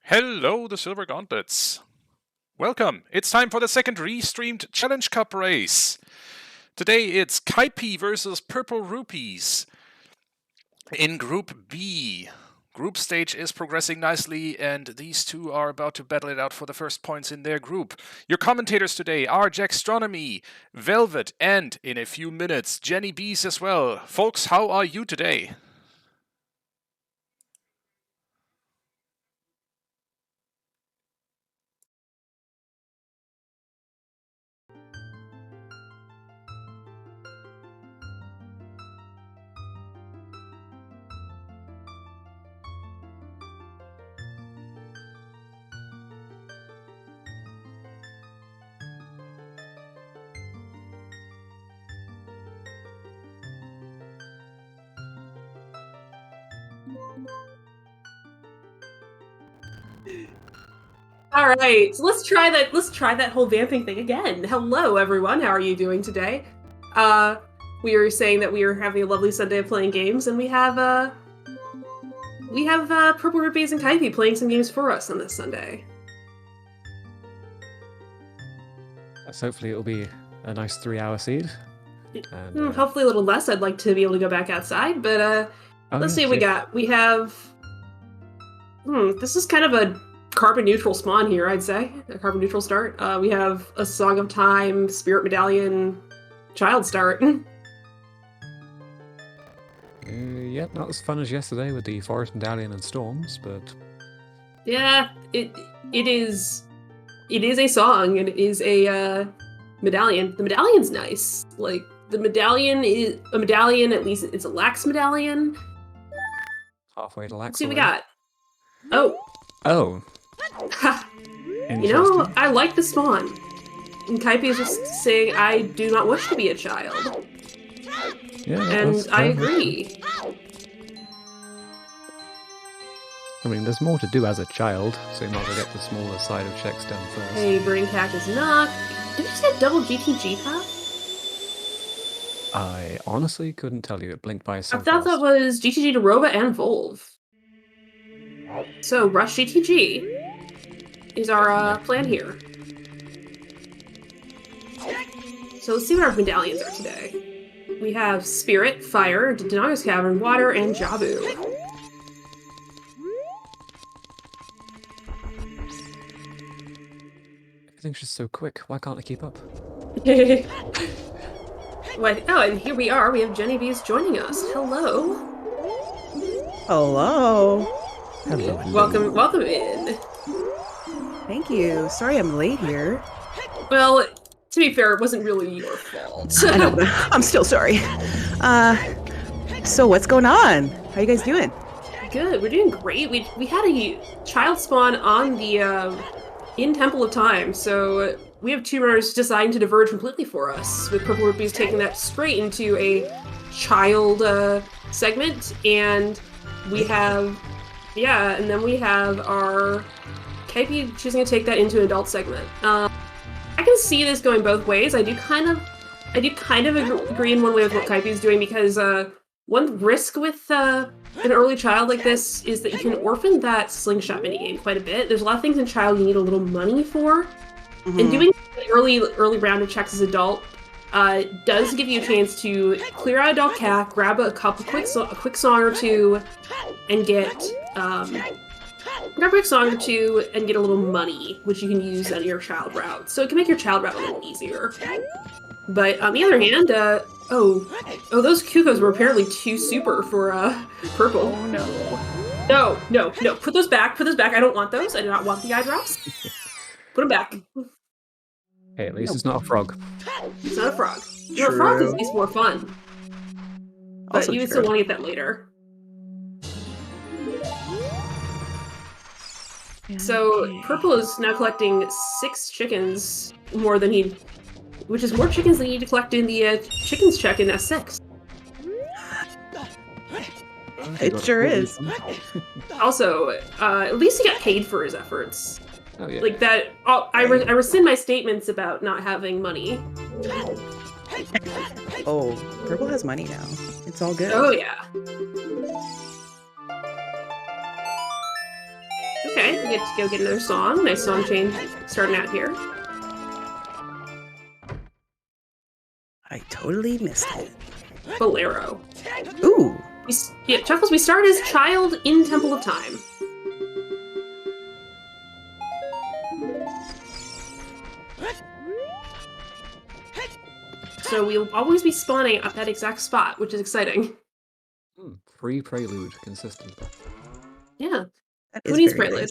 Hello, the Silver Gauntlets. Welcome. It's time for the second restreamed Challenge Cup race. Today it's Keipi versus PurpleRupees in Group B. Group stage is progressing nicely, and these two are about to battle it out for the first points in their group. Your commentators today are jaxstronomy, Velvet, and, in a few minutes, jenniebeez as well. Folks, how are you today? All right, so let's try that. Let's try that whole vamping thing again. Hello, everyone. How are you doing today? We were saying that we are having a lovely Sunday of playing games, and we have PurpleRupees and Keipi playing some games for us on this Sunday. So hopefully it'll be a nice 3-hour seed. And, hopefully a little less. I'd like to be able to go back outside, but let's see what we got. We have. This is kind of a carbon neutral spawn here, I'd say. A carbon neutral start. We have a Song of Time, Spirit Medallion, Child start. Yeah, not as fun as yesterday with the Forest Medallion and Storms, but... Yeah, it is a song, and it is a medallion. The medallion's nice. Like, the medallion is a medallion, at least it's a lax medallion. Halfway to lax. Let's see what we got. Oh. You know, I like the spawn. And Keipi is just saying, I do not wish to be a child. Yeah, and I agree. I mean, there's more to do as a child, so you might as well get the smaller side of checks done first. Hey, Brain Cack is not. Did you say double GTG path? I honestly couldn't tell you. It blinked by a second. I thought that was GTG to Roba and Volve. So, Rush GTG is our plan here. So let's see what our medallions are today. We have Spirit, Fire, Denaga's Cavern, Water, and Jabu. Everything's just so quick. Why can't I keep up? What? Oh, and here we are. We have jenniebeez joining us. Hello. Hello. Hello. Welcome in. Thank you. Sorry I'm late here. Well, to be fair, it wasn't really your fault. I know, but I'm still sorry. So what's going on? How you guys doing? Good. We're doing great. We had a child spawn on the in Temple of Time, so we have two runners deciding to diverge completely for us, with PurpleRupees taking that straight into a child segment, and we have and then we have our Keipi choosing to take that into an adult segment. I can see this going both ways. I do kind of agree in one way with what Keipi is doing, because one risk with an early child like this is that you can orphan that slingshot minigame quite a bit. There's a lot of things in child you need a little money for, and doing an early round of checks as adult does give you a chance to clear out adult cat, grab a quick song or two, and get grab a quick song or two and get a little money, which you can use on your child route. So it can make your child route a little easier. But on the other hand, those Kukos were apparently too super for Purple. Oh no. No. Put those back. I don't want those. I do not want the eyebrows. Put them back. Hey, at least it's not a frog. It's not a frog. No, a frog is at least more fun. But Also you would true. still want to get that later. So Purple is now collecting 6 chickens more than which is more chickens than you need to collect in the chickens check in S6. It sure is. Also, at least he got paid for his efforts. Oh, yeah. Like that. I rescind my statements about not having money. Oh, Purple has money now. It's all good. Oh yeah. Okay, Okay, we get to go get another song. Nice song change starting out here. I totally missed it. Bolero. Ooh. Yeah, Chuckles, we start as Child in Temple of Time. So we'll always be spawning at that exact spot, which is exciting. Free prelude, consistent. Yeah. That Who is needs very Prelude?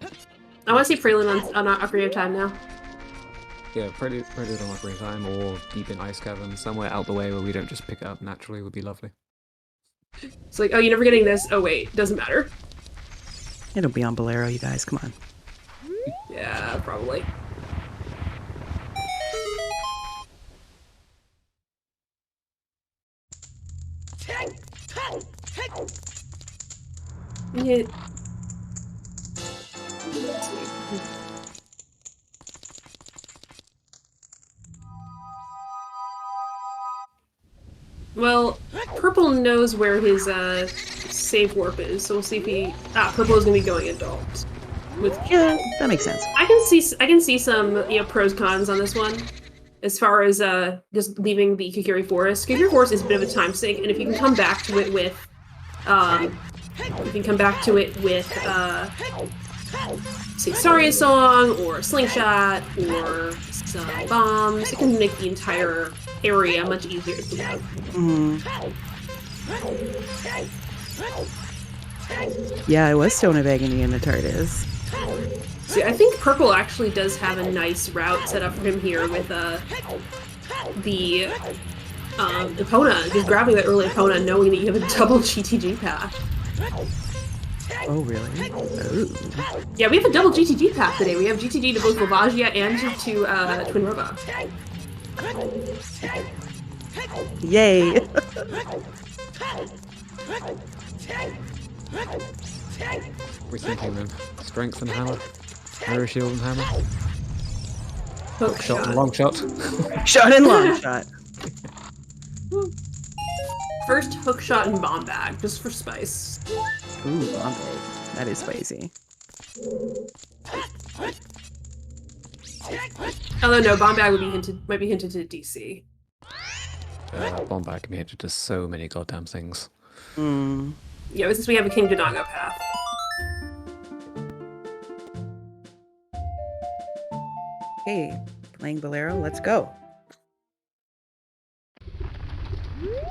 nice. I want to see Prelude on Ocarina of Time now. Yeah, prelude on Ocarina of Time or deep in Ice Cavern, somewhere out the way where we don't just pick it up naturally would be lovely. It's like, oh, you're never getting this. Oh, wait, doesn't matter. It'll be on Bolero, you guys. Come on. Yeah, probably. Yeah. Well, Purple knows where his save warp is, so we'll see if he. Purple is gonna be going adult. Yeah, that makes sense. I can see some pros cons on this one, as far as just leaving the Kokiri Forest. Kokiri Forest is a bit of a time sink, and if you can come back to it with say Saria song or Slingshot or some bombs, it can make the entire area much easier to move. Yeah, I was Stone of Agony in the TARDIS. See, I think Purple actually does have a nice route set up for him here with the Epona, just grabbing that early Epona, knowing that you have a double GTG path. Oh, really? Ooh. Yeah, we have a double GTG path today. We have GTG to both Lavagia and to Twin Rova. Yay! We're thinking then. Strength and hammer. Mirror shield and hammer. Hook Shot and long shot. Shot and long shot. First hook shot and bomb bag, just for spice. Ooh, Bombay. That is spicy. Although no, bomb bag might be hinted to DC. Bomb bag can be hinted to so many goddamn things. Yeah, since we have a King Dodongo path. Okay, playing Bolero, let's go.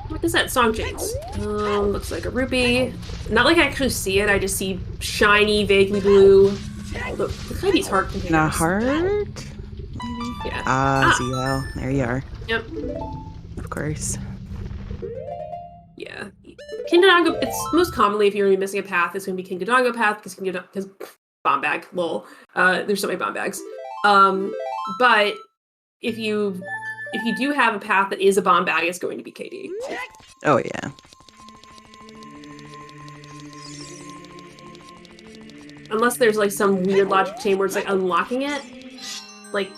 What is that? Song chains. Looks like a rupee. Not like I actually see it, I just see shiny, vaguely blue. Look, Keipi3's heart containers. Not heart? Maybe? Yeah. ZL. There you are. Yep. Of course. Yeah. King Dodongo, it's most commonly if you're gonna be missing a path, it's gonna be King Dodongo path, because bomb bag, lol. There's so many bomb bags. But if you do have a path that is a bomb bag, it's going to be KD. Oh, yeah. Unless there's like some weird logic chain where it's like unlocking it. Like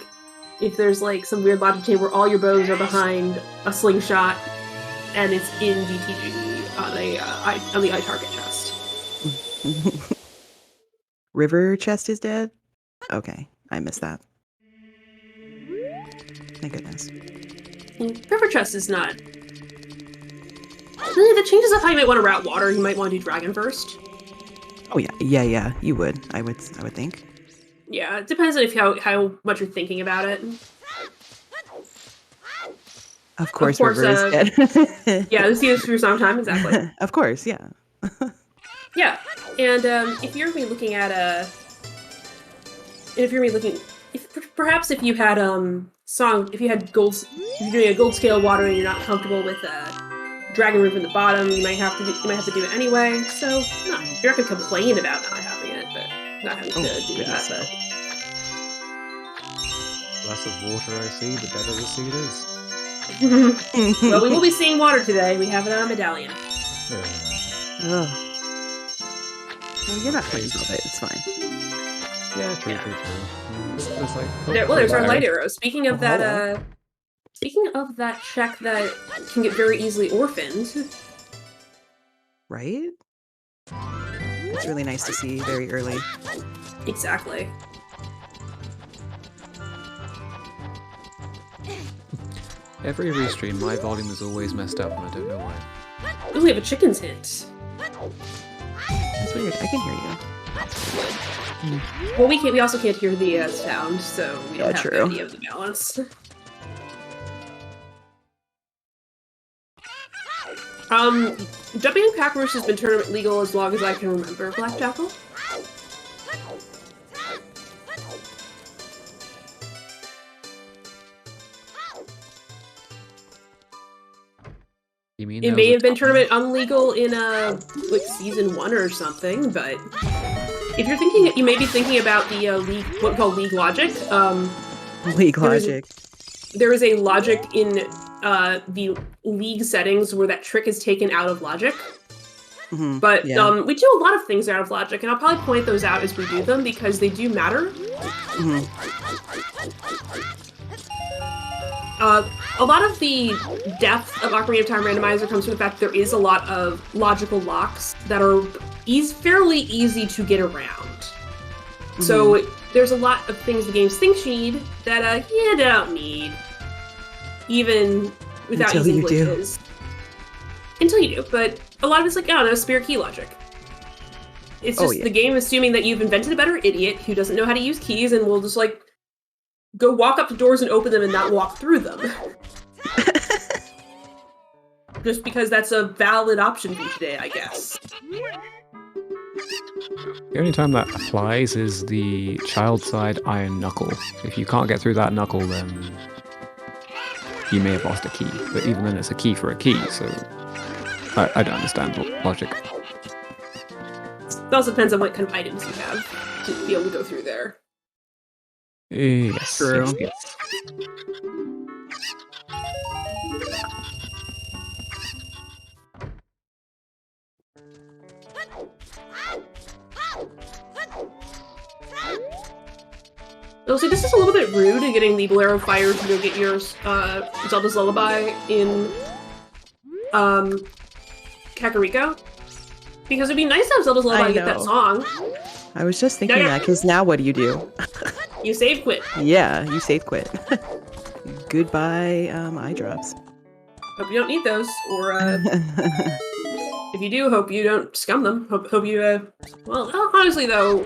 if there's like some weird logic chain where all your bows are behind a slingshot and it's in DTG on the I target chest. River chest is dead? Okay, I missed that. Thank goodness. River chest is not. Really, that changes up how you might want to route water. You might want to do dragon first. Oh yeah, yeah, you would. I would think. Yeah, it depends on how much you're thinking about it. Of course River is dead. Yeah, this is through sometime, exactly. Of course, yeah. Yeah, and if you're gonna be looking at perhaps if you had if you're doing a gold scale water and you're not comfortable with dragon roof in the bottom, you might have to do it anyway. So no, you're not gonna complain about not having it, but not having to do that. But Less of water I see, the better the seed is. well, we will be seeing water today. We have it on a medallion. Ugh. Well, you're not playing with it. It's fine. Yeah, true. It's like, There's our light arrow. Speaking of that check that can get very easily orphaned. Right? It's really nice to see very early. Exactly. Every restream, my volume is always messed up, and I don't know why. Ooh, we have a chicken's hint. That's weird. I can hear you. Well, we also can't hear the sound, so we don't have true. any of the balance. Jumping in Packers has been tournament legal as long as I can remember, Black Jackal. You mean It may have been tournament unlegal in like season 1 or something, but if you're thinking, you may be thinking about the league, what we call league logic. League logic. There is a logic in the league settings where that trick is taken out of logic. Mhm, But yeah. we do a lot of things out of logic, and I'll probably point those out as we do them because they do matter. Mhm. A lot of the depth of Ocarina of Time Randomizer comes from the fact that there is a lot of logical locks that are fairly easy to get around. So there's a lot of things the games think you need that you don't need, even without Until using you do. glitches. Until you do, but a lot of it's like, I don't know, spare key logic. It's just the game assuming that you've invented a better idiot who doesn't know how to use keys and will just like go walk up to doors and open them and not walk through them. Just because that's a valid option for you today, I guess. The only time that applies is the child side iron knuckle. If you can't get through that knuckle, then you may have lost a key. But even then, it's a key for a key, so I don't understand logic. It also depends on what kind of items you have to be able to go through there. Yes. True. Yes. Also, this is a little bit rude getting the Bolero Fire to go get your Zelda's Lullaby in Kakariko. Because it'd be nice to have Zelda's Lullaby I to get that know. song. I was just thinking that, because now what do? You save quit. Yeah, you save quit. Goodbye, eye drops. Hope you don't need those, or if you do, hope you don't scum them. Hope you, well, honestly though,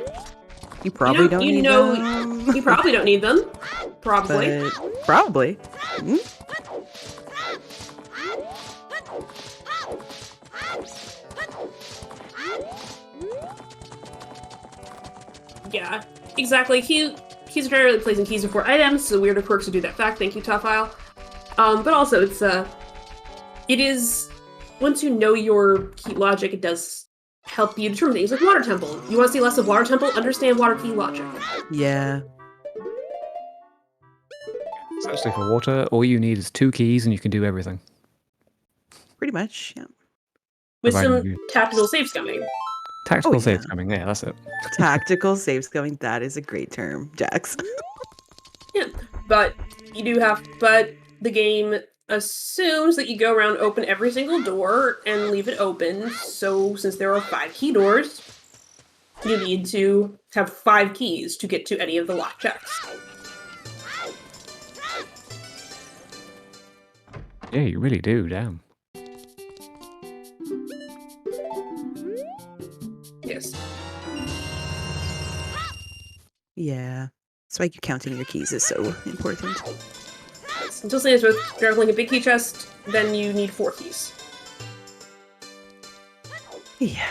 You probably don't need them. you probably don't need them. Probably. But probably. Mhm. Yeah, exactly. Keys are generally placing keys before items, so weirder quirks to do that fact. Thank you, Tough-Isle. But also, it is, once you know your key logic, it does help you determine things like Water Temple. You want to see less of Water Temple? Understand water key logic. Yeah. Essentially, for water, all you need is 2 keys, and you can do everything. Pretty much, yeah. With Providing some you- tactical saves coming. Tactical Oh, saves yeah. coming. Yeah, that's it. Tactical saves going. That is a great term, Jax. Yeah, but but the game assumes that you go around, open every single door, and leave it open. So since there are 5 key doors, you need to have 5 keys to get to any of the lock checks. Yeah, you really do. Damn. Yes. Yeah. That's why counting your keys is so important. Until Sands with grappling a big key chest, then you need 4 keys. Yeah.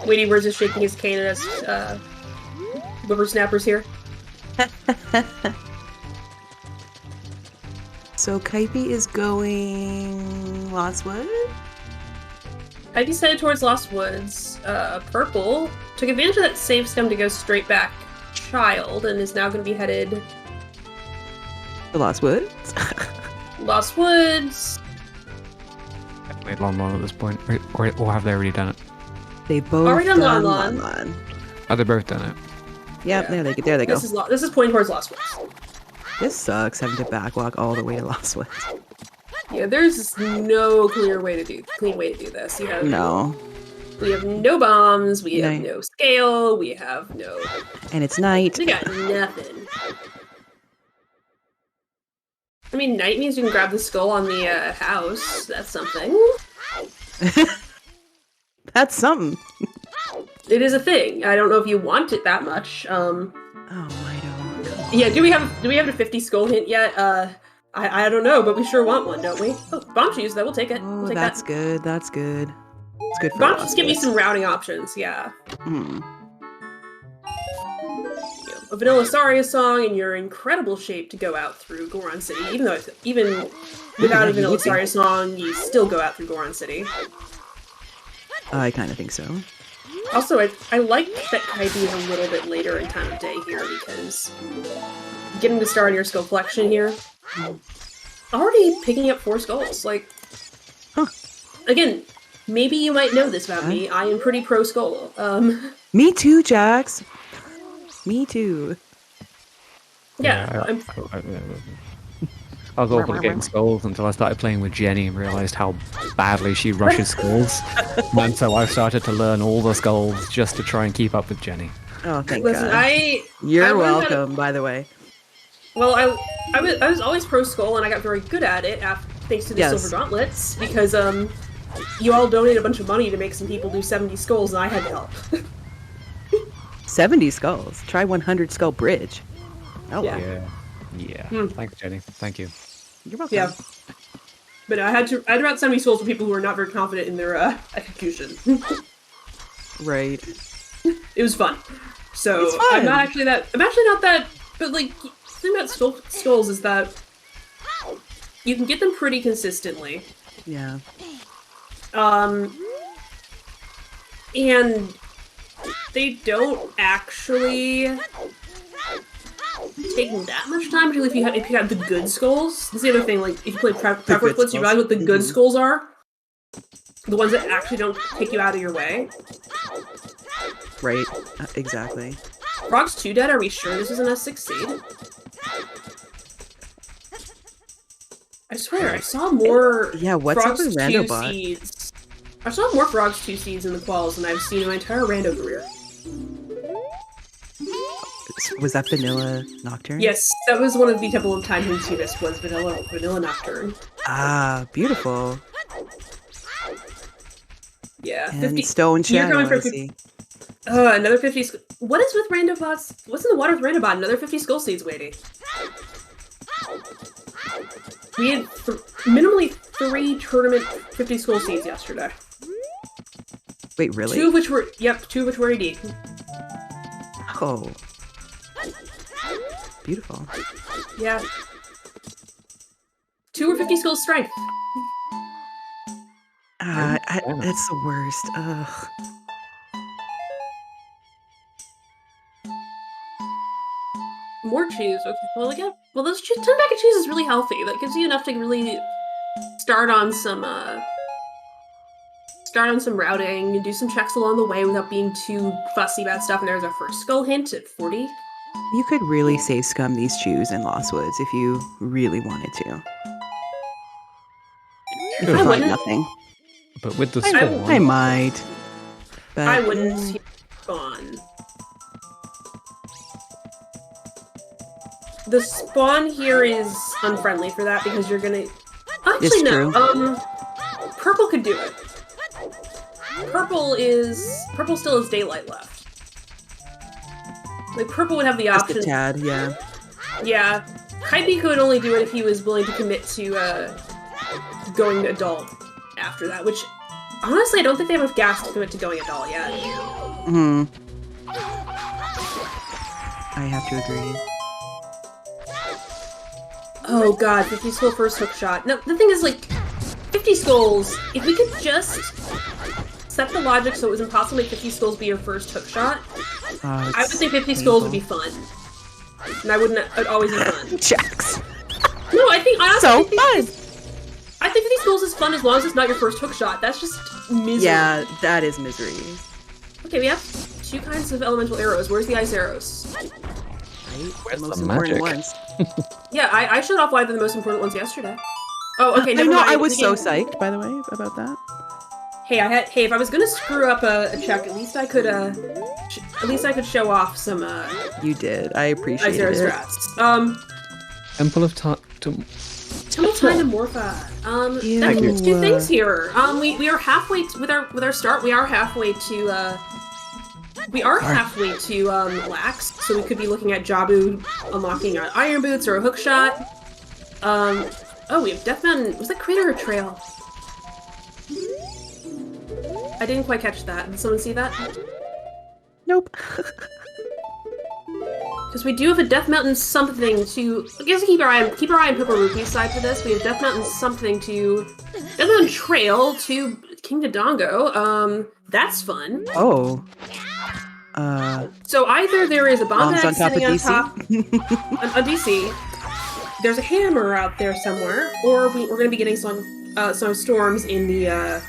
Wadey Words is shaking his cane at us, whippersnappers here. So Keipi is going Lost Wood? Ivy's headed towards Lost Woods. Purple took advantage of that save scum to go straight back Child, and is now going to be headed The Lost Woods? Lost Woods. Played Lon Lon at this point, or have they already done it? They both Already done done Lon Lon. Oh, they both done it. Yep, Yeah. there they go. This is pointing towards Lost Woods. This sucks, having to backlog all the way to Lost Woods. Yeah, there's no clean way to do this. You have No. We have no bombs. We have Night. no scale. We have no. And it's night. We got nothing. I mean, night means you can grab the skull on the house. That's something. That's something. It is a thing. I don't know if you want it that much. Oh, Mido. Yeah. Do we have the 50 skull hint yet? I don't know, but we sure want one, don't we? Oh, bomb shoes, though. We'll take it. Oh, We'll take that's that. good. That's good. It's good for Bomb us. shoes give me some routing options. Yeah. Hmm. A Vanilla Saria song, and you're in incredible shape to go out through Goron City. Even without a Vanilla Saria song, you still go out through Goron City. I kind of think so. Also, I like that Keipi is a little bit later in time of day here, because getting to start on your skull collection here, already picking up 4 skulls. Like, again, maybe you might know this about me. I am pretty pro skull. Me too, Jax. Me too. Yeah, I was all for getting skulls until I started playing with Jenny and realized how badly she rushes skulls. And so I started to learn all the skulls just to try and keep up with Jenny. Oh, thank listen, God. You're welcome, by the way. Well, I was always pro skull, and I got very good at it thanks to the Silver Gauntlets, because you all donated a bunch of money to make some people do 70 skulls, and I had to help. 70 skulls. Try 100 skull bridge. Oh, Yeah. Yeah. Thanks, Jenny. Thank you. You're welcome. Yeah. But I had about 70 skulls for people who were not very confident in their execution. Right. It was fun. So It's fun. I'm actually not that. But like, the thing about skulls is that you can get them pretty consistently. Yeah. And they don't actually take that much time, particularly if you have the good skulls. That's the other thing, like, if you play Preference Blitz, you realize what the good skulls are. The ones that actually don't take you out of your way. Right. Exactly. Frogs 2 dead, are we sure this isn't a 6 seed? I swear, I saw more what's Frogs up with 2 Randobot? seeds. I saw more Frogs 2 seeds in the quals than I've seen in my entire rando career. Was that Vanilla Nocturne? Yes, that was one of the Temple of Time hints you missed, was Vanilla Nocturne. Ah, beautiful. Yeah, And 50. Stone You're Shadow, coming for I see. Another 50. What is with Randobots? What's in the water with Randobot? Another 50 skull seeds waiting. We had minimally 3 tournament 50 skull seeds yesterday. Wait, really? 2 of which were AD. Oh. Beautiful. Yeah. 2 were 50 skull strength. That's the worst. Ugh. More cheese. Okay. Well, again, those 10 bag of cheese is really healthy. That gives you enough to really start on some routing and do some checks along the way without being too fussy about stuff. And there's our first skull hint at 40. You could really save scum these chews in Lost Woods if you really wanted to. You could find nothing. But with the spawn... I might. But, I wouldn't spawn. The spawn here is unfriendly for that because you're gonna... Actually, It's no. true. Purple could do it. Purple still has daylight left. Like, Purple would have the Just option. a tad, yeah. Yeah. Keipi could only do it if he was willing to commit to going adult after that, which, honestly, I don't think they have enough gas to commit to going adult yet. I have to agree. Oh god, 50 skull first hook shot. No, the thing is, like, 50 skulls, if we could just set the logic so it was impossible to make 50 skulls be your first hook shot, I would think 50 skulls would be fun. And it'd always be fun. Jax! No, I think, honestly, So fun! I think 50 skulls is fun as long as it's not your first hook shot. That's just misery. Yeah, that is misery. Okay, we have 2 kinds of elemental arrows. Where's the ice arrows? Right? Where's the most the important magic? ones. Yeah, I showed off why they're the most important ones yesterday. Oh, okay. I Never know. mind. I was so Again, psyched, by the way, about that. Hey, if I was gonna screw up a check, at least I could show off some You did. I appreciate Isaiah it. strats. Temple of Temple Time to Morpha. Ew. There's two things here. We are halfway with our start. We are halfway to Lax, so we could be looking at Jabu unlocking an Iron Boots or a Hook Shot. Oh, we have Death Mountain. Was that Crater or Trail? I didn't quite catch that. Did someone see that? Nope. Because we do have a Death Mountain something to. I guess keep our eye on PurpleRupees side for this. We have Death Mountain something to. Death Mountain Trail to King Dodongo. That's fun. Oh. So either there is a bomb Bombs bag on top of sitting on DC? top on DC. There's a hammer out there somewhere, or we're going to be getting some storms in the.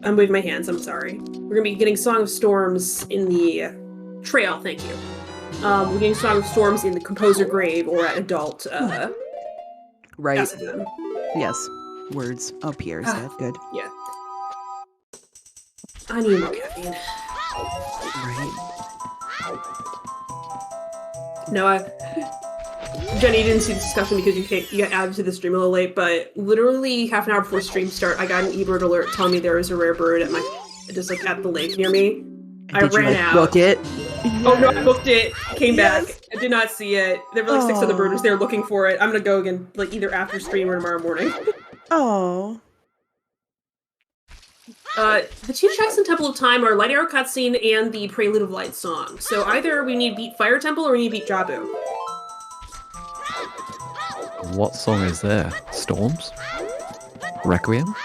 I'm waving my hands. I'm sorry. We're going to be getting Song of Storms in the Trail. Thank you. We're getting Song of Storms in the Composer Grave or at Adult. Right. SFM. Yes. Words. Oh, Pierre said. Good. Yeah. I need more caffeine. Right. No, Jenny didn't see the discussion because you got added to the stream a little late, but literally half an hour before stream start, I got an eBird alert telling me there was a rare bird at at the lake near me. I ran out. Book it? Oh no, I booked it. Came back. I did not see it. There were like 6 other birders there looking for it. I'm gonna go again, like either after stream or tomorrow morning. Oh. The two checks in Temple of Time are Light Arrow cutscene and the Prelude of Light song. So either we need to beat Fire Temple or we need to beat Jabu. What song is there? Storms? Requiem?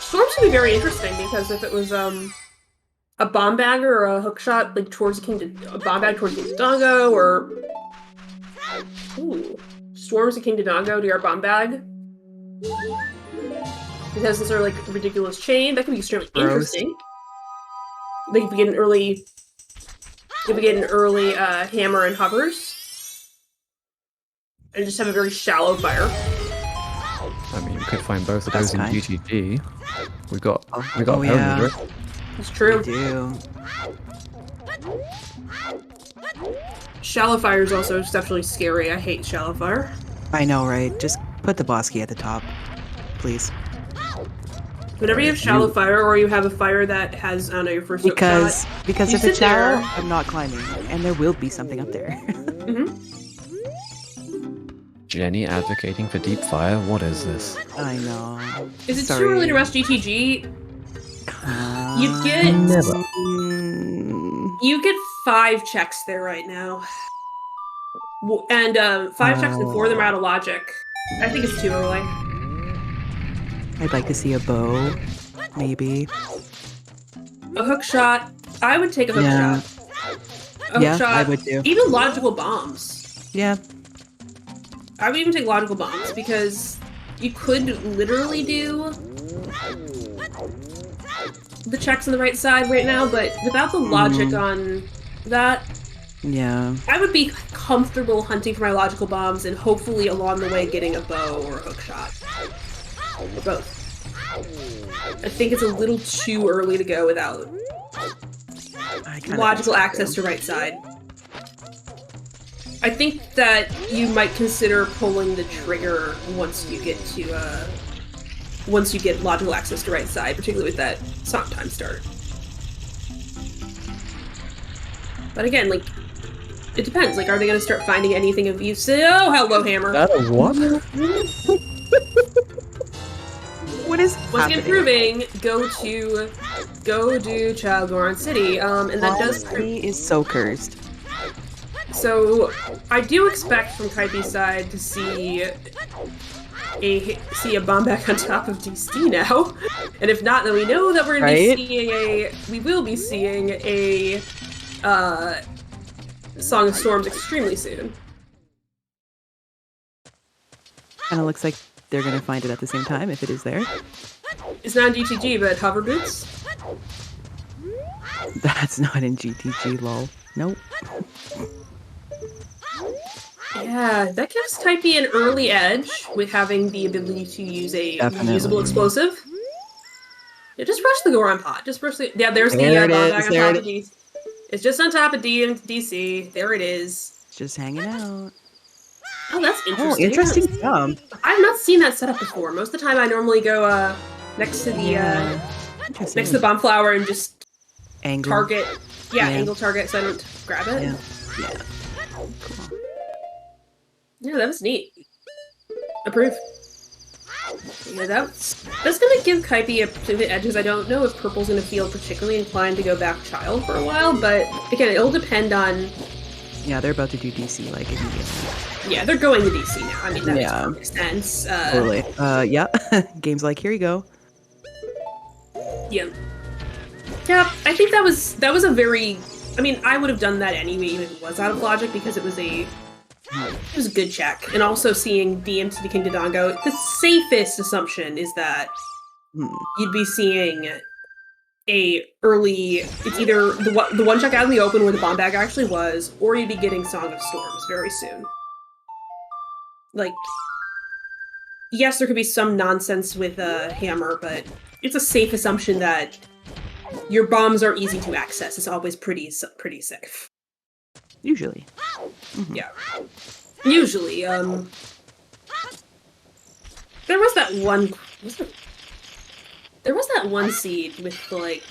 Storms would be very interesting because if it was a bomb bag or a hook shot like towards a bomb bag towards King Dodongo or Storms of King Dodongo to your bomb bag. It has this sort of like ridiculous chain that could be extremely interesting. They could get an early hammer and hovers. And just have a very shallow fire. I mean, you could find both of those in That's GTG. We got a Oh, yeah. Pyramid, right? It's true. We do. Shallow fire is also exceptionally scary. I hate shallow fire. I know, right? Just put the boss key at the top, please. Whenever you have shallow fire, or you have a fire that has, I don't know, your first hook Because shot, if you it's sit shallow, there. I'm not climbing, and there will be something up there. Jenny advocating for deep fire? What is this? I know. Is it Sorry. too early to rush GTG? You get Never. you get 5 checks there right now, and 5 checks and 4 of them are out of logic. I think it's too early. I'd like to see a bow, maybe. A hook shot. I would take a hook Yeah. shot. A hook Yeah, shot. I would too. Even logical bombs. Yeah. I would even take logical bombs because you could literally do the checks on the right side right now, but without the logic on that, Yeah. I would be comfortable hunting for my logical bombs and hopefully along the way getting a bow or a hook shot. Or both. I think it's a little too early to go without logical access to right side. I think that you might consider pulling the trigger once you get logical access to right side, particularly with that song time start. But again, like, it depends. Like, are they going to start finding anything of use? Oh, hello, Hammer. That a what? What is Once again, happening? proving, go do Child Goron City, and that does He is so cursed. So, I do expect from Keipi side to see a bomb back on top of DC now, and if not, then we know that we're going to be seeing we will be seeing a Song of Storms extremely soon. Kind of looks like they're gonna find it at the same time if it is there. It's not in GTG, but hover boots. That's not in GTG, lol. Nope. Yeah, that gives Keipi an early edge with having the ability to use a Definitely. reusable explosive. Yeah, just rush the Goron pot. Just rush the. Yeah, there's There the it bomb is, bag on there top it of D. It's just on top of DC. There it is. Just hanging out. Oh, that's Oh, interesting. interesting jump. I've not seen that setup before. Most of the time, I normally go next to the Interesting. next to the bomb flower and just Angle. target. Yeah, Yeah. angle target so I don't grab it. Yeah. Yeah. Yeah, that was neat. Approve. Yeah, that's gonna give Keipi a particular edge, because I don't know if Purple's gonna feel particularly inclined to go back child for a while, but again, it'll depend on... Yeah, they're about to do DC, like, immediately. Yeah, they're going to DC now. I mean, that makes Yeah. perfect sense. Totally. Yeah. Game's like, here you go. Yeah. Yeah, I think that was a very... I mean, I would have done that anyway, even if it was out of logic, because it was a good check. And also seeing DM to the King Dodongo, the safest assumption is that you'd be seeing a early... It's either the one check out in the open where the bomb bag actually was, or you'd be getting Song of Storms very soon. Like, yes, there could be some nonsense with Hammer, but it's a safe assumption that your bombs are easy to access. It's always pretty safe. Usually. Yeah. Usually, there was that one... There was that one seed with, like,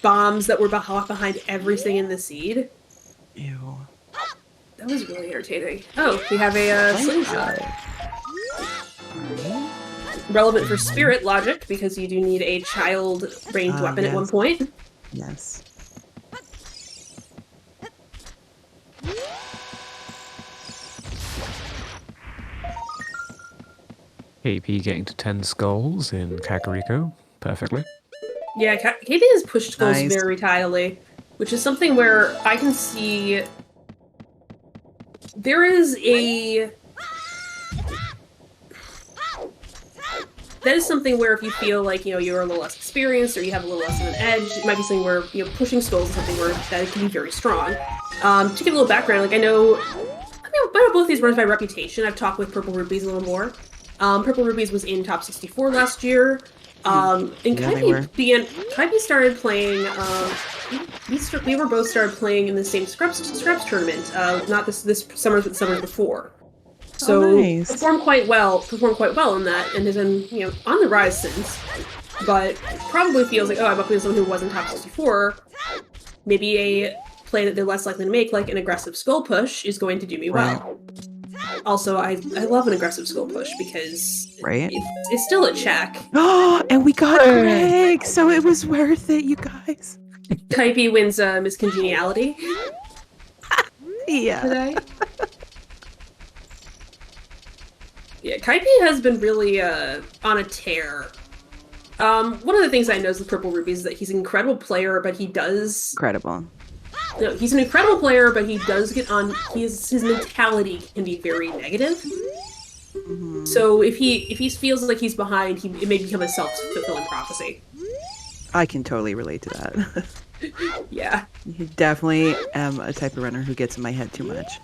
bombs that were behind everything in the seed. Ew. That was really irritating. Oh, we have a slingshot. Relevant for spirit logic, because you do need a child ranged weapon at one point. Yes. Keipi getting to 10 skulls in Kakariko. Perfectly. Yeah, Keipi has pushed skulls Nice. very tidily, which is something where I can see there is a... That is something where if you feel like, you know, you're a little less experienced or you have a little less of an edge, it might be something where, you know, pushing skulls is something where that can be very strong. To give a little background, like I know both these runs by reputation. I've talked with PurpleRupees a little more. PurpleRupees was in top 64 last year. And Keipi started playing, we were both started playing in the same Scrubs tournament, not this summer, but the summers before. So nice. performed quite well in that, and has been, you know, on the rise since. But probably feels like, oh, I'm up against someone who wasn't top 64. Maybe a play that they're less likely to make, like an aggressive skull push, is going to do me well. Also, I love an aggressive skull push because it's still a check. Oh, and we got Greg, so it was worth it, you guys. Keipi wins Miss Congeniality. Yeah. Today. Yeah, Keipi has been really on a tear. One of the things I noticed with PurpleRupees is that he's an incredible player, but he does... Incredible. No, he's an incredible player, but he does get on... His mentality can be very negative. Mm-hmm. So if he feels like he's behind, it may become a self-fulfilling prophecy. I can totally relate to that. Yeah. You definitely am a type of runner who gets in my head too much.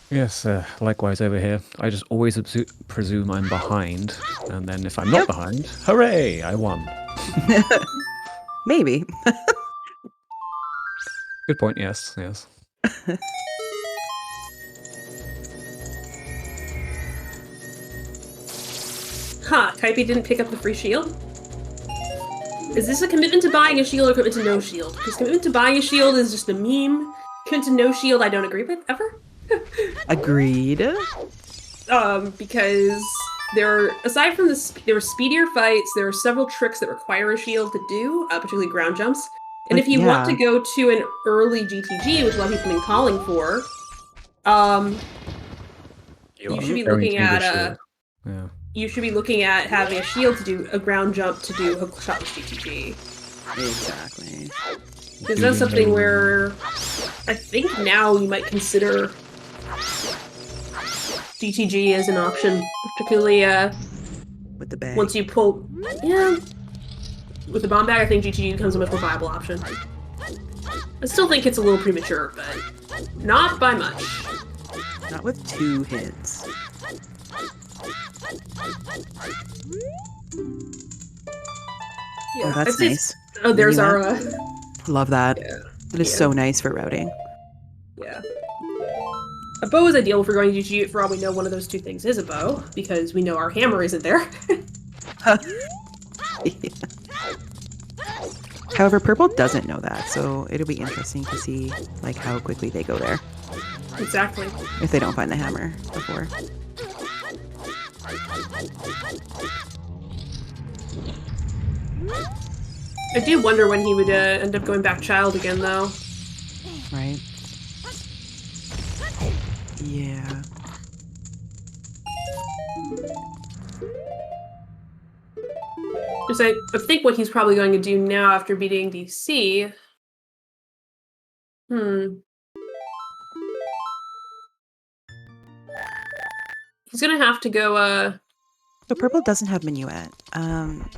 Yes, likewise over here. I just always presume I'm behind, and then if I'm not behind, hooray, I won. Maybe. Good point, yes. Huh, Keipi didn't pick up the free shield? Is this a commitment to buying a shield or a commitment to no shield? Because commitment to buying a shield is just a meme. Commitment to no shield I don't agree with, ever. Agreed. Because aside from there were speedier fights, there are several tricks that require a shield to do, particularly ground jumps. And if you want to go to an early GTG, which a lot of people have been calling for, you should be looking at you should be looking at having a shield to do a ground jump to do hook shotless GTG. Exactly. Because that's something where I think now you might consider GTG as an option, particularly with the bag. Once you pull, with the bomb bag, I think GTG becomes a much more viable option. I still think it's a little premature, but not by much. Not with 2 hints. Yeah, Oh, that's I'd say nice. oh, there's our Minuet. Love that. yeah, It is yeah. so nice for routing. Yeah. A bow is ideal if we're going to use, for all we know, one of those 2 things is a bow, because we know our hammer isn't there. Yeah. However, Purple doesn't know that, so it'll be interesting to see like how quickly they go there Exactly. if they don't find the hammer before. I do wonder when he would end up going back child again, though. Right? Yeah. Because I think what he's probably going to do now after beating DC... He's gonna have to go, But Purple doesn't have Minuet.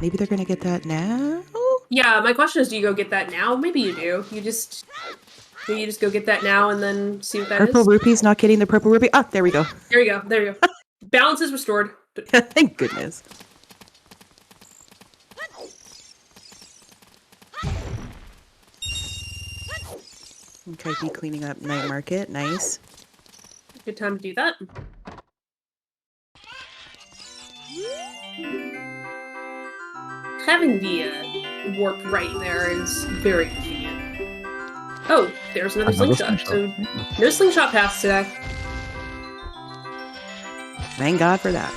Maybe they're gonna get that now? Yeah, my question is, do you go get that now? Maybe you do. Maybe you just go get that now and then see what that is. Purple Rupees not getting the Purple Rupee. Ah, there we go. There you go. There you go. Balance is restored. Thank goodness. Keipi cleaning up night market. Nice. Good time to do that. Having the warp right there is very convenient. Oh, there's another slingshot. So no slingshot paths today. Thank God for that.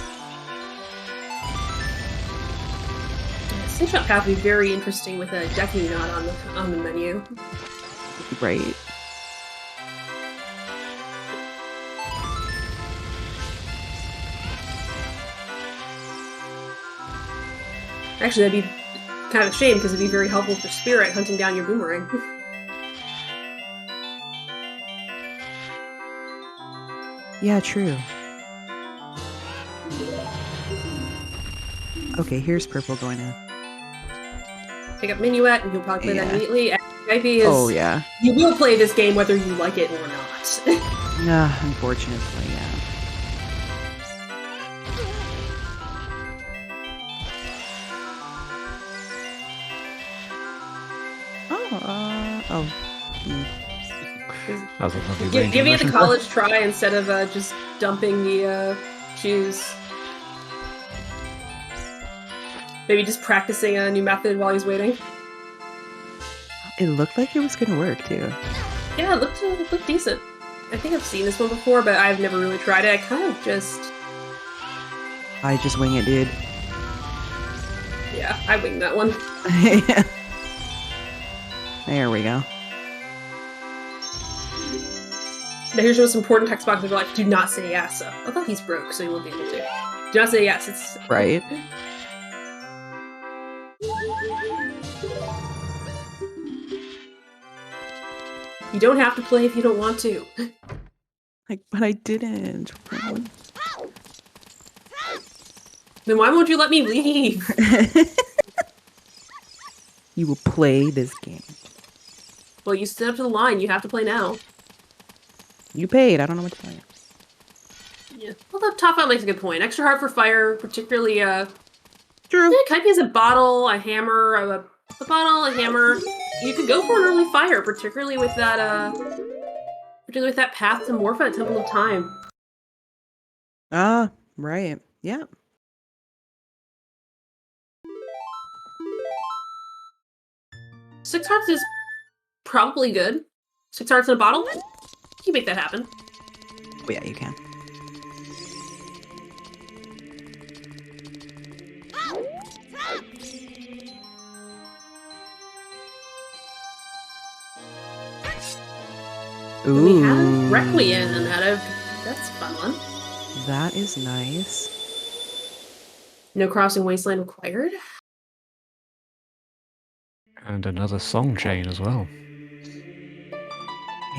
Slingshot path would be very interesting with a Deku not on the menu. Right. Actually, that'd be kind of a shame because it'd be very helpful for Spirit hunting down your boomerang. Yeah, true. Okay, here's Purple going to Pick up Minuet, and you'll probably play that Yeah. immediately. And Keipi is, Oh, yeah. you will play this game whether you like it or not. Unfortunately, yeah. That was a lovely range Giving it the motion. college try instead of just dumping the shoes. Maybe just practicing a new method while he's waiting. It looked like it was gonna work, too. Yeah, it looked decent. I think I've seen this one before, but I've never really tried it. I kind of just... I just wing it, dude. Yeah, I winged that one. There we go. Now here's the most important text box of your life. Do not say yes. Although he's broke, so he won't be able to. Do not say yes. It's... Right. You don't have to play if you don't want to. Like, but I didn't. Then why won't you let me leave? You will play this game. Well, you stood up to the line. You have to play now. You paid. I don't know what to tell you. Yeah. Although Top Out makes a good point. Extra hard for fire, particularly, True. yeah, Keipi has a bottle, a hammer, a bottle, a hammer. You could go for an early fire, particularly with that path to Morpha at Temple of Time. Ah, right. Yeah. Six hearts is probably good. 6 hearts in a bottle? You make that happen. Oh, yeah, you can. And we have Requiem that's a fun one. That is nice. No crossing wasteland required. And another song chain as well.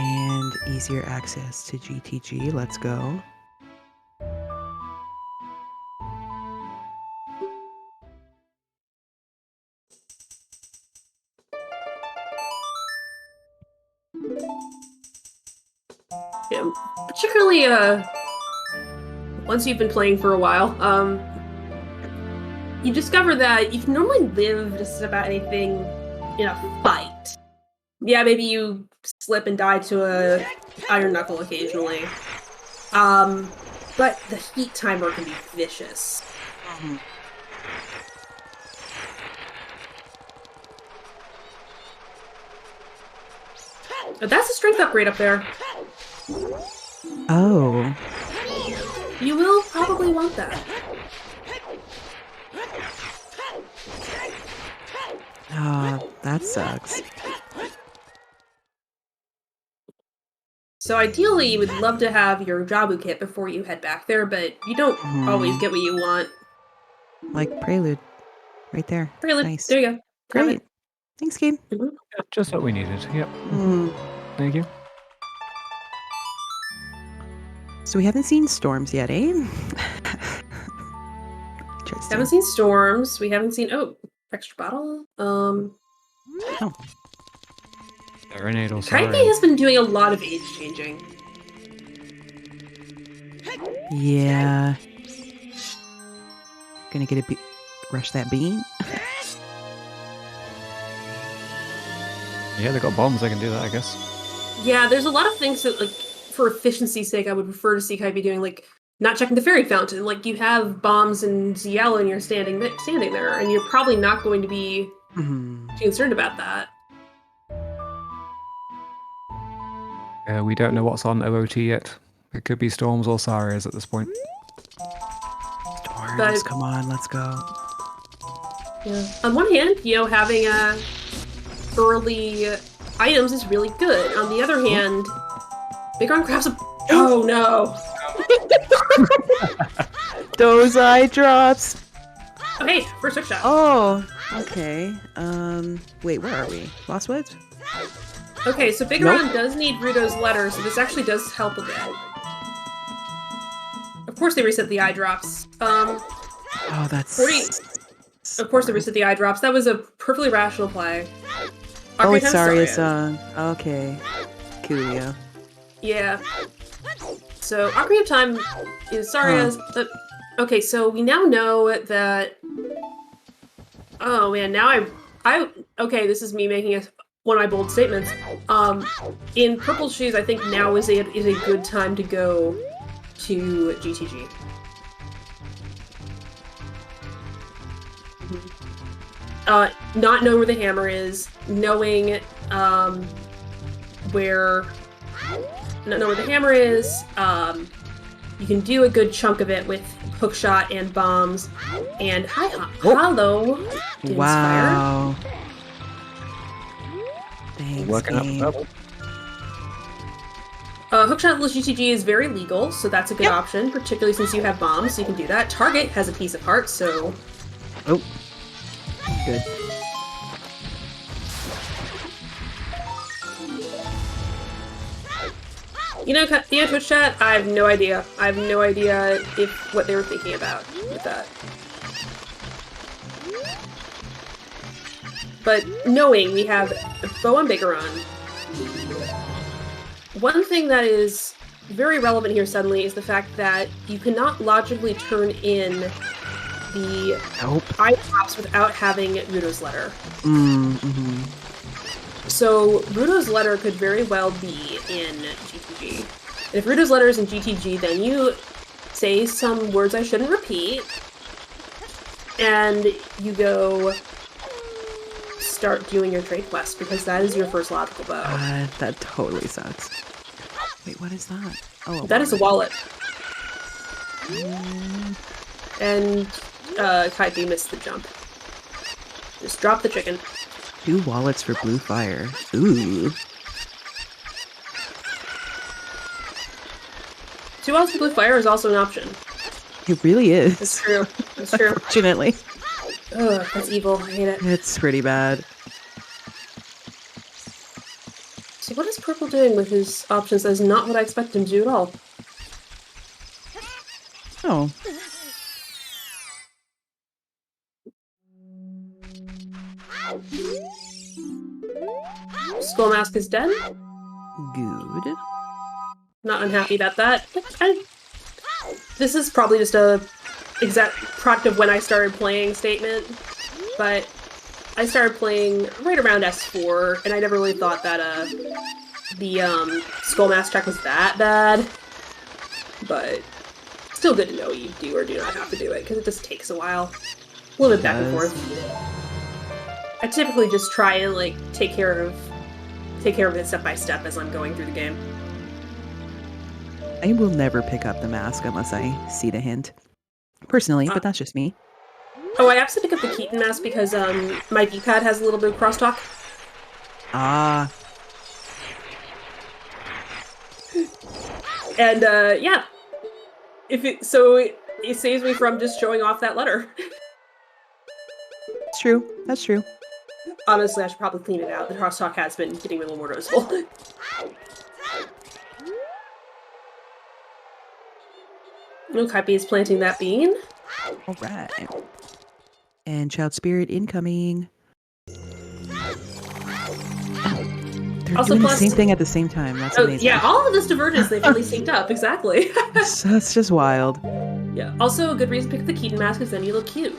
And easier access to GTG. Let's go. basically, once you've been playing for a while, you discover that you can normally live just about anything in a fight. Yeah, maybe you slip and die to a iron knuckle occasionally. But the heat timer can be vicious. But that's a strength upgrade up there. Oh. You will probably want that. That sucks. So ideally, you would love to have your Jabu kit before you head back there, but you don't always get what you want. Like Prelude. Right there. Prelude. Nice. There you go. Grab Great. it. Thanks, game. Yeah, just what we needed. Yep. Thank you. So we haven't seen storms yet, eh? Interesting. Haven't seen storms. We haven't seen extra bottle. Serenade or Keipi has been doing a lot of age changing. Yeah. Gonna get a rush that bean. Yeah, they got bombs. They can do that, I guess. Yeah, there's a lot of things that, like, for efficiency's sake, I would prefer to see Keipi doing, like, not checking the fairy fountain. Like, you have bombs and Ziel and you're standing there, and you're probably not going to be too concerned about that. We don't know what's on OOT yet. It could be Storms or Sarias at this point. Storms, come on, let's go. Yeah. On one hand, having early items is really good. On the other hand, Big Ron grabs a... Oh, no. Those eye drops. Oh, hey, first hook shot. Oh, okay. Wait, where are we? Lost Woods? Okay, so Big Ron does need Rudo's letter, so this actually does help a bit. Of course they reset the eye drops. Oh, that's... 40... Of course they reset the eye drops. That was a perfectly rational play. Oh, it's Saria's song. Okay. Coolio. Yeah. So, Ocarina of Time is Saria's... okay, so we now know that... Oh, man, now okay, this is me making one of my bold statements. In Purple Shoes, I think now is a good time to go to GTG. Not knowing where the hammer is, knowing where the hammer is, you can do a good chunk of it with hookshot and bombs and hollow. Wow. Thanks, Working up the level. Hookshot GTG is very legal, so that's a good option, particularly since you have bombs, so you can do that. Target has a piece of heart, so... Oh. Good. Twitch chat, I have no idea. I have no idea what they were thinking about with that. But knowing we have Bow and Bigaron, one thing that is very relevant here suddenly is the fact that you cannot logically turn in the eye drops without having Rudo's letter. So Rudo's letter could very well be in GTG. And if Rudo's letter is in GTG, then you say some words I shouldn't repeat, and you go start doing your trade quest, because that is your first logical bow. That totally sucks. Wait, what is that? Oh, that is a wallet. And Keipi missed the jump. Just drop the chicken. 2 wallets for blue fire. Ooh. 2 wallets for blue fire is also an option. It really is. It's true. It's true. Unfortunately. Ugh, that's evil. I hate it. It's pretty bad. So what is Purple doing with his options? That is not what I expect him to do at all. Oh. Skull Mask is dead. Good. not unhappy about that. This is probably just a exact product of when I started playing statement, but I started playing right around S4, and I never really thought that the Skull Mask track was that bad. But still good to know you do or do not have to do it, because it just takes a while. A little bit back and forth. I typically just try and like take care of it step by step as I'm going through the game. I will never pick up the mask unless I see the hint. Personally, but that's just me. Oh, I have to pick up the Keaton mask because my D-pad has a little bit of crosstalk. Ah. And yeah. It saves me from just showing off that letter. It's true. That's true. Honestly, I should probably clean it out. The crosstalk has been getting a little more noticeable. Keipi is planting that bean. All right. And Child Spirit incoming. They're Also, doing plus, the same thing at the same time. That's amazing. Yeah, all of this divergence, they've really synced up. Exactly. That's just wild. Yeah. Also, a good reason to pick up the Keaton mask is then you look cute.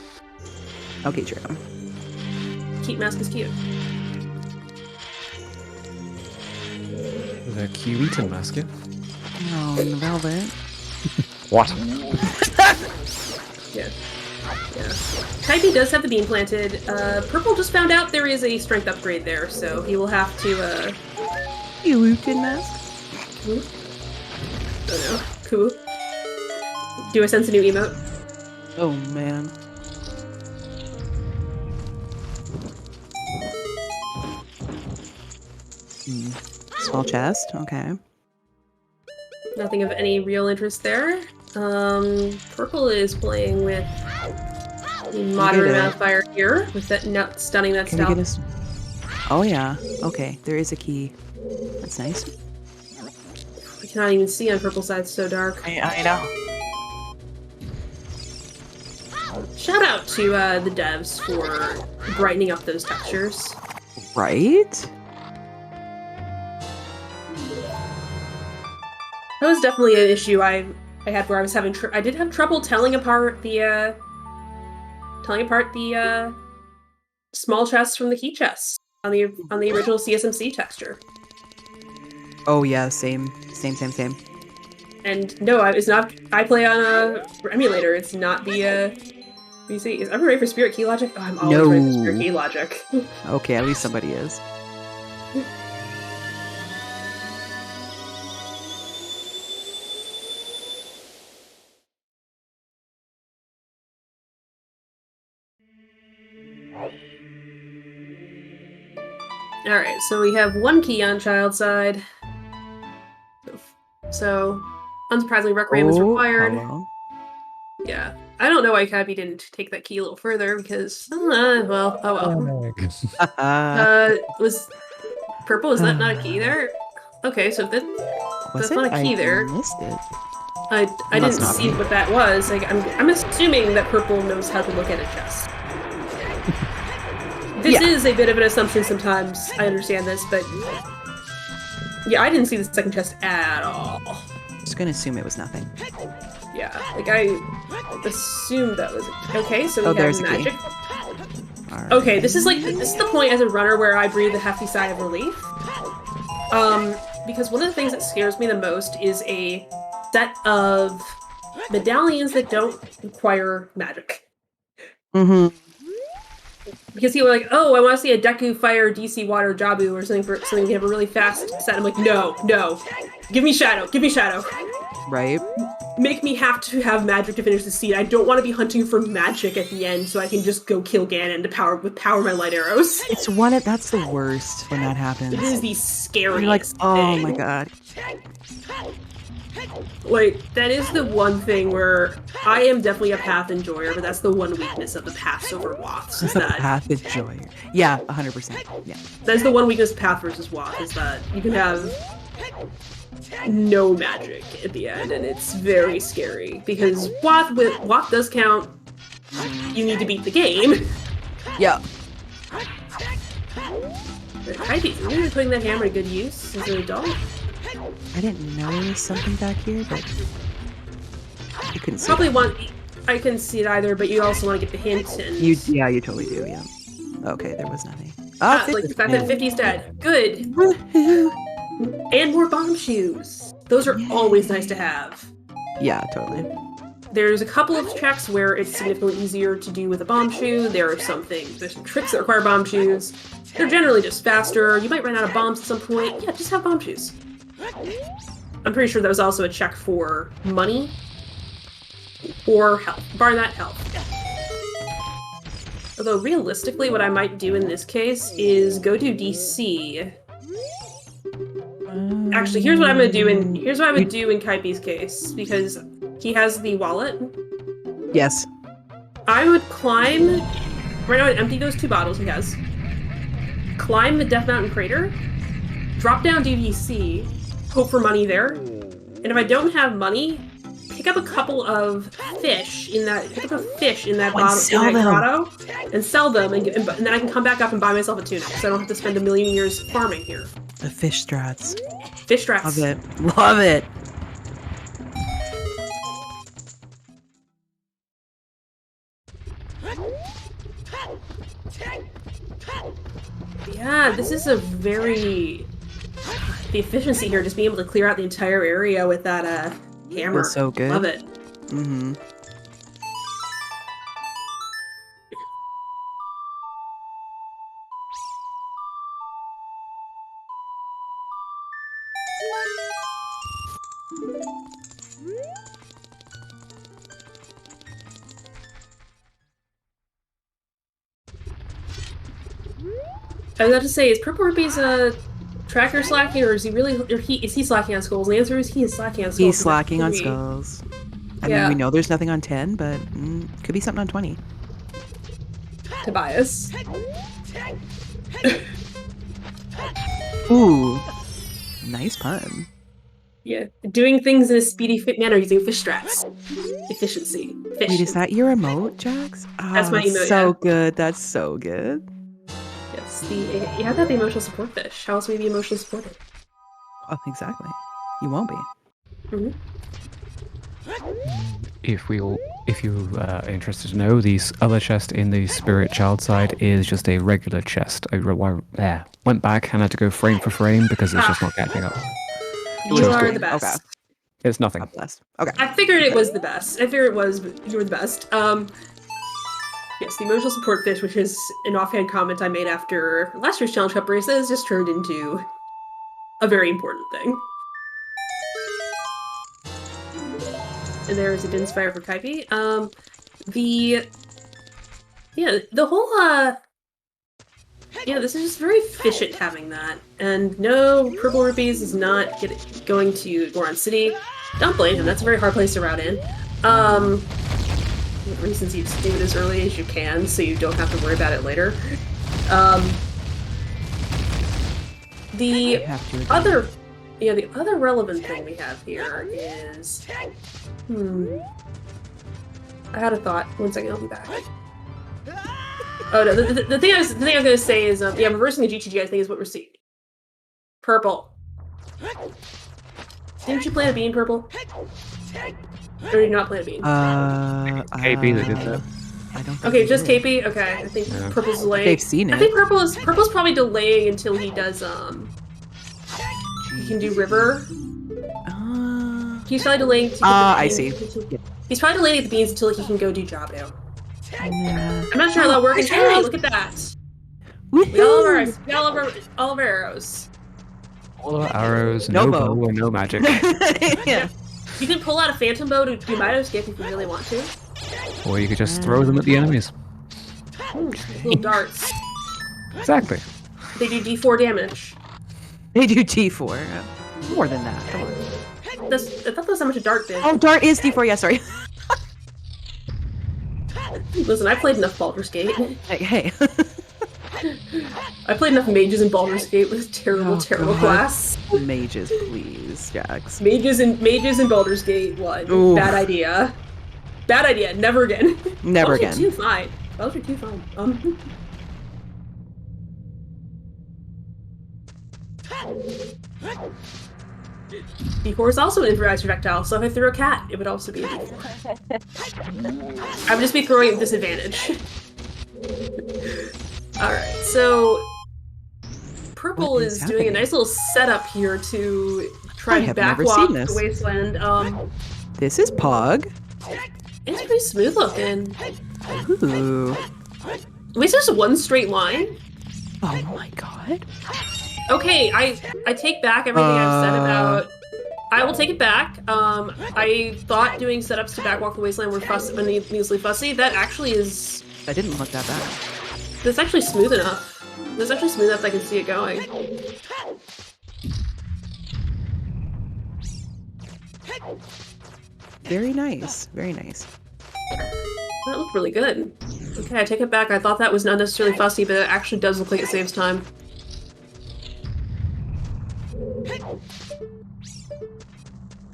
Okay, true. Keaton mask is cute. The Q-Eaton mask, yeah? Oh, the velvet. What? Yeah. Keipi does have the bean planted. Purple just found out there is a strength upgrade there, so he will have to, Q-Eaton mask? Cool. Oh no. Cool. Do I sense a new emote? Oh, man. Small chest, okay. Nothing of any real interest there. Purple is playing with a moderate amount of fire here, with that stunning that Can we stealth. get us? Oh yeah. Okay, there is a key. That's nice. We cannot even see on purple side, it's so dark. I know. Shout out to the devs for brightening up those textures. Right? That was definitely an issue I had where I was having I did have trouble telling apart the small chests from the key chests on the original CSMC texture. Oh yeah, same. And no, it's not. I play on a emulator. It's not the PC. Is everyone ready for Spirit Key Logic? Oh, I'm always ready for Spirit Key Logic. Okay, at least somebody is. Alright, so we have one key on child side. So, unsurprisingly, Requiem is required. Hello. Yeah. I don't know why Keipi didn't take that key a little further, because, well, oh well. Was purple, is that not a key there? Okay, so if that's not a key there. I missed it. I didn't not see me. what that was. Like, I'm assuming that purple knows how to look at a chest. This is a bit of an assumption sometimes, I understand this, but yeah, I didn't see the second chest at all. Just gonna assume it was nothing. Yeah, like I assumed that was okay, so we there's have a key. magic. Alright. Okay, this is the point as a runner where I breathe a hefty sigh of relief. Because one of the things that scares me the most is a set of medallions that don't require magic. Mm-hmm. Because people are like, oh, I want to see a Deku Fire, DC Water, Jabu, or something we have a really fast set. I'm like, no. Give me Shadow. Right? Make me have to have magic to finish the scene. I don't want to be hunting for magic at the end so I can just go kill Ganon to power my light arrows. That's the worst when that happens. It is the scariest You're like, oh thing. my god. Like, that is the one thing where I am definitely a path enjoyer, but that's the one weakness of the paths over Woths. Is that Path enjoyer. Yeah, 100%. Yeah. that's the one weakness of path versus Woth, is that you can have no magic at the end, and it's very scary, because Woth does count. You need to beat the game. Yeah. Keipi, really putting that hammer to good use as an adult. I didn't notice something back here, but you couldn't see. Probably it. want. I couldn't see it either, but you also want to get the hint. And Yeah, you totally do. Yeah. Okay, there was nothing. ah, Oh, like the fact that 50's dead. Good. Woohoo! And more bomb shoes. Those are always nice to have. Yeah, totally. There's a couple of tracks where it's significantly easier to do with a bomb shoe. There's some tricks that require bomb shoes. They're generally just faster. You might run out of bombs at some point. Yeah, just have bomb shoes. I'm pretty sure that was also a check for money or health. Bar that, health. Although realistically, what I might do in this case is go to DC. Actually, here's what I'm gonna do in Keipi3's case, because he has the wallet. Yes. I would climb. Right now, I'd empty those 2 bottles he has. Climb the Death Mountain crater. Drop down DVC. Hope for money there. And if I don't have money, pick up a couple of fish in that. Pick up a fish in that bottle, in that grotto, and sell them, and then I can come back up and buy myself a tuna, so I don't have to spend a million years farming here. The fish strats. Fish strats. Love it. Love it. Yeah, this is a very... The efficiency here, just being able to clear out the entire area with that hammer. Feels so good. Love it. Mm-hmm. I was about to say, is PurpleRupees a tracker slacking, or is he really? Or is he slacking on skulls? The answer is he is slacking on skulls. He's slacking on skulls. I mean, we know there's nothing on 10, but could be something on 20. Tobias. Ooh, nice pun. Yeah, doing things in a speedy, fit manner using fish strats. Efficiency. Fish. Wait, is that your emote, Jax? Oh, That's my emote. So yeah. good. That's so good. Yes, you have to have the emotional support fish. How else will you be emotionally supported? Oh, exactly. You won't be. Mm-hmm. If you're interested to know, the other chest in the spirit child side is just a regular chest. I went back and had to go frame for frame because it's just not catching up. You are the best. Okay. It's nothing. God bless. Okay. I figured it was the best. I figured it was, but you were the best. Yes, the emotional support fish, which is an offhand comment I made after last year's Challenge Cup race, has just turned into a very important thing. And there is a Din's Fire for Keipi. The whole, this is just very efficient having that. And no, PurpleRupees is not going to Goron City. Don't blame him, that's a very hard place to route in. Reasons you just do it as early as you can, so you don't have to worry about it later. The other relevant thing we have here is... I had a thought. 1 second, I'll be back. Oh no, the thing I was gonna say is, reversing the GTG I think is what we're seeing. Purple. Didn't you plant a bean, Purple? Or did you not plant a bean? Keipi that did that. I don't think Okay, they just did. Keipi? Okay, I think Purple's delaying. They've seen it. I think Purple's probably delaying until he does, he can do River. He's probably delaying to get the I beans. see. He's probably delaying the beans until he can go do job now. Yeah. I'm not sure how that works. Hey, look at that! We all of our arrows. All our arrows, No no bow. bow or no magic. Yeah. You can pull out a phantom bow to do Mido Skip if you really want to. Or you could just throw them at the enemies. Little darts. Exactly. They do D4 damage. They do T4. More than that. Come on. I thought that was how much a dart did. Oh, dart is D4. Yeah, sorry. Listen, I played enough Baldur's Gate. Hey. I played enough mages in Baldur's Gate with terrible God. class. Mages, please, Jax. Mages in Baldur's Gate 1. Ooh. Bad idea. Bad idea. Never again. Never Baldur's again. 2 fine. Baldur's 2 fine. D4 is also an improvised projectile, so if I threw a cat, it would also be a D4. I would just be throwing at disadvantage. Alright, so Purple What is is doing a happening? nice little setup here to try I and have never backwalk seen the this. wasteland. This is Pog. It's pretty smooth looking. Ooh. Wait, is this one straight line? Oh my god. Okay, I take back everything I've said about. I will take it back. I thought doing setups to backwalk the wasteland were needlessly fussy. That actually is. That didn't look that bad. That's actually smooth enough. That's actually smooth enough that I can see it going. Very nice. Very nice. That looked really good. Okay, I take it back. I thought that was not necessarily fussy, but it actually does look like it saves time.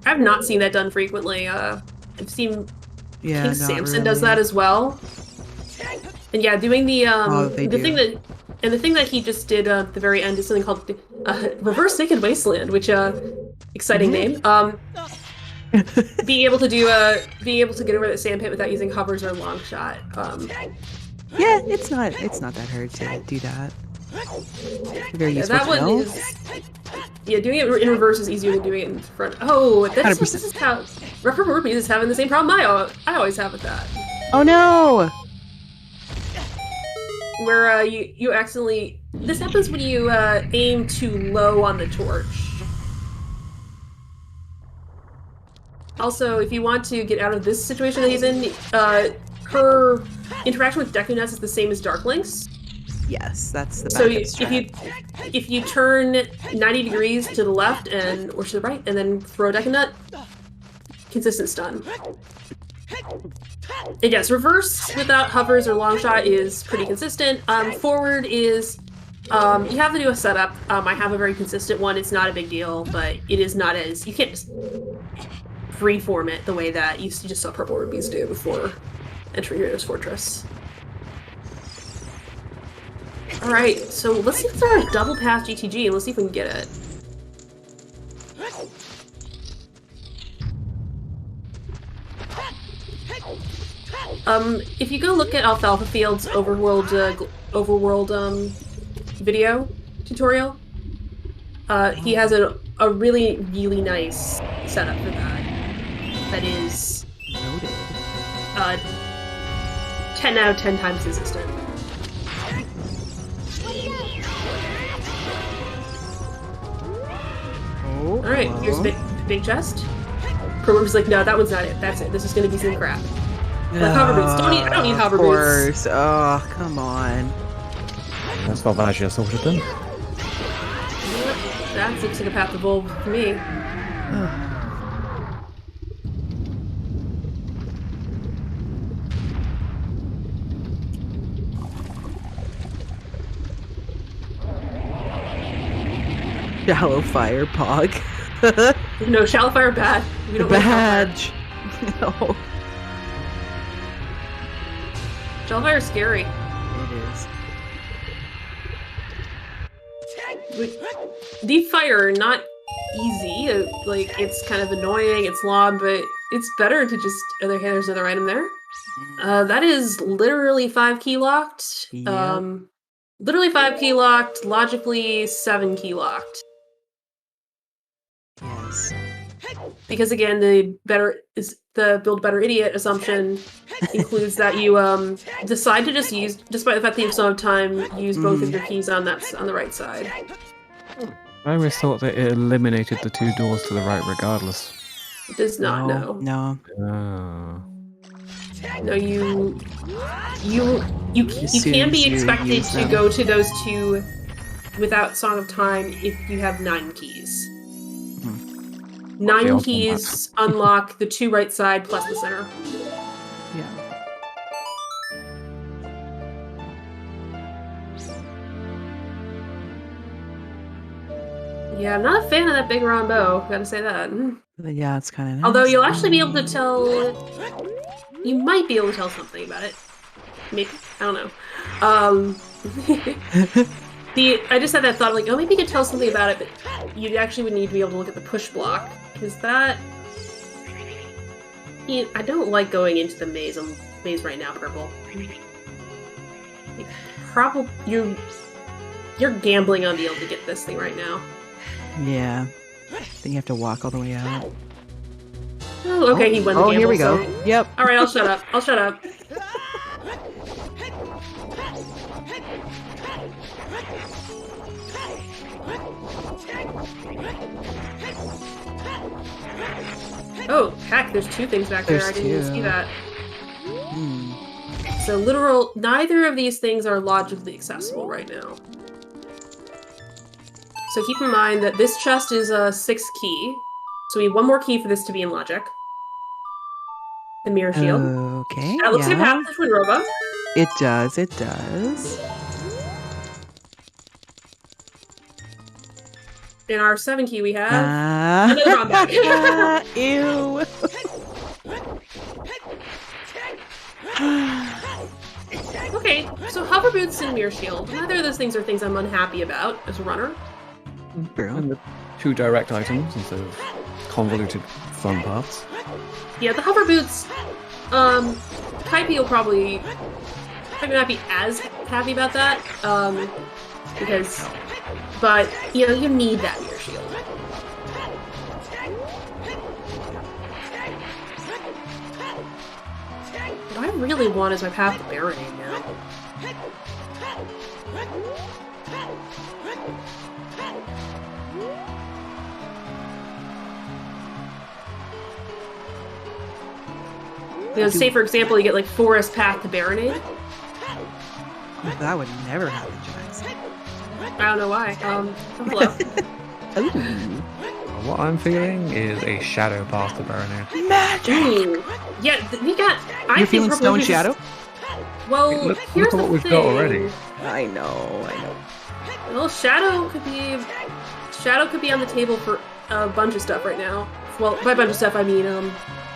I've not seen that done frequently. I've seen Yeah, King not Samson does really. that as well. And yeah, doing the they the do. thing that the thing that he just did at the very end is something called Reverse Naked Wasteland, which exciting name. Being able to get over that sand pit without using hovers or long shot. Yeah, it's not that hard to do that. Very Yeah, useful that to one know. is. Yeah, doing it in reverse is easier than doing it in front. Oh, this 100%. is how PurpleRupees is having the same problem I always have with that, Oh no! where you accidentally. This happens when you aim too low on the torch. Also, if you want to get out of this situation that he's in, her interaction with Deku Nuts is the same as Darklink's. Yes, that's the So backup strat. if you turn 90 degrees to the left or to the right, and then throw a Deku Nut, consistent stun. And yes, reverse without hovers or long shot is pretty consistent. Forward is you have to do a setup. I have a very consistent one. It's not a big deal, but it is not as you can't just freeform it the way that you just saw PurpleRupees do before entering Hero's Fortress. Alright, so let's see if there's a double path GTG and let's see if we can get it. If you go look at Alfalfa Field's overworld video tutorial, he has a really, really nice setup for that. That is Noted. 10 out of 10 times consistent. Oh, Alright, hello. here's a big chest. PurpleRupees like, no, that one's not it. That's it. This is gonna be some crap. Like hover boots. I don't need hover Of boots. course. Oh, come on. That's not that just sorted then. That looks like a path to Bulb for me. Shallow fire, Pog. No, shallow fire bad. We don't like Badge. No, shallow fire. Shallow fire is scary. it is. Deep fire, not easy. Like, it's kind of annoying, it's long, but it's better to just... Hey, there's another item there. That is literally 5 key locked. Yep. Literally 5 key locked, logically 7 key locked. Yes. Because again, the build better idiot assumption includes that you decide to just use, despite the fact that you still have time, use both of your keys on the right side. I always thought that it eliminated the two doors to the right regardless. It does not know. No. Oh. No, you As soon can as be you expected use to them. go to those two without Song of Time if you have 9 keys. 9 Okay, I'll keys unlock the 2 right side plus the center. Yeah. Yeah, I'm not a fan of that big round bow, gotta say that. But yeah, it's kind of nice. Although you'll actually be able to tell... You might be able to tell something about it. Maybe. I don't know. I just had that thought, like, oh, maybe you could tell us something about it, but you actually would need to be able to look at the push block, because that... I don't like going into the maze right now, Purple. You're gambling on being able to get this thing right now. Yeah. Then you have to walk all the way out. Oh, okay, he won the gamble. Oh, here we go. So... Yep. Alright, I'll shut up. I'll shut up. Oh, heck, there's two things back there. I didn't even see that. So neither of these things are logically accessible right now. So keep in mind that this chest is a 6 key. So we need one more key for this to be in logic. The mirror shield. Okay, That looks like a path to Twin Roba. It does, it does. In our 7 key we have another bomb bag. Ew. Okay, so hover boots and mirror shield. Neither of those things are things I'm unhappy about as a runner. And the 2 direct items instead of convoluted fun paths. Yeah, the hover boots, Keipi will probably not be as happy about that, but, you know, you need that mirror shield. What I really want is my path to Baronade now. You know, say for example, you get like Forest Path to Baronade. That would never happen, Jax. I don't know why. Hello. What I'm feeling is a shadow path to Baronade. Magic! Ooh. Yeah, we got... You're feeling Stone Shadow? Well, Look here's at what the we've thing. got already. I know. Well, Shadow could be on the table for a bunch of stuff right now. Well, by a bunch of stuff, I mean,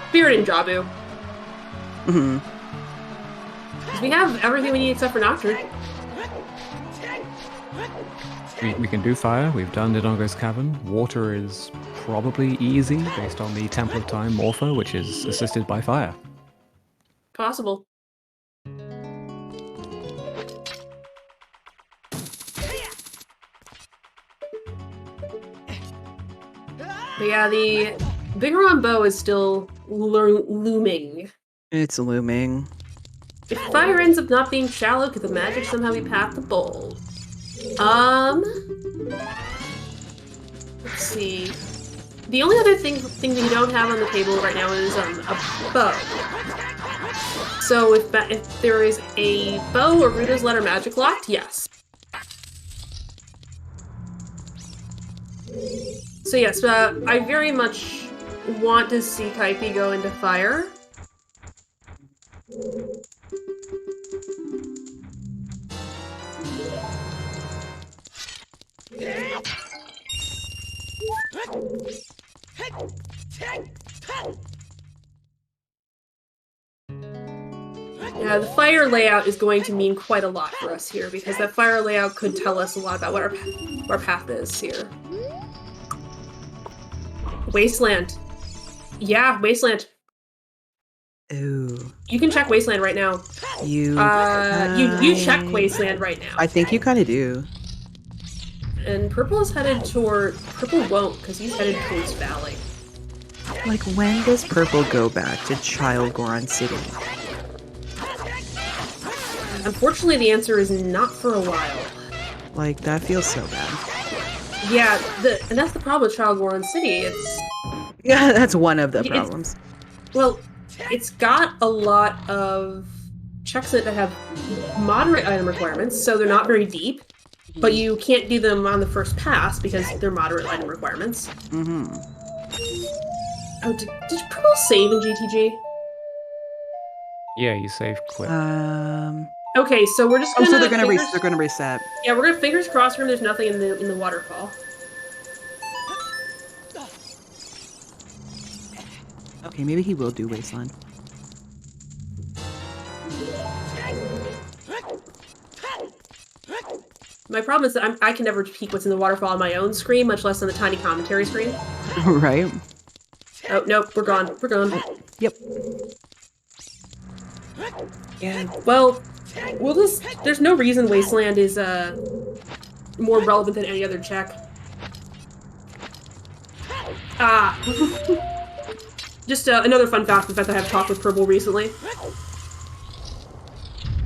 Spirit and Jabu. Mm-hmm. Because we have everything we need except for Nocturne. We can do fire, we've done Dodongo's Cavern. Water is probably easy based on the Temple of Time Morpher, which is assisted by fire. Possible. But yeah, the Vigor bow is still looming. It's looming. If fire ends up not being shallow, could the magic somehow be path to bold? Let's see. The only other thing we don't have on the table right now is a bow. So if there is a bow or Ruto's Letter magic locked, yes. So yes, I very much want to see Keipi go into fire. Yeah, the fire layout is going to mean quite a lot for us here, because that fire layout could tell us a lot about what our path is here. Wasteland. Yeah, Wasteland. Ooh. You can check Wasteland right now. You check Wasteland right now. I think you kind of do. And Purple is headed toward... Purple won't, because he's headed towards Valley. Like, when does Purple go back to Child Goron City? Unfortunately, the answer is not for a while. Like, that feels so bad. Yeah, and that's the problem with Child Goron City. Yeah, that's one of the problems. Well, it's got a lot of checks that have moderate item requirements, so they're not very deep, but you can't do them on the first pass because they're moderate item requirements. Mm-hmm. Oh, did Purple save in GTG? Yeah, you saved quick. Okay, so we're just gonna... Oh, so they're gonna reset. Yeah, we're gonna fingers crossed for him there's nothing in the waterfall. Okay, maybe he will do Wasteland. My problem is that I can never peek what's in the waterfall on my own screen, much less on the tiny commentary screen. Right. Oh, nope, we're gone. We're gone. Yep. Yeah. Well, there's no reason Wasteland is more relevant than any other check. Ah. Just another fun fact, the fact that I have talked with Purple recently.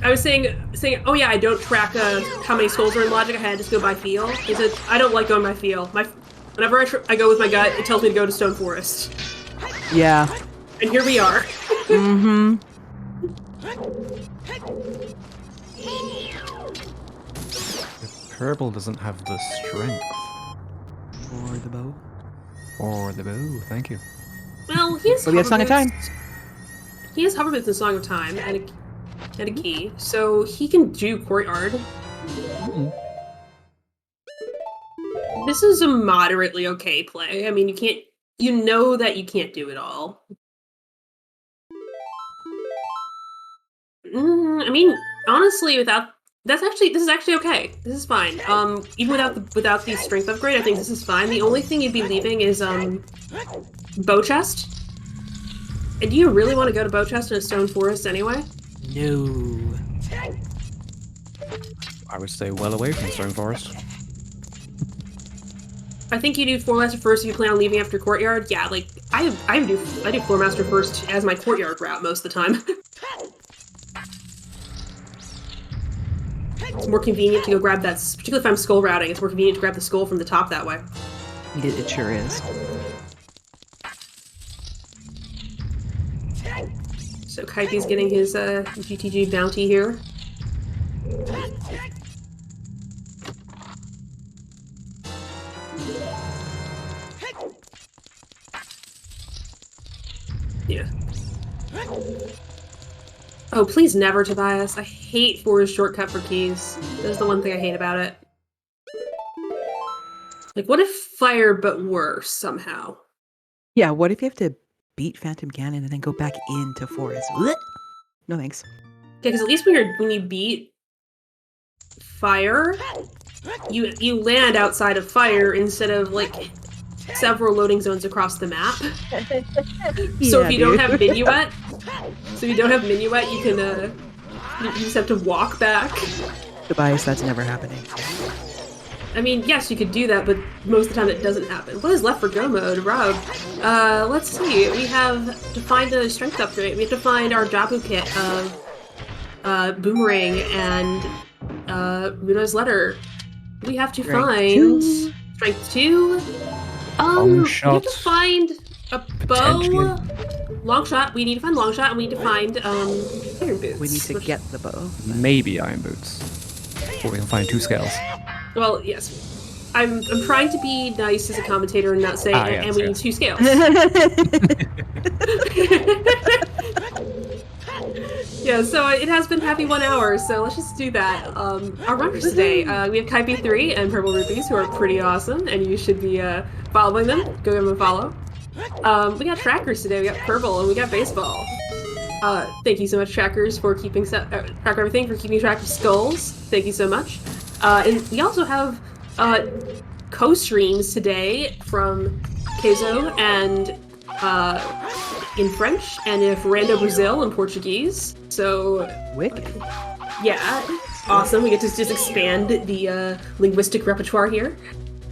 I was saying, oh yeah, I don't track how many skulls are in Logic. I just go by feel. He said, I don't like going by feel. Whenever I go with my gut, it tells me to go to Stone Forest. Yeah. And here we are. Mm-hmm. Purple doesn't have the strength. Or the bow. Or the bow, thank you. Well, he has But we have Song of Time. He has hover boots in Song of Time and a key, so he can do Courtyard. Mm-mm. This is a moderately okay play. I mean, you know that you can't do it all. I mean, honestly, this is actually okay. This is fine. Even without the strength upgrade, I think this is fine. The only thing you'd be leaving is bow chest. And do you really want to go to bow chest in a stone forest anyway? No. I would stay well away from Stone Forest. I think you do Floor Master first if you plan on leaving after Courtyard. Yeah, like I do Floor Master first as my Courtyard route most of the time. It's more convenient to go grab that, particularly if I'm skull routing, it's more convenient to grab the skull from the top that way. It sure is. So Keipi's getting his GTG bounty here. Yeah. Oh, please never, Tobias. I hate Forest shortcut for keys. That's the one thing I hate about it. Like, what if fire but worse, somehow? Yeah, what if you have to beat Phantom Cannon and then go back into Forest? Blech! No thanks. Yeah, because at least when you beat fire, you land outside of fire instead of, like, several loading zones across the map. So if you don't have Minuet, you can you just have to walk back. Tobias, that's never happening. I mean, yes, you could do that, but most of the time it doesn't happen. What is left for go mode, Rob? Let's see. We have to find a strength upgrade. We have to find our Jabu kit of Boomerang and Runa's letter. We have to find Strength 2. Long We shot. have to find a bow. Long shot. We need to find long shot, and we need to find iron boots. We need to get the bow. Maybe iron boots. Or we can find 2 scales. Well, yes. I'm trying to be nice as a commentator and not say, yes, and we yes. need 2 scales. Yeah, so it has been happy 1 hour, so let's just do that. Our runners today, we have Keipi3 and PurpleRupees, who are pretty awesome, and you should be following them. Go give them a follow. We got trackers today. We got Purple, and we got Baseball. Thank you so much, trackers, for keeping track of everything, for keeping track of skulls. Thank you so much. And we also have co-streams today from Kezo and in French, and if Rando Brazil in Portuguese. So Wicked. yeah, awesome. We get to just expand the linguistic repertoire here.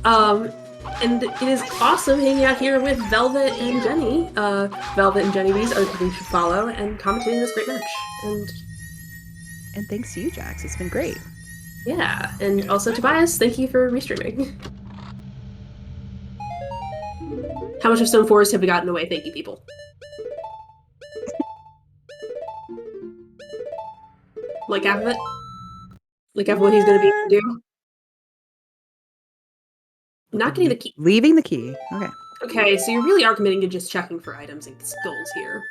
And it is awesome hanging out here with Velvet and Jenny. Velvet and jenniebeez are the people you should follow and commentating this great match. And thanks to you, Jax. It's been great. Yeah, and also Tobias, thank you for restreaming. How much of Stone Forest have we gotten away? Thank you, people. Like half of it? Like half of what he's gonna be able to do? Not getting the key. Leaving the key. Okay. Okay, so you really are committing to just checking for items and skulls here.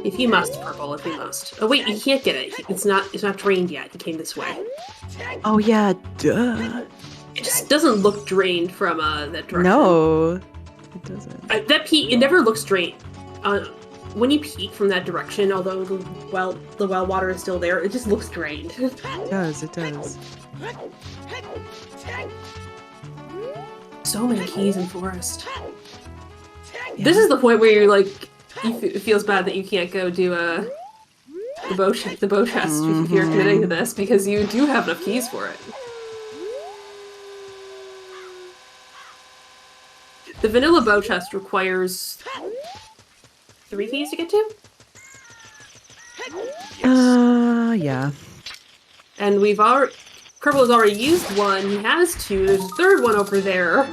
If you must, Purple, if you must. Oh wait, you can't get it. It's not drained yet. He came this way. Oh yeah, duh. It just doesn't look drained from that direction. No, it doesn't. It never looks drained. when you peek from that direction, although the well water is still there, it just looks drained. It does, it does. So many keys in forest. This is the point where you're like, it feels bad that you can't go do the bow chest if you're committing to this, because you do have enough keys for it. The vanilla bow chest requires 3 keys to get to? Yeah. And Purple has already used one, he has 2, there's a 3rd one over there.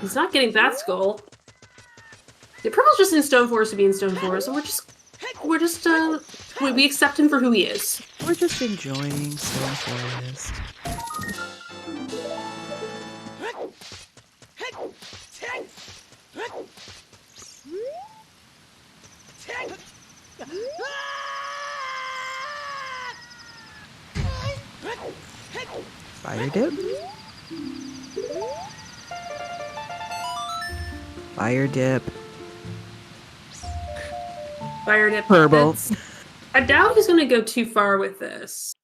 He's not getting that skull. Yeah, Purple's just in Stone Forest to be in Stone Forest, and we accept him for who he is. We're just enjoying Stone Forest. Fire dip. Fire dip. Fire dip. Purple. I doubt he's gonna go too far with this.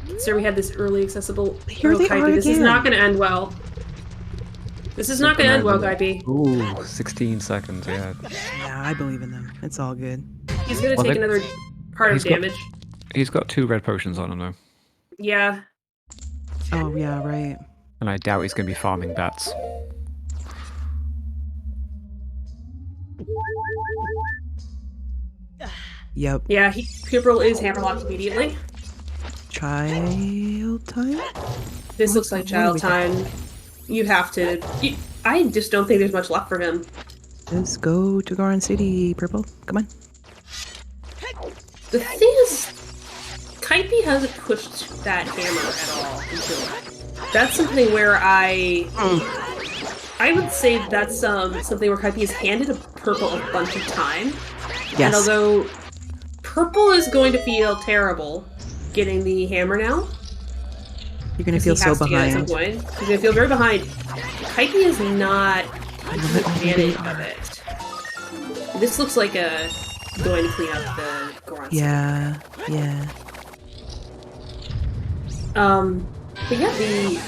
Consider we had this early accessible. Here they are This is again. not gonna end well. This is not gonna end well, Keipi. Ooh, 16 seconds, yeah. Yeah, I believe in them. It's all good. He's gonna Well, take they- another part of he's got- damage. He's got 2 red potions on him, though. Yeah. Oh, yeah, right. And I doubt he's going to be farming bats. Yep. Yeah, Purple is hammerlocked immediately. Child time? This looks like What do child we got? time. You have to. I just don't think there's much left for him. Let's go to Goron City, Purple. Come on. The thing is, Keipi hasn't pushed that hammer at all until that's something where I would say that's something where Keipi has handed a Purple a bunch of time. Yes. And although Purple is going to feel terrible getting the hammer now, You're gonna 'cause feel he so has to get it at behind. some point. He's gonna feel very behind. Keipi is not taking advantage of it. This looks like going to clean up the Goron. Yeah, yeah. But yeah, the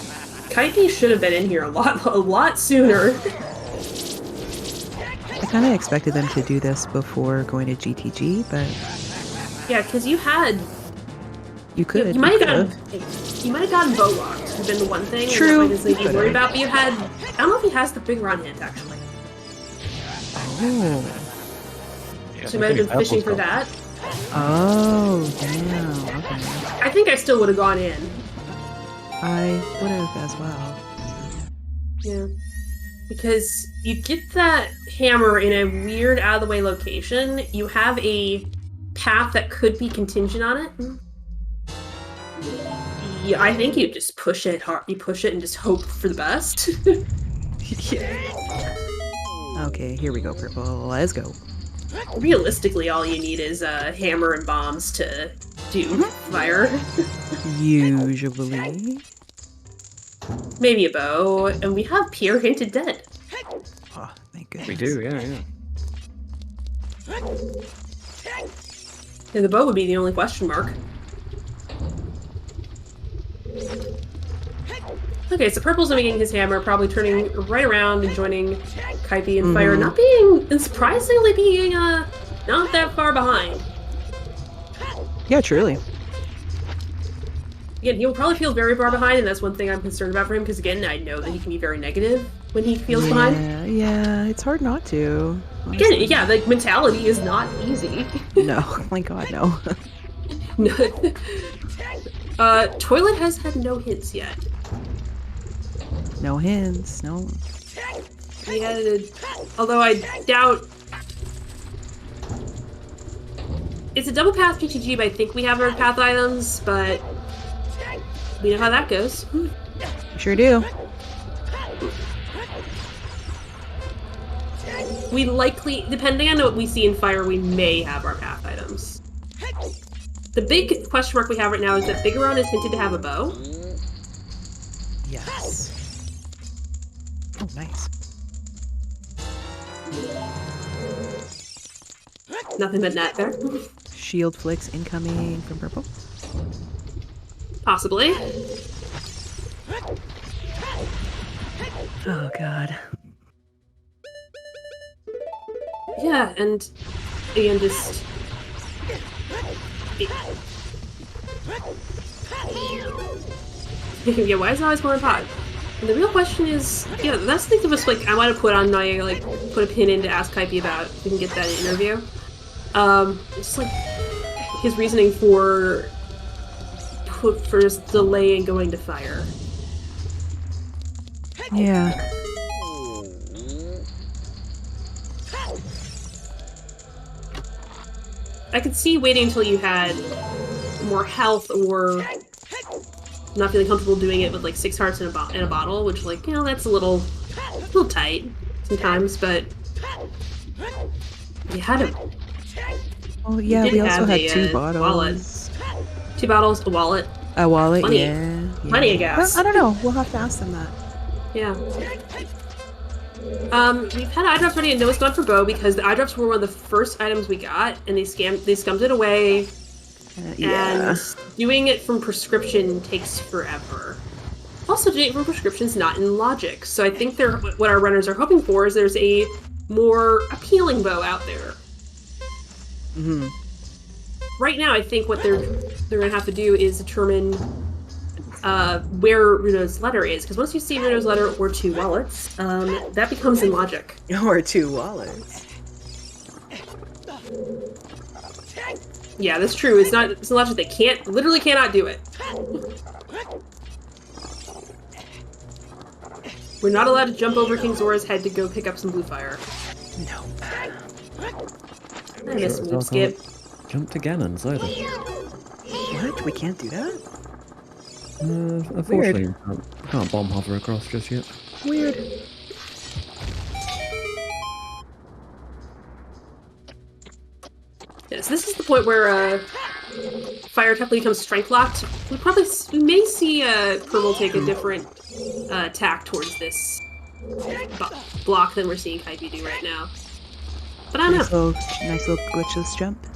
Keipi should have been in here a lot sooner. I kind of expected them to do this before going to GTG, but Yeah, because you could. you might have could've. gotten bow locked. Would have been the one thing. True. And that might have You been worried could've. about. But you had. I don't know if he has the big run hit actually. Oh. So you might have been fishing for that. Oh, damn. Okay. I think I still would have gone in. I would have as well. Yeah. Because you get that hammer in a weird out of the way location. You have a path that could be contingent on it. Yeah, I think you just push it hard. You push it and just hope for the best. Okay, here we go, Purple. Let's go. Realistically, all you need is a hammer and bombs to do fire. Usually. Maybe a bow, and we have Pierre hinted dead. Oh, thank goodness. We do, yeah. And the bow would be the only question mark. Okay, so Purple's making his hammer, probably turning right around and joining Keipi in fire, and surprisingly being not that far behind. Yeah, truly. Again, he'll probably feel very far behind, and that's one thing I'm concerned about for him, because again, I know that he can be very negative when he feels behind. Yeah, it's hard not to. Again, yeah, the mentality is not easy. No, my god, no. Toilet has had no hints yet. No hints, no. We had, although I doubt it's a double path GTG, but I think we have our path items, but we know how that goes. Sure do. We likely, depending on what we see in fire, we may have our path items. The big question mark we have right now is that Bigaron is hinted to have a bow. Yes. Oh, nice. Nothing but net there. Shield flicks incoming from purple. Possibly. Oh god. Yeah, and again, just yeah. Why is it always more in pot? And the real question is, yeah, that's the thing that was like I want to put on my like put a pin in to ask Keipi about if we can get that interview. It's like his reasoning for his delay in going to fire. Yeah. I could see waiting until you had more health or not feeling comfortable doing it with like 6 hearts in a bottle, which like, you know, that's a little tight sometimes, but you had a Oh yeah, did we also have had a, 2 bottles. wallet. 2 bottles, a wallet. A wallet, Plenty. yeah. Plenty of gas. Well, I don't know. We'll have to ask them that. Yeah. We've had eye drops ready and no one's gone for bow because the eye drops were one of the first items we got, and they scummed it away. Yeah. And doing it from prescription takes forever. Also, doing it from prescription is not in logic, so I think what our runners are hoping for is there's a more appealing bow out there. Mm-hmm. Right now, I think what they're gonna have to do is determine where Runo's letter is, because once you see Runo's letter or 2 wallets, that becomes in logic. Or 2 wallets. Yeah, that's true. It's in logic. They literally cannot do it. We're not allowed to jump over King Zora's head to go pick up some blue fire. No. I miss Loop Skip. Jump to Ganon's either. What? We can't do that? Unfortunately, we can't bomb hover across just yet. Weird. Yes, this is the point where fire technically becomes strength locked. We may see Purple take a different tack towards this block than we're seeing Keipi do right now. But I don't know. Nice little glitchless jump.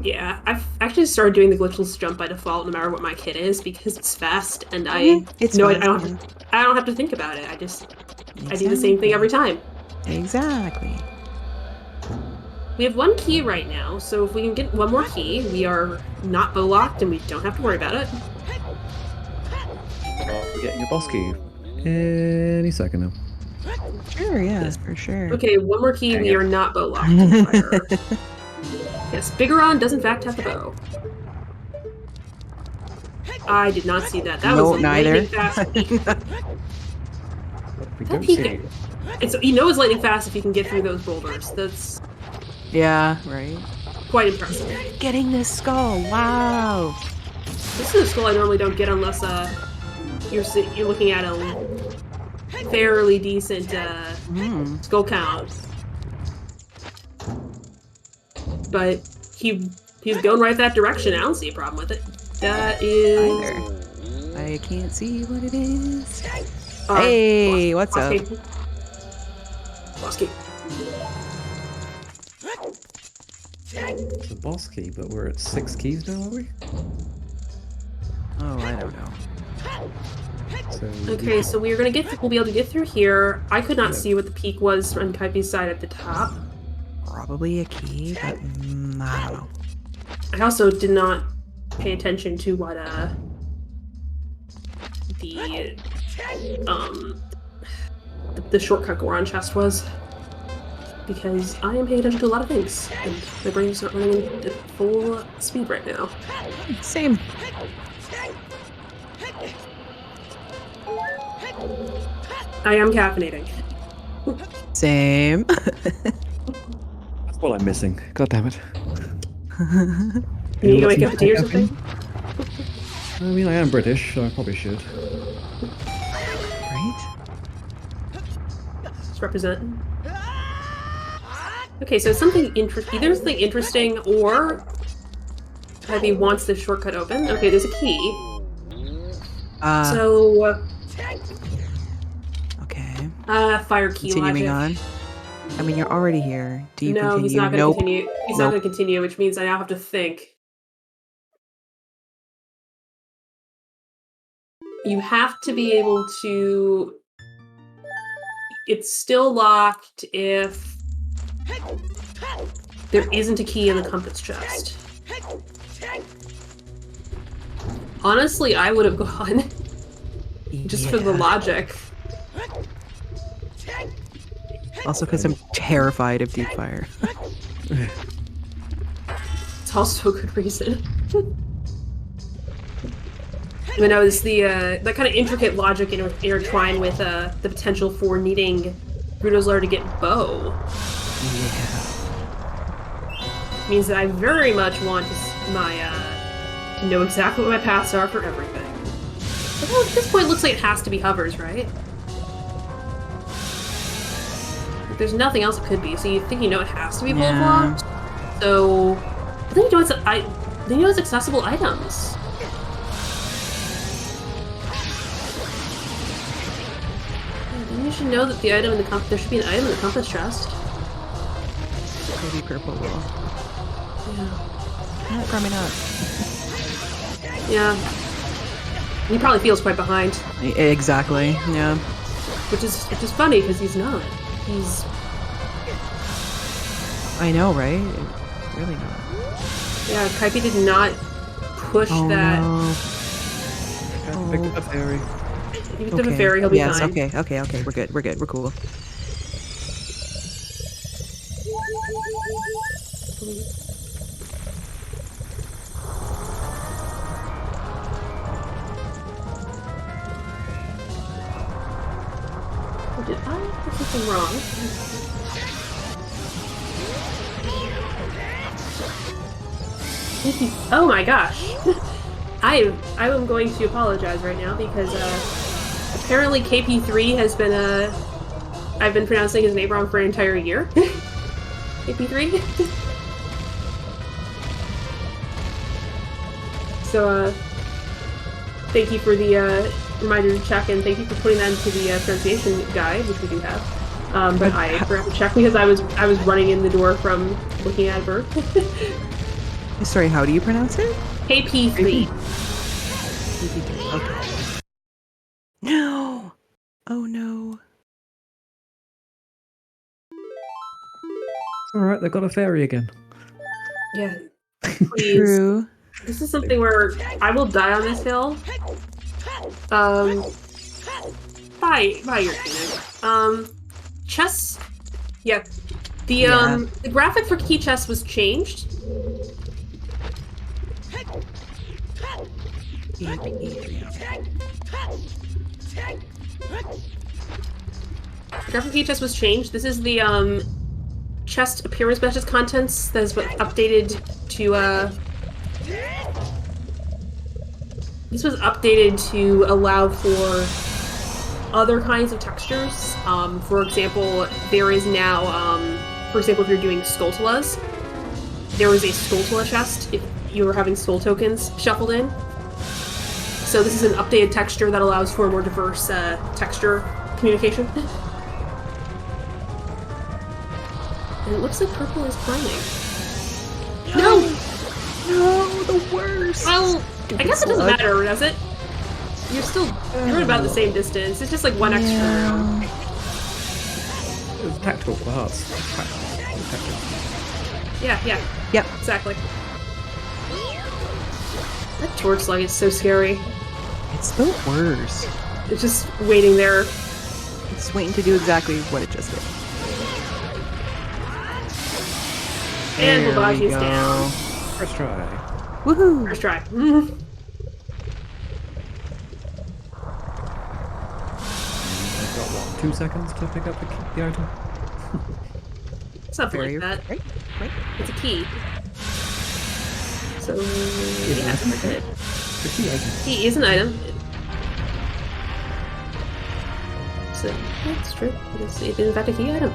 Yeah, I've actually started doing the glitchless jump by default, no matter what my kit is, because it's fast, and I don't have to think about it. I do the same thing every time. Exactly. We have 1 key right now, so if we can get 1 more key, we are not bow locked, and we don't have to worry about it. We're getting a boss key any second now. Sure, yeah, for sure. Okay, 1 more key, we are not bow locked. Yes, Bigoron does in fact have the bow. I did not see that. That was a lightning fast peek. That peek. You know it's lightning fast if you can get through those boulders. That's right. quite impressive. Getting this skull, wow. This is a skull I normally don't get unless you're looking at a fairly decent skull count. But he's going right that direction. I don't see a problem with it. That is... Either. I can't see what it is. Hey, what's up? Boss key. It's a boss key, but we're at 6 keys now, are we? Oh, I don't know. Okay, so we'll be able to get through here. I could not see what the peak was on Keipi's side at the top. Probably a key, but I don't know. I also did not pay attention to what the shortcut Goron chest was, because I am paying attention to a lot of things, and my brain's not running at full speed right now. Same. I am caffeinating. Same. That's what I'm missing. God damn it. You gonna wake up to tea or something? I mean, I am British, so I probably should. Right? Just represent. Okay, so something either something interesting or Heavy wants this shortcut open. Okay, there's a key. Okay. Fire key Continuing logic. on. I mean, you're already here. Do you No, continue? he's not going to Nope. continue. He's not going to continue, which means I now have to think. You have to be able to... It's still locked if there isn't a key in the compass chest. Honestly, I would have gone just for the logic. Also because I'm terrified of deep fire. It's also a good reason. But no, it's the that kind of intricate logic intertwined with the potential for needing Bruto's Lair to get bow. Yeah. Means that I very much want to know exactly what my paths are for everything. Well, at this point, it looks like it has to be hovers, right? Like, there's nothing else it could be, so you think you know it has to be both locked. So, but then you know it's accessible items. You should know that the item in the there should be an item in the compass chest. Maybe purple will. Yeah. Probably not. Yeah. He probably feels quite behind. Exactly. Yeah. Which is funny because he's not. He's. I know, right? Really not. Yeah, Keipi did not push that. No. Pick up fairy. He picked up a fairy, he'll be yes, fine. okay. We're good. We're cool. Did I do something wrong? Oh my gosh! I am going to apologize right now because apparently Keipi3 has been I've been pronouncing his name wrong for an entire year. Keipi3. So thank you for the reminder to check, and thank you for putting that into the pronunciation guide, which we do have. But I forgot to check because I was running in the door from looking at a bird. Sorry, how do you pronounce it? Keipi3. Okay. No! Oh no. Alright, they've got a fairy again. Yeah. Please. True. This is something where I will die on this hill. By your penis. Chess. Yeah. The graphic for key chess was changed. The graphic key chest was changed. This is the chest appearance message contents that has been updated to this was updated to allow for other kinds of textures. For example, there is now for example, if you're doing Skulltulas, there was a Skulltula chest if you were having Skull tokens shuffled in. So this is an updated texture that allows for a more diverse texture communication. And it looks like purple is climbing. No! No, the worst! Well, I guess it doesn't matter, does it? You're at about the same distance. It's just like one extra round. It was tactical for hearts. Tactical. Yeah. Yep. Exactly. That torch slug is so scary. It's the worst. It's just waiting there. It's waiting to do exactly what it just did. And There Wabaji we is go. down. First try. Woohoo! First try. They've got what, 2 seconds to pick up the item? Something like that. Right? It's a key. So, Is yeah, it an we're good. The key item. Key is an item. So, that's true. It is in fact a key item.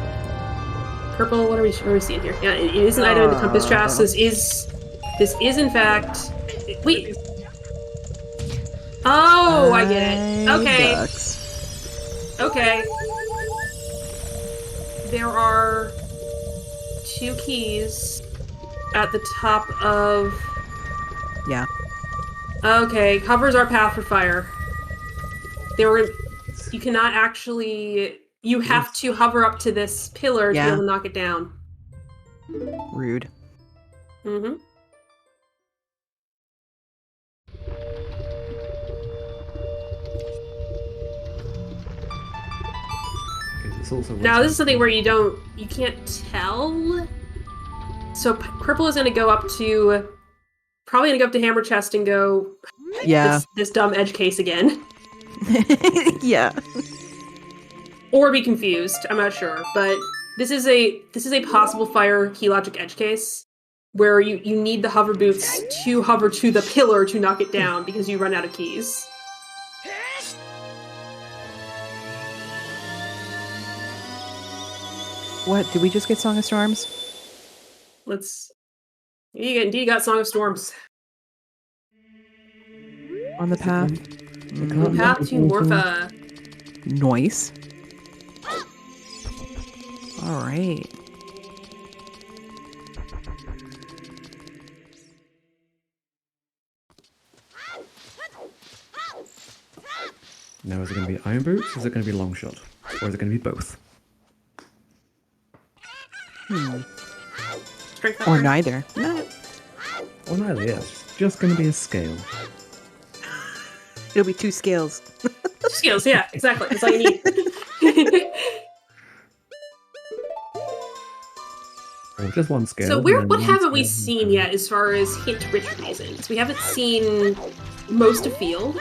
Purple, what are we seeing here? Yeah, it is an item in the compass chest. This is in fact... Wait! Oh, I get it. Okay. Ducks. Okay. there are 2 keys at the top of... Yeah. Okay, covers our path for fire. You cannot actually... You have to hover up to this pillar to be able to knock it down. Rude. Mm-hmm. It's also Now, this is something where you can't tell. So Purple is going to go up to... Probably going to go up to Hammer Chest and go... Yeah. This dumb edge case again. Yeah. Or be confused. I'm not sure, but this is a possible fire key logic edge case where you need the hover boots to hover to the pillar to knock it down because you run out of keys. What? Did we just get Song of Storms? You indeed got Song of Storms. On the path? The path to Morpha. Nice. Alright. Now, is it going to be Iron Boots, or is it going to be Long Shot? Or is it going to be both? Strength Or upper. neither. No. Or neither, yes. Just going to be a scale. It'll be 2 scales. Skills, yeah, exactly. That's all you need. Or just one scale. So and then what one haven't we scale, seen yet as far as hint-rich reasons? We haven't seen most of Field.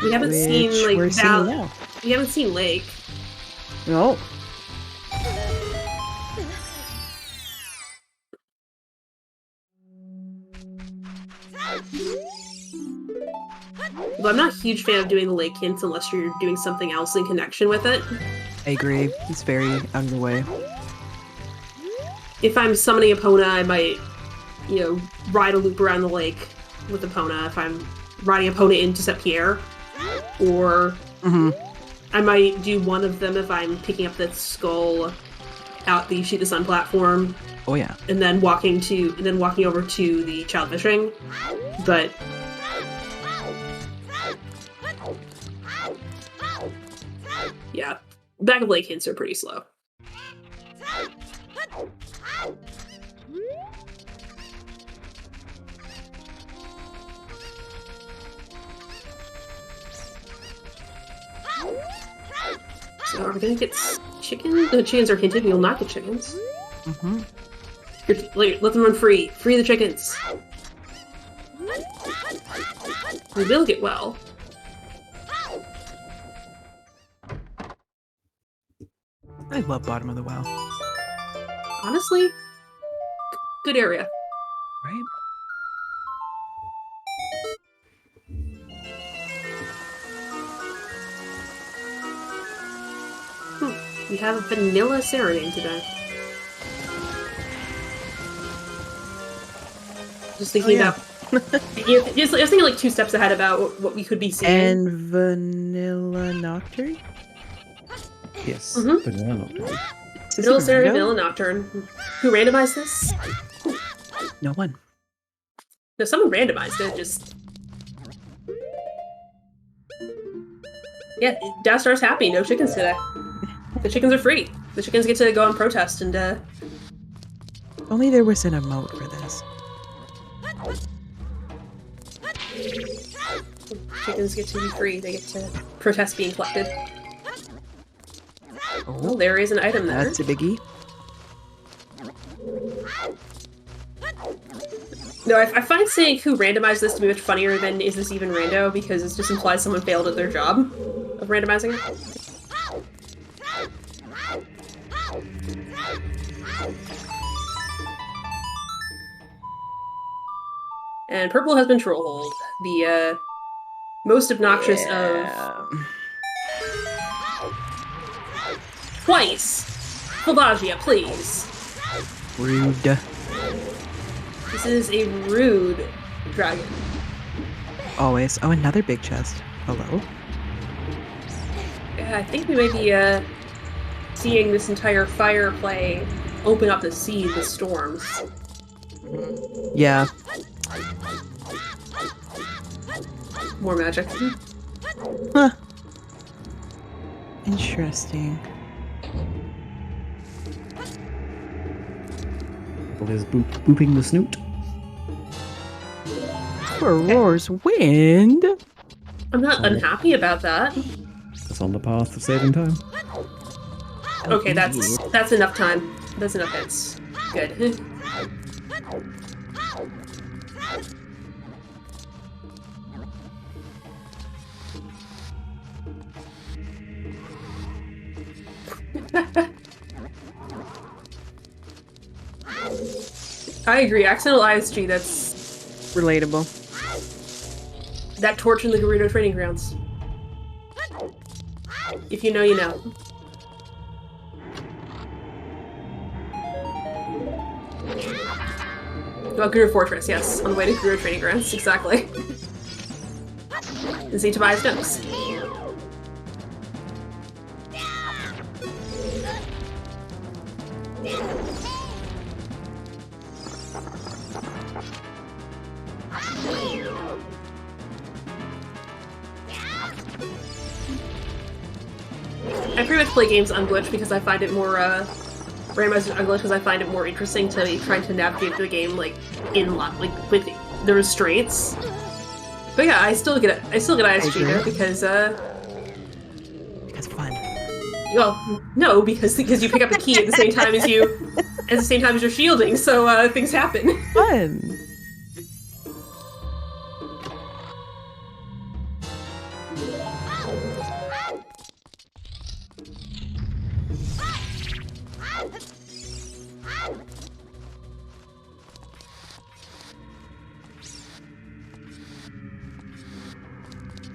We haven't seen Which we're seeing Val. now. We haven't seen Lake. No. Well, I'm not a huge fan of doing the Lake hints unless you're doing something else in connection with it. I agree. It's very out of the way. If I'm summoning Epona, I might, ride a loop around the lake with Epona if I'm riding Epona into Set Pierre. Or I might do one of them if I'm picking up that skull out the Shoot the Sun platform. Oh yeah. And then walking over to the Child Fishing. But yeah, back of lake hints are pretty slow. So are we gonna get chickens? The chickens are hinted, we'll not get chickens. Let them run free. Free the chickens. We will get well. I love bottom of the well. Honestly, good area. Right? We have a vanilla serenade today. Just thinking about... I was thinking like 2 steps ahead about what we could be seeing. And Vanilla Nocturne? Yes. Mhm. Vanilla Nocturne. Vanilla serenade, vanilla nocturne. Who randomized this? No one. No, someone randomized it, just... Yeah, Dowstar's happy, no chickens today. The chickens are free. The chickens get to go on protest and, Only there was an emote for this. chickens get to be free. They get to protest being collected. Oh, There is an item there. that's a biggie. No, I find saying who randomized this to be much funnier than is this even rando, because it just implies someone failed at their job of randomizing it. And purple has been trolled. The most obnoxious of twice. Fulvagia, please. Rude. This is a rude dragon. Always. Oh, another big chest. Hello? Yeah, I think we might be seeing this entire fire play open up the sea, the storms. Yeah. More magic. Huh. Interesting. What is booping the snoot? For roars wind. I'm not unhappy about that. It's on the path of saving time. Okay, that's enough time. That's enough hits. Good. I agree. Accidental ISG, that's Relatable. that torch in the Gerudo training grounds. If you know, you know. Well, Gerudo Fortress, yes. On the way to Gerudo training grounds, exactly. And see Tobias knows. I pretty much play games unglitched because I find it more, randomized unglitched because I find it more interesting to be trying to navigate the game, like, with the restraints. But yeah, I still get ISG there because, Because fun. well, no, because you pick up a key at the same time as you're shielding, so, things happen. Fun.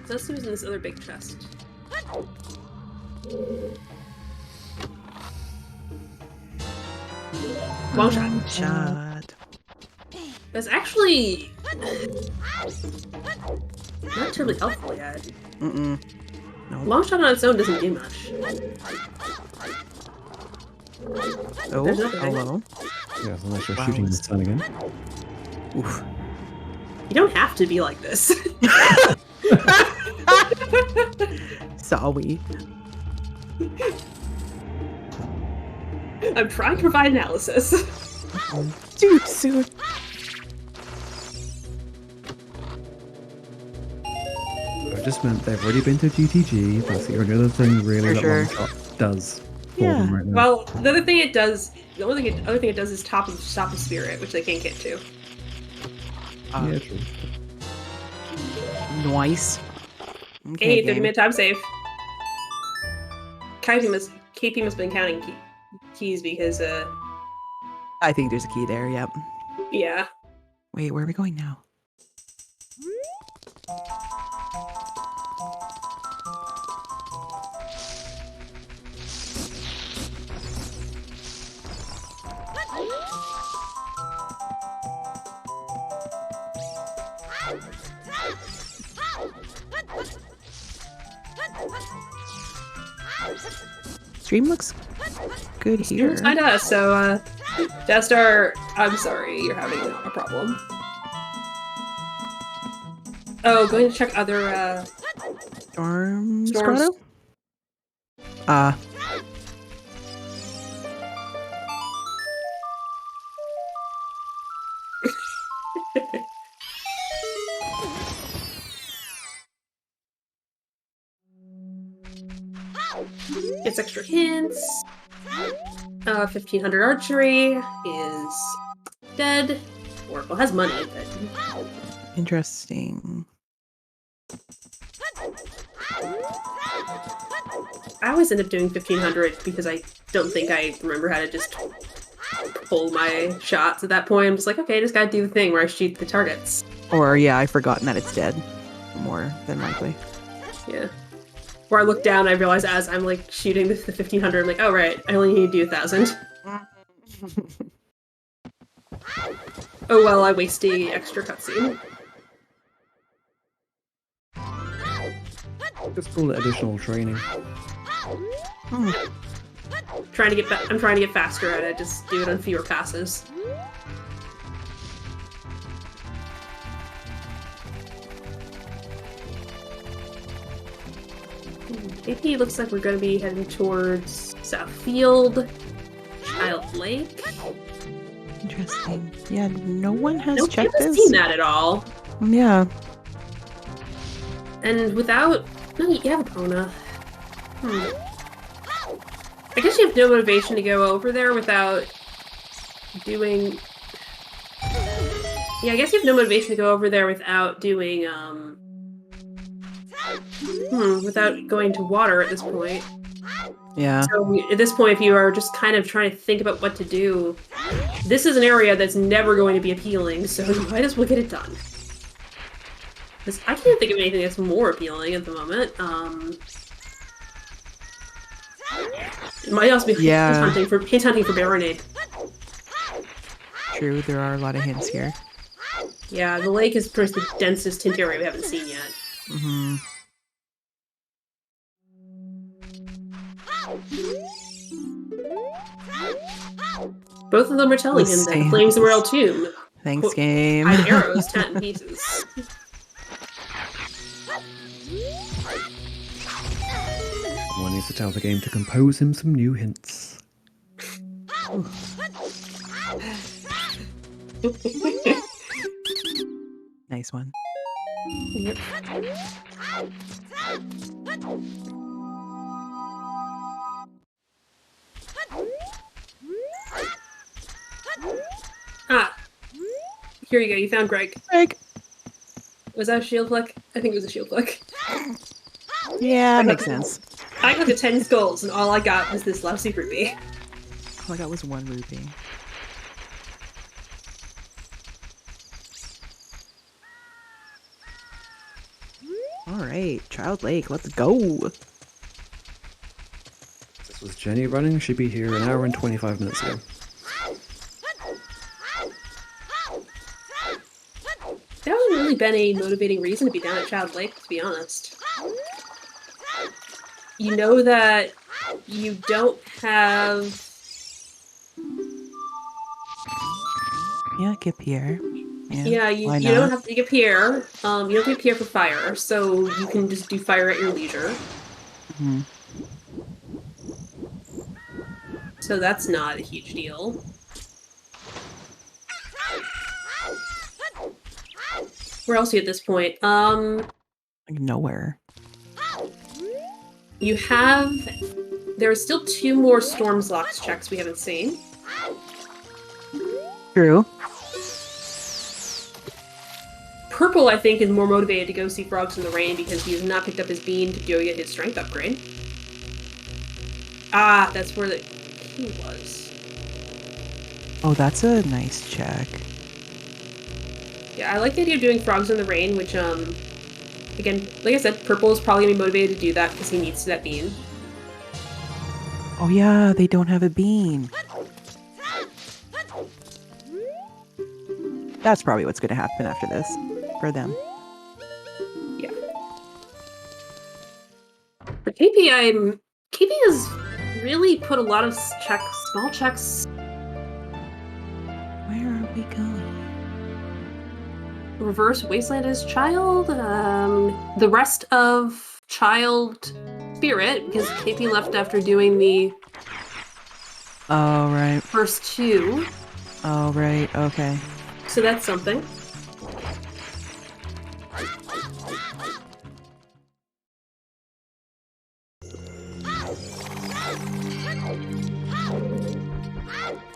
Let's see what's in this other big chest. Long shot. Shot. That's actually not terribly helpful yet. Mm-mm. No. Long shot on its own doesn't do much. Oh, There's nothing there. hello. Yes, unless you're Wow. shooting the sun again. Oof. You don't have to be like this. Sorry. I'm trying to provide analysis. Too soon. I just meant they've already been to GTG. That's the only other thing really For that sure. one shot does for Yeah. them right now. Well, the other thing it does is top of spirit, which they can't get to. Yeah, true. Nice. Hey, Okay, 30-minute time save. Keipi must have been counting keys because, I think there's a key there, yep. yeah. Wait, where are we going now? Stream looks good here. It's fine to us, so, Jastar, I'm sorry, you're having a problem. Oh, going to check other, Storms. Storms. Grotto? Ah. gets extra hints. 1500 archery is dead. Oracle has money, but Interesting. I always end up doing 1500 because I don't think I remember how to just pull my shots at that point. I'm just like, okay, I just gotta do the thing where I shoot the targets. Or, yeah, I've forgotten that it's dead. More than likely. Yeah. Where I look down, I realize as I'm like shooting the 1500, I'm like, oh right, I only need to do 1000. Oh well, I waste the extra cutscene. Just call it additional training. Hmm. trying to get faster at it. Just do it on fewer passes. AP looks like we're going to be heading towards South Field, Child Lake. Interesting. Yeah, no one has Nope, checked haven't this. seen that at all. Yeah. And without... No, you have Epona. I guess you have no motivation to go over there without doing... Yeah, I guess you have no motivation to go over there without doing, without going to water at this point. Yeah. So at this point, if you are just kind of trying to think about what to do, this is an area that's never going to be appealing, so you might as well get it done. Because I can't think of anything that's more appealing at the moment. It might also be hint hunting for Baronade. True, there are a lot of hints here. Yeah, the lake is perhaps the densest hint area we haven't seen yet. Mm-hmm. Both of them are telling him that the flames of the Royal Tomb. Thanks, game. Hide arrows, tat in pieces. One needs to tell the game to compose him some new hints. Nice one. Yep. Ah. Here you go, you found Greg. Greg. Was that a shield flick? I think it was a shield flick. Yeah, makes sense. I got the 10 skulls, and all I got was this lousy rupee. All I got was 1 rupee. Alright, Child Lake, let's go! This was Jenny running. She'd be here an hour and 25 minutes ago. There hasn't really been a motivating reason to be down at Child Lake, to be honest. You know that you don't have... Yeah, Keipi3. Yeah, you don't have to get Pierre. You don't have to get Pierre for fire, so you can just do fire at your leisure. Mm-hmm. So that's not a huge deal. Where else are you at this point? Like nowhere. You have... There are still 2 more Storms Locks checks we haven't seen. True. Purple, I think, is more motivated to go see Frogs in the Rain because he has not picked up his bean to go get his strength upgrade. Ah, that's where the key was. Oh, that's a nice check. Yeah, I like the idea of doing Frogs in the Rain, which, again, like I said, Purple is probably going to be motivated to do that because he needs that bean. Oh yeah, they don't have a bean. That's probably what's going to happen after this. For them. Yeah. But Keipi has really put a lot of small checks. Where are we going? Reverse Wasteland as Child, the rest of Child Spirit, because Keipi left after doing the Oh, right. first 2. Oh, right. Okay. So that's something.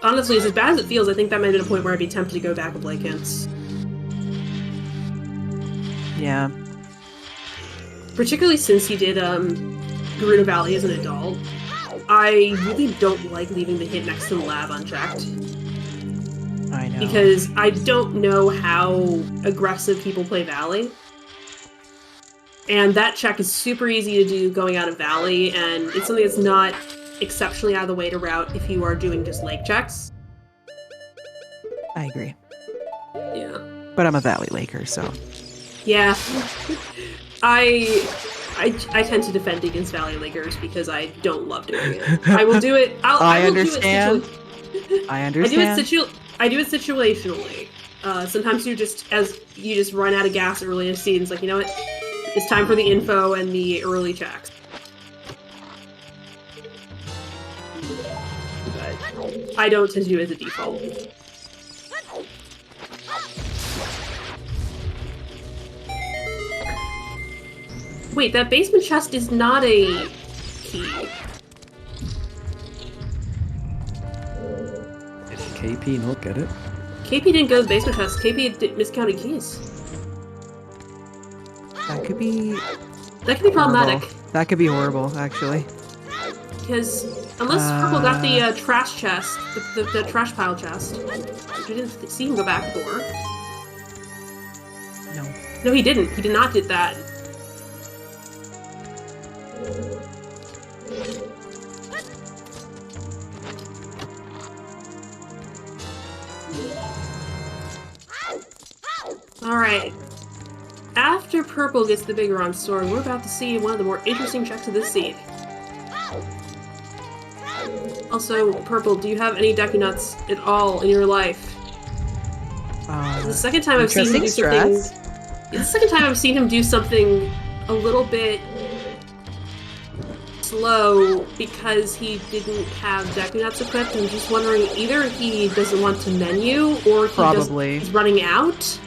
Honestly, as bad as it feels, I think that might have been a point where I'd be tempted to go back with Lake Hints. Yeah. Particularly since he did Ocarina Valley as an adult. I really don't like leaving the hint next to the lab unchecked. I know. Because I don't know how aggressive people play Valley. And that check is super easy to do going out of Valley, and it's something that's not exceptionally out of the way to route if you are doing just lake checks. I agree. Yeah. But I'm a Valley Laker, so. Yeah. I I tend to defend against Valley Lakers because I don't love doing it. I will do it. I will understand. Do it I understand. I do it situationally. Sometimes you just run out of gas early in the season. It's like, you know what? It's time for the info and the early checks. But I don't tend to do it as a default. Wait, that basement chest is not a key. Did KP not get it? KP didn't go to the basement chest. KP miscounted keys. That could be problematic. horrible. That could be horrible, actually. Because unless Purple got the trash chest, the trash pile chest, we didn't see him go back for. No, he didn't. He did not do that. Alright. After Purple gets the big Ron sword, we're about to see one of the more interesting checks of this scene. Also, Purple, do you have any Deku Nuts at all in your life? The second time I've seen him do something. It's the second time I've seen him do something a little bit slow because he didn't have Deku Nuts equipped. I'm just wondering, either he doesn't want to menu or he's running out.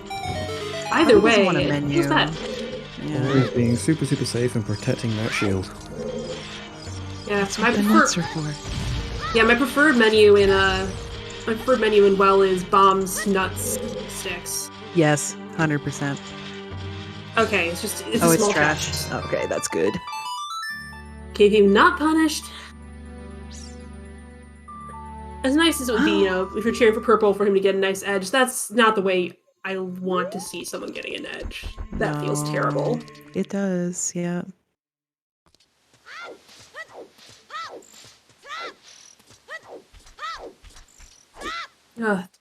Either way, want a menu. Who's that? Yeah. Always being super safe and protecting that shield. Yeah, that's what the nuts are for. Yeah, my preferred menu in WoW is bombs, nuts, sticks. Yes, 100%. Okay, it's it's trash. Okay, that's good. KP not punished. As nice as it would be, if you're cheering for Purple for him to get a nice edge, that's not the way I want to see someone getting an edge. That feels terrible. It does, yeah.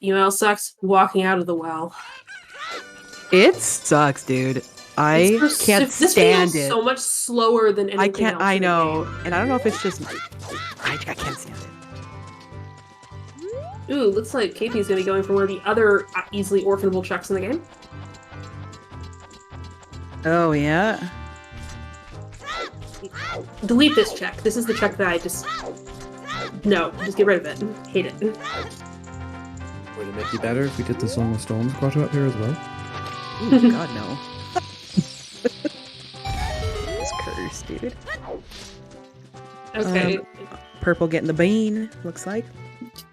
Email sucks. Walking out of the well. It sucks, dude. I can't stand it. So much slower than anything else. I know, and I don't know if it's just I can't stand it. Ooh, looks like Keipi's gonna be going for one of the other easily orphanable checks in the game. Oh yeah. Delete this check. This is the check that I just get rid of it. Hate it. Would it make you better if we did the Song of Storms grotto up here as well? Ooh, God no. It's cursed, dude. Okay. Purple getting the bean, looks like.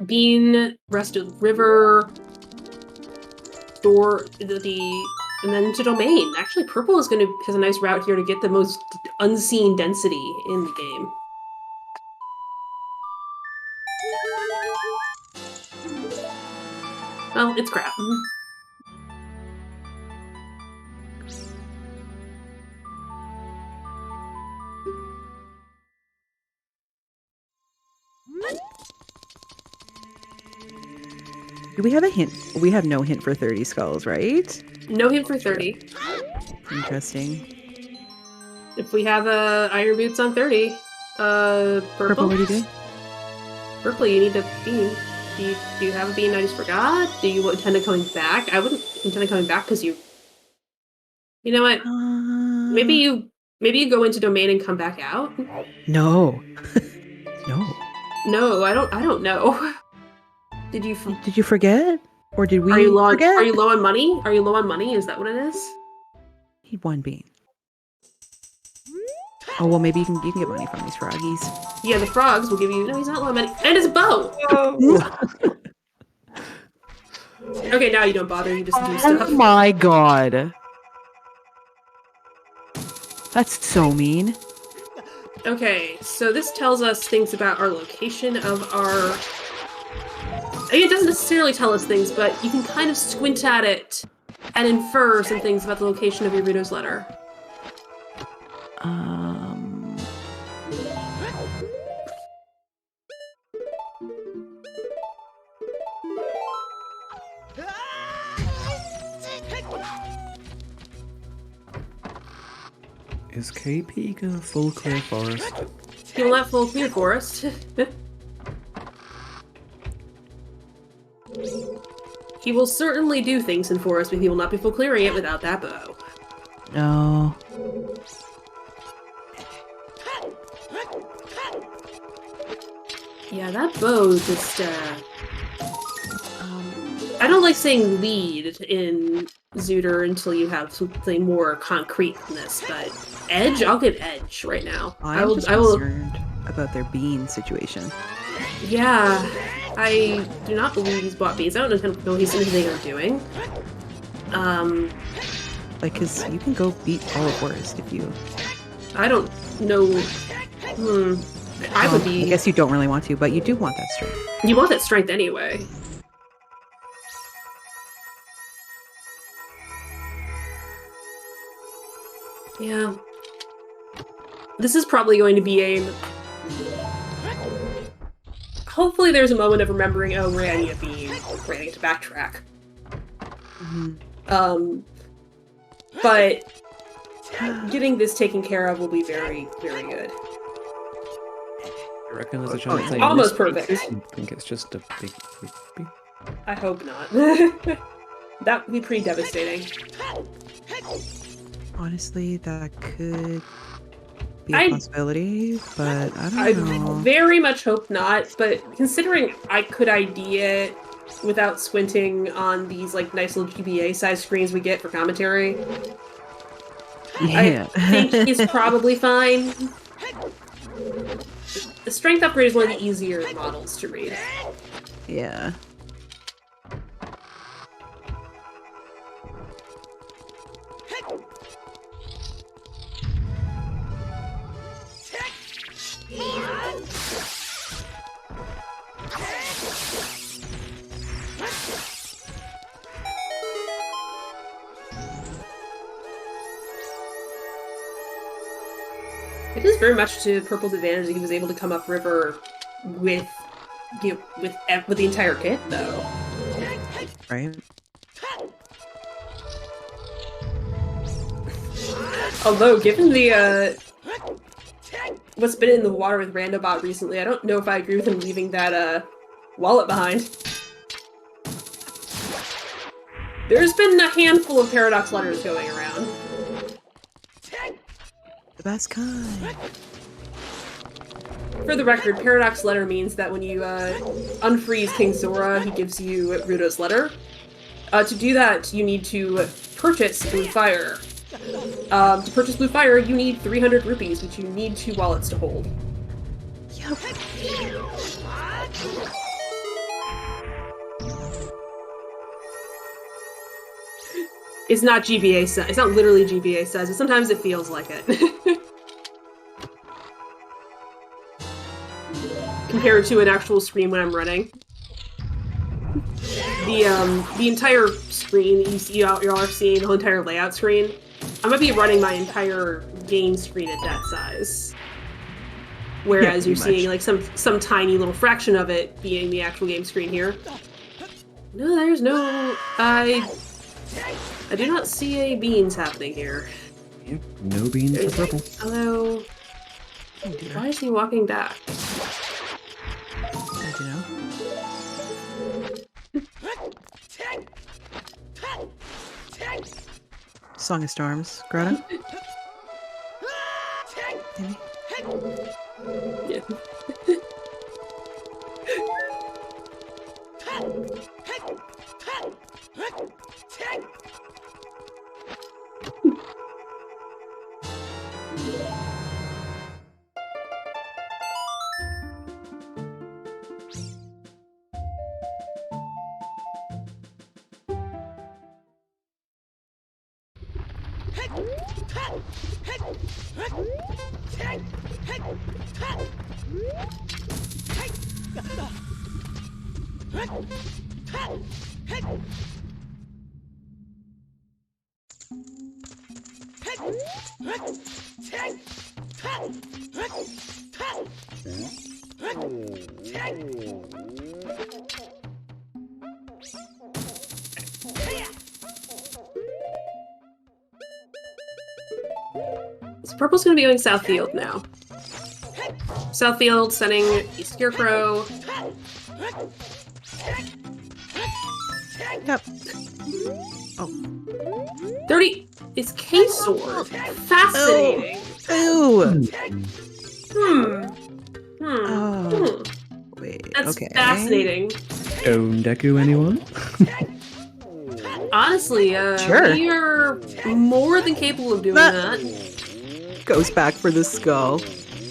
Bean, rest of the river, door, and then to domain. Actually, Purple has a nice route here to get the most unseen density in the game. Well, it's crap. Do we have a hint? We have no hint for 30 skulls, right? No hint for 30. Interesting. If we have iron boots on 30, Purple, what are you doing? Purple, you need a bean. Do you have a bean I just forgot? Do you intend on coming back? I wouldn't intend on coming back because you know what? Maybe you go into domain and come back out. No. No. No, I don't know. Did you forget? Or did we forget? Are you low on money? Are you low on money? Is that what it is? Need one bean. Oh well, maybe you can get money from these froggies. Yeah, the frogs will give you. No, he's not low on money, and his bow. Oh. Okay, now you don't bother. You just do stuff. Oh my god, that's so mean. Okay, so this tells us things about our location of our. I mean, it doesn't necessarily tell us things, but you can kind of squint at it and infer some things about the location of your widow's letter. Is KP gonna full clear forest? He will not full clear forest. He will certainly do things in forest, but he will not be full clearing it without that bow. No. Yeah, that bow just, I don't like saying lead in Zooter until you have something more concrete than this, but edge? I'll get edge right now. I'm just concerned about their bean situation. Yeah, I do not believe he's bought beans. I don't know he's anything they're doing. Like, cause you can go beat all of worst if you... I don't know. I would be... I guess you don't really want to, but you do want that strength. You want that strength anyway. Yeah. This is probably going to be a... Hopefully there's a moment of remembering, oh, we're adding a beam. We're adding it to backtrack. But getting this taken care of will be very, very good. I reckon there's a chance they almost miss perfect. it. I think it's just a big rupee. I hope not. That would be pretty devastating. Honestly, that could be a possibility, but I don't know. I very much hope not, but considering I could ID it without squinting on these like nice little GBA-sized screens we get for commentary, yeah. I think he's probably fine. The strength upgrade is one of the easier models to read. Yeah. It is very much to Purple's advantage that he was able to come upriver with, with the entire kit, though. Right. Although, given the what's been in the water with Randobot recently, I don't know if I agree with him leaving that wallet behind. There's been a handful of Paradox letters going around. The best kind. For the record, Paradox letter means that when you unfreeze King Zora, he gives you Ruto's letter. To do that, you need to purchase Blue Fire. To purchase Blue Fire, you need 300 rupees, which you need 2 wallets to hold. Yep. It's not GBA size. It's not literally GBA size, but sometimes it feels like it. Compared to an actual screen when I'm running. The entire screen that you all are seeing, the whole entire layout screen, I'm gonna be running my entire game screen at that size. Whereas you're seeing like some tiny little fraction of it being the actual game screen here. No, there's no... I do not see any beans happening here. Yep, no beans for purple. Although... Why is he walking back? I don't know. Song of Storms, Greta? Maybe? Yeah. Purple's gonna be going South Field now. South Field, sending a Scarecrow. Yep. Oh. 30 is K-Sword. Fascinating. Ooh. Hmm. Wait. That's okay. fascinating. Stone Deku, anyone? Honestly, Sure. we are more than capable of doing that. Goes back for the skull.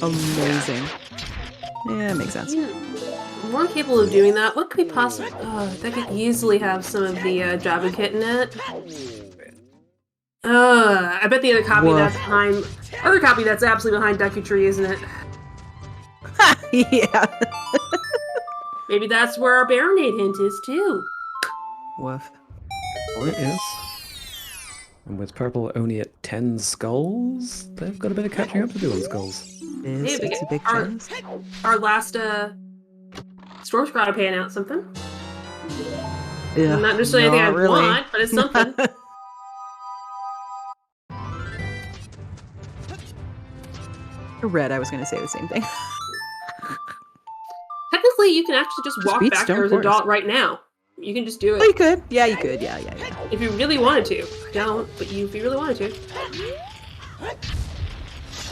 Amazing. Yeah, makes sense. More than capable of doing that. What could we possibly... that could easily have some of the Java Kit in it. I bet the other copy Woof. that's behind... Other copy that's absolutely behind Deku3, isn't it? Yeah. Maybe that's where our Baronade hint is, too. Woof. Well, it is. And with purple only at 10 skulls, they've got a bit of catching up to do on skulls. It's a big our, chest. our last Storm Squad paying out something. Yeah, Not necessarily anything I really. want, but it's something. Red, I was going to say the same thing. Technically, you can actually just walk beat back Stone there as a Forest. dot right now. You can just do Oh, you it. could. Yeah, you could. Yeah. If you really wanted to. I don't, but if you really wanted to.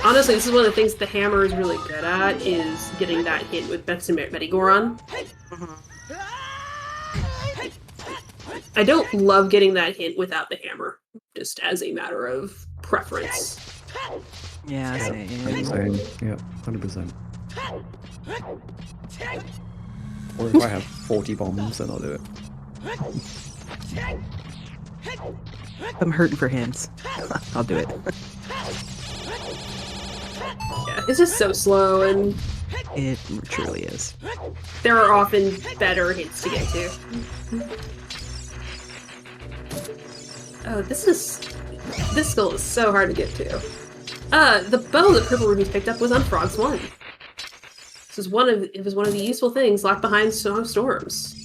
Honestly, this is one of the things the hammer is really good at, is getting that hit with Metagoron. I don't love getting that hit without the hammer, just as a matter of preference. Yeah, same. Same. Yeah, 100%. Or if I have 40 bombs, then I'll do it. I'm hurting for hints. I'll do it. Yeah, it's just so slow, and It truly is. there are often better hits to get to. Oh, this skull is so hard to get to. The bow that PurpleRupees picked up was on Frog's One. It was one of the useful things locked behind Song of Storms.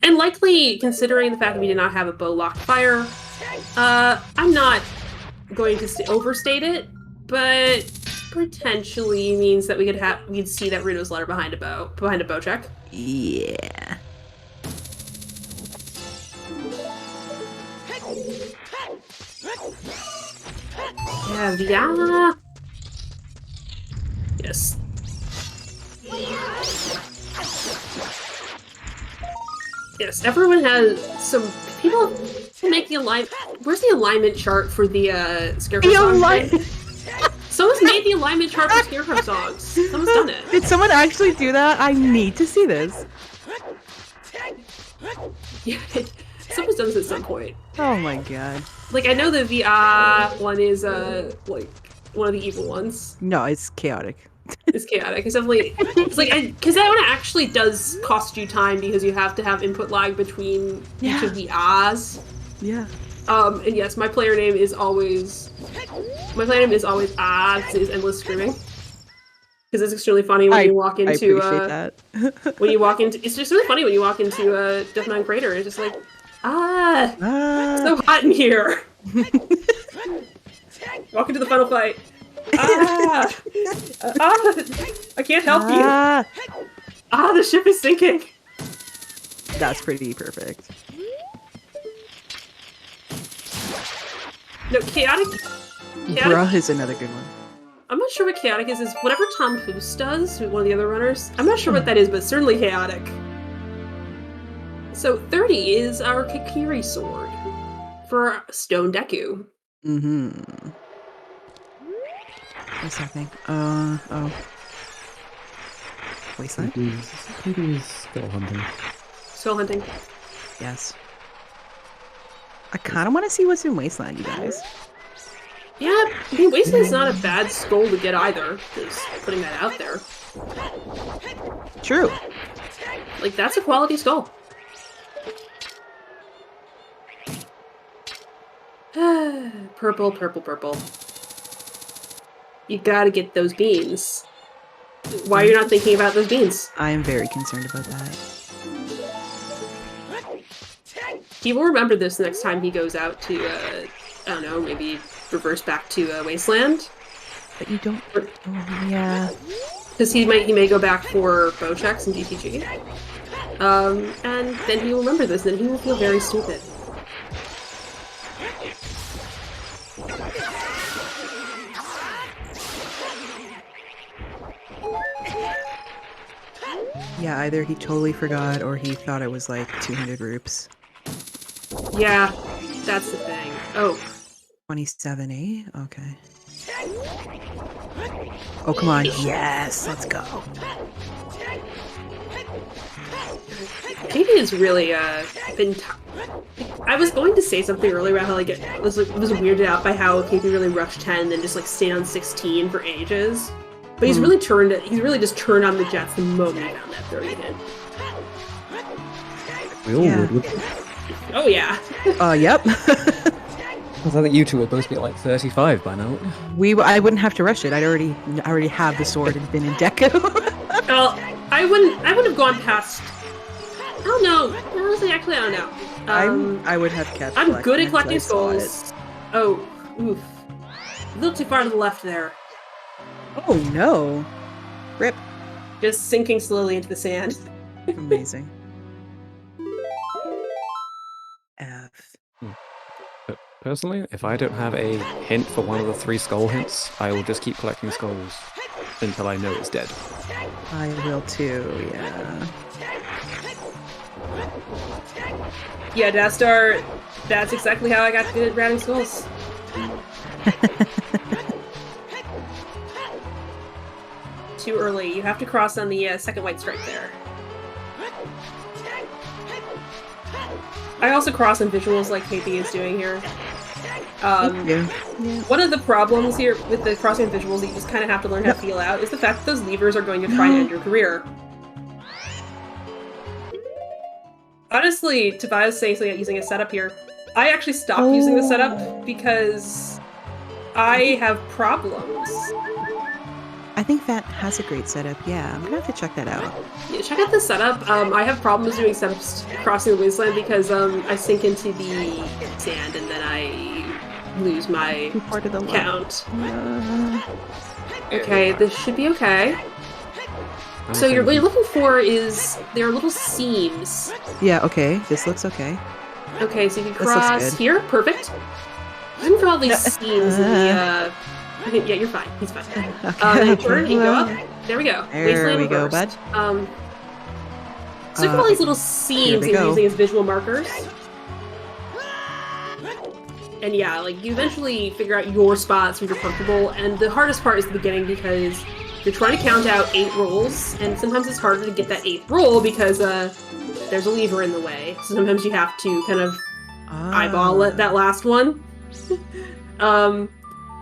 And likely, considering the fact that we did not have a bow locked fire, I'm not going to overstate it, but potentially means that we'd see that Reno's letter behind a bow check. Yeah. Yeah. Yes. Yes, everyone has some people make the alignment. Where's the alignment chart for the Scarecrow songs? Someone's made the alignment chart for Scarecrow songs. Someone's done it. Did someone actually do that? I need to see this. Yeah, someone's done this at some point. Oh my god. Like, I know the one is like one of the evil ones. No, it's chaotic. It's chaotic. It's definitely because that one actually does cost you time because you have to have input lag between each of the ahs. Yeah. And yes, my player name is always ah. It's endless screaming. Because it's extremely funny when you walk into. I appreciate that. When you walk into, it's just really funny when you walk into Death Nine Crater. It's just like it's so hot in here. Walk into the final fight. I can't help you. The ship is sinking. That's pretty perfect. No, chaotic. Bruh is another good one. I'm not sure what chaotic is. Is whatever Tom Poos does, one of the other runners. I'm not sure what that is, but certainly chaotic. So 30 is our Keipi3 sword for Stone Deku. Mm-hmm. What's happening? Oh. Wasteland? Keipi's skull hunting. Skull hunting. Yes. I kind of want to see what's in Wasteland, you guys. Yeah, I mean, Wasteland's not a bad skull to get either. Just putting that out there. True. Like, that's a quality skull. Purple, purple, purple. You gotta get those beans. Why are you not thinking about those beans? I am very concerned about that. He will remember this next time he goes out to I don't know, maybe reverse back to Wasteland. But you don't. Oh, yeah. Because he may go back for bow checks and GTG. And then he will remember this, and then he will feel very stupid. Yeah, either he totally forgot or he thought it was like 200 rupes. Yeah, that's the thing. Oh. 27, eh? Okay. Oh, come on. Yes, let's go. Keipi has really been. I was going to say something earlier about how like it was weirded out by how Keipi really rushed 10 and just like stayed on 16 for ages. But he's really just turned on the jets the moment he found that 30 hit. We all would. Oh yeah. Yep. Because I think you two would both be at like 35 by now. I wouldn't have to rush it. I already have the sword and been in Deku. Well, I wouldn't have gone past. I don't know. Honestly, actually, I don't know. I would have kept. I'm good at collecting until I saw skulls. Oh, oof. A little too far to the left there. it. Oh no! Rip. Just sinking slowly into the sand. Amazing. F. Personally, if I don't have a hint for one of the 3 skull hints, I will just keep collecting skulls until I know it's dead. I will too. Yeah. Yeah, Dastar, that's exactly how I got good at rounding skulls. Too early. You have to cross on the second white stripe there. I also cross on visuals like Keipi is doing here. Yeah. One of the problems here with the crossing visuals that you just kind of have to learn how to feel out is the fact that those levers are going to try and end your career. Honestly, Tobias saying something about using a setup here. I actually stopped using the setup because I have problems. I think that has a great setup. Yeah, I'm gonna have to check that out. Yeah, check out the setup. I have problems doing setups crossing the wasteland because I sink into the sand and then I lose my Part of the count. Okay, this should be okay. So what you're looking for is there are little seams. Yeah. Okay. This looks okay. Okay, so you can This looks cross good. here. Perfect. Looking for all these seams in the. Yeah, you're fine. He's fine. Okay. You turn and you go up. There we go. There Wasteland we go, reversed. bud. So look at all these little seams we that you're go. using as visual markers. And yeah, like you eventually figure out your spots where you're comfortable, and the hardest part is the beginning because you're trying to count out 8 rolls, and sometimes it's harder to get that 8th roll because there's a lever in the way. So sometimes you have to kind of eyeball it, that last one.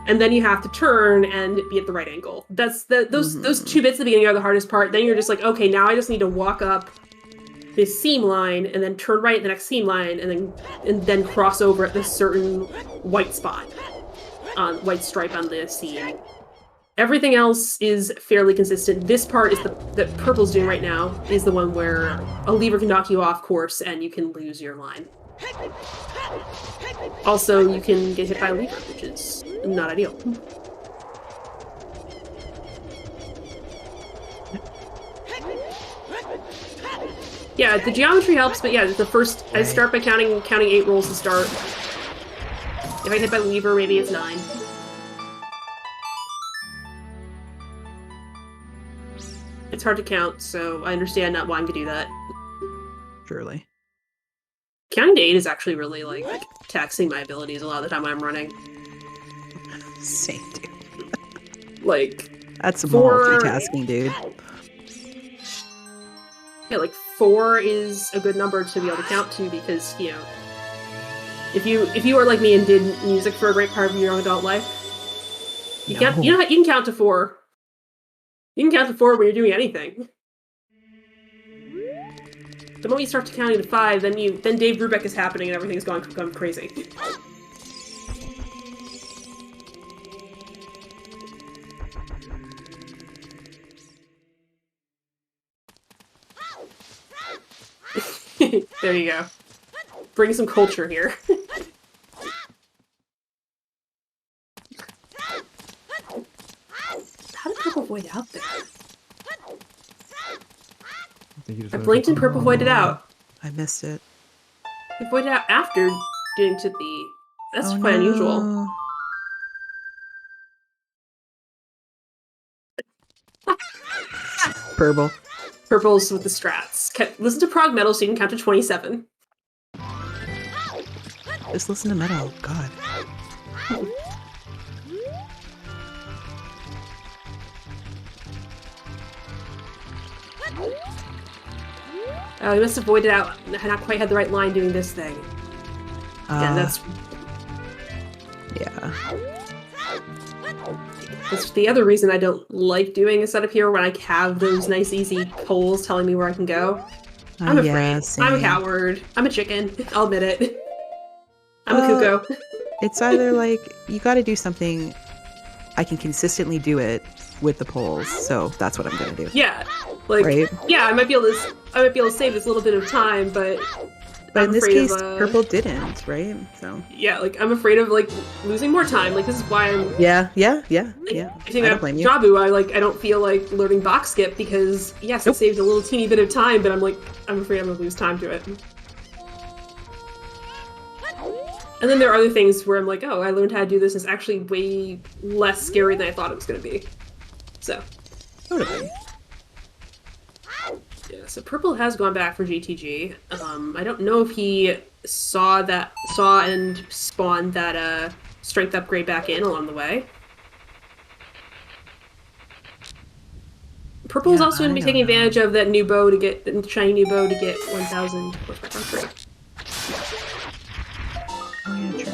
And then you have to turn and be at the right angle. Those 2 bits at the beginning are the hardest part. Then you're just like, okay, now I just need to walk up this seam line and then turn right at the next seam line and then cross over at this certain white spot, white stripe on the seam. Everything else is fairly consistent. This part is that Purple's doing right now is the one where a lever can knock you off course and you can lose your line. Also, you can get hit by a lever, which is not ideal. Yeah, the geometry helps, but yeah, I start by counting 8 rolls to start. If I hit by lever, maybe it's 9. It's hard to count, so I understand not wanting to do that. Surely. Counting to 8 is actually really, like, taxing my abilities a lot of the time when I'm running. Same, dude. Like, That's some 4 multitasking, dude. Yeah, like 4 is a good number to be able to count to because, you know, if you are like me and did music for a great part of your young adult life, you can count to 4. You can count to 4 when you're doing anything. The moment you start to counting to 5, then Dave Brubeck is happening and everything's going crazy. There you go. Bring some culture here. void out there? think you just I gotta blinked go- and purple voided out. I missed it. He voided out after doing to the... That's Oh, quite unusual. no. Purple. Purple's with the strats. Listen to prog metal so you can count to 27. Just listen to metal. God. Oh, he must have voided out. Not quite had the right line doing this thing. Yeah, that's the other reason I don't like doing a setup here when I have those nice easy polls telling me where I can go. I'm afraid. Yeah, I'm a same. coward. I'm a chicken. I'll admit it. I'm a Well, cuckoo. It's either like you got to do something. I can consistently do it with the polls, so that's what I'm gonna do. Yeah, like Right. yeah, I might be able to save this little bit of time, but But I'm in this afraid case, of, purple didn't, right? So yeah, like I'm afraid of like losing more time. Like this is why I'm yeah. I I don't blame you. Jabu, I don't feel like learning box skip because yes, Nope. it saved a little teeny bit of time, but I'm afraid I'm gonna lose time to it. And then there are other things where I'm like, oh, I learned how to do this. It's actually way less scary than I thought it was gonna be. So Totally. yeah, so Purple has gone back for GTG. I don't know if he saw and spawned that strength upgrade back in along the way. Purple is Yeah, also going to be I taking don't know. advantage of that new bow to get the shiny new bow to get 1,000 horseback upgrade. Oh yeah, true.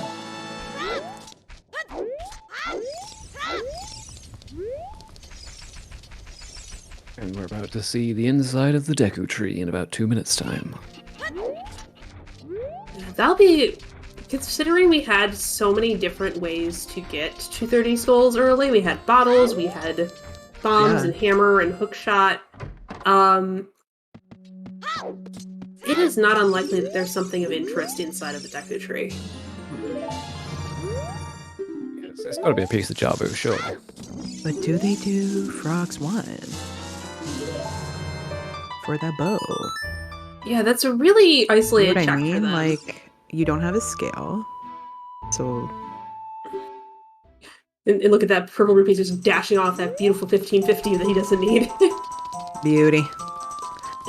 And we're about to see the inside of the Deku tree in about 2 minutes' time. That'll be... Considering we had so many different ways to get 230 skulls early, we had bottles, we had bombs Yeah. and hammer and hookshot. It is not unlikely that there's something of interest inside of the Deku tree. Yes, it's got to be a piece of Jabu, surely. But do they do Frogs 1? For that bow. Yeah, that's a really You know isolated what I check for mean? them. Like, you don't have a scale. So, And look at that, Purple Rupees just dashing off that beautiful 1550 that he doesn't need. beauty.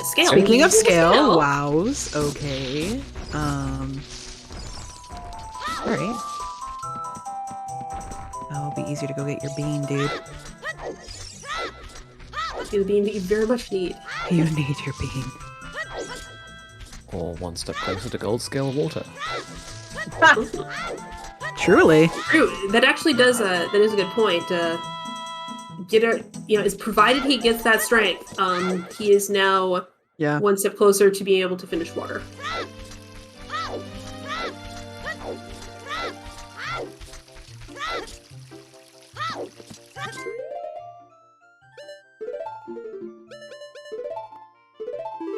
Scale. Speaking of Scale. scale, wows. Okay. Alright. That'll be easier to go get your bean, dude. The bean that you very much need. You need your bean. Or one step closer to gold scale water. Truly. True. That actually does. That is a good point. Is provided he gets that strength. He is now Yeah. one step closer to being able to finish water.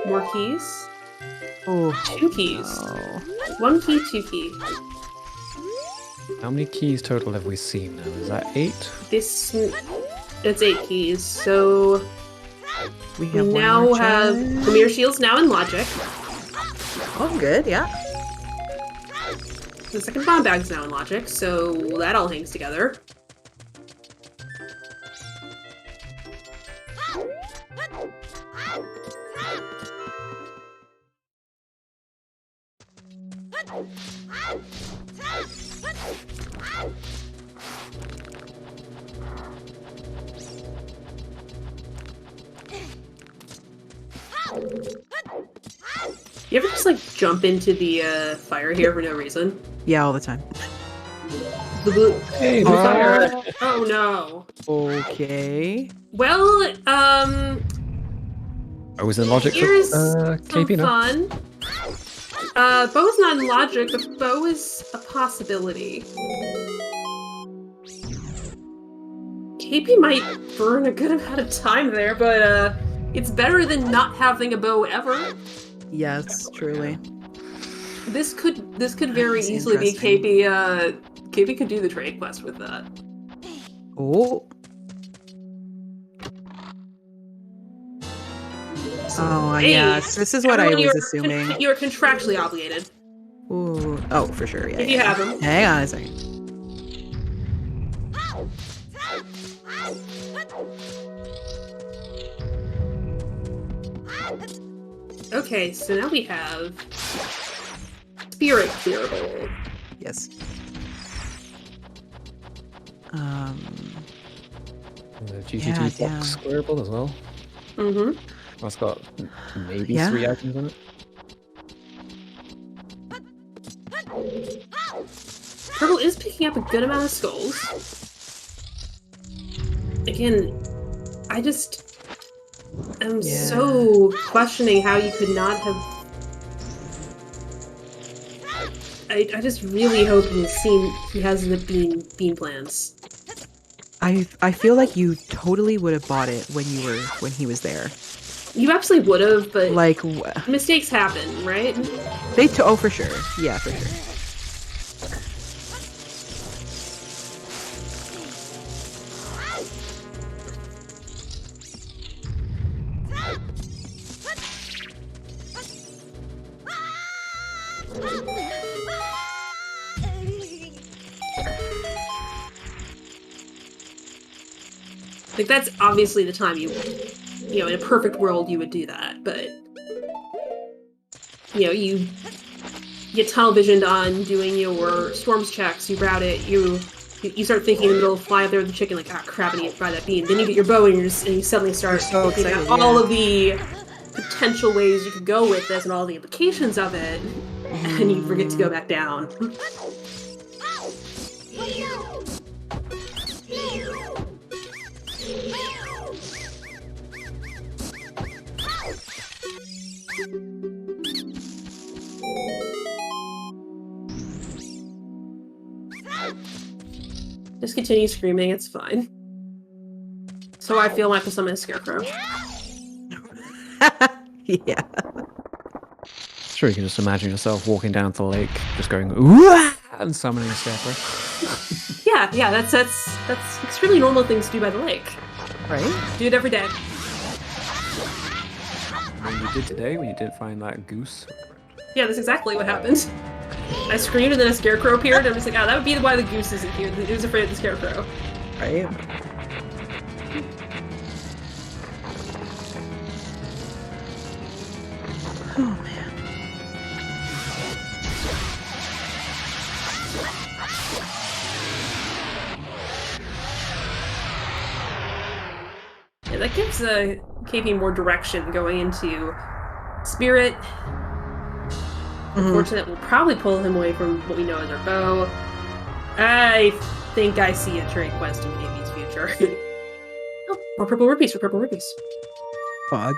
More keys. Oh. 2 keys. No. 1 key, 2 key. How many keys total have we seen now? Is that 8? It's 8 keys. So We we have one now more have challenge. Premier Shield's now in Logic. Oh, good. Yeah. The second bomb bag's now in Logic, so that all hangs together. You ever just like jump into the fire here for no reason? Yeah, all the time. The blue, Hey, blue Oh. fire. Oh no. Okay. Well, I was in logic here's for some Keipi, no? fun. Bow is not in Logic, but bow is a possibility. Keipi might burn a good amount of time there, but it's better than not having a bow ever. Yes, truly. This could very That's easily be interesting. Keipi. Keipi could do the trade quest with that. Oh. So, Oh, hey, yes. This is what I everyone, was you're assuming. you're contractually obligated Ooh. Oh, for sure. Yeah. if you have them. Hang on a second. Okay, so now we have Spirit Clearable. Yes. The Yeah, GGT damn. box squareable as well. Mm-hmm. That's got maybe Yeah. 3 items in it. Purple is picking up a good amount of skulls. Again, I just am Yeah. so questioning how you could not have. I just really hope he has the bean plans. I feel like you totally would have bought it when he was there. You absolutely would have, but Like mistakes happen, right? oh, for sure. Yeah, for sure. Like that's obviously the time you know, in a perfect world you would do that, but you know, you get tunnel visioned on doing your storms checks, you route it, you start thinking in the middle of flying up there with the chicken, like, ah, crap, I need to buy that bean. Then you get your bow and you suddenly start so thinking excited, about all yeah. of the potential ways you could go with this and all the implications of it, and you forget to go back down. Just continue screaming, it's fine. So I feel like I'm a scarecrow. Yeah. Sure, you can just imagine yourself walking down to the lake, just going ooh and summoning a scarecrow. Yeah, that's extremely normal things to do by the lake. Right? Do it every day. When you did today, when you didn't find that goose. Yeah, that's exactly what happened. I screamed and then a scarecrow appeared, and I'm just like, oh, that would be why the goose isn't here. He was afraid of the scarecrow. Right? Oh man. Yeah, that gives KP more direction going into Spirit. Unfortunately, we'll probably pull him away from what we know as our bow. I think I see a trade quest in KP's future. Oh, more purple rupees for purple rupees. Bug.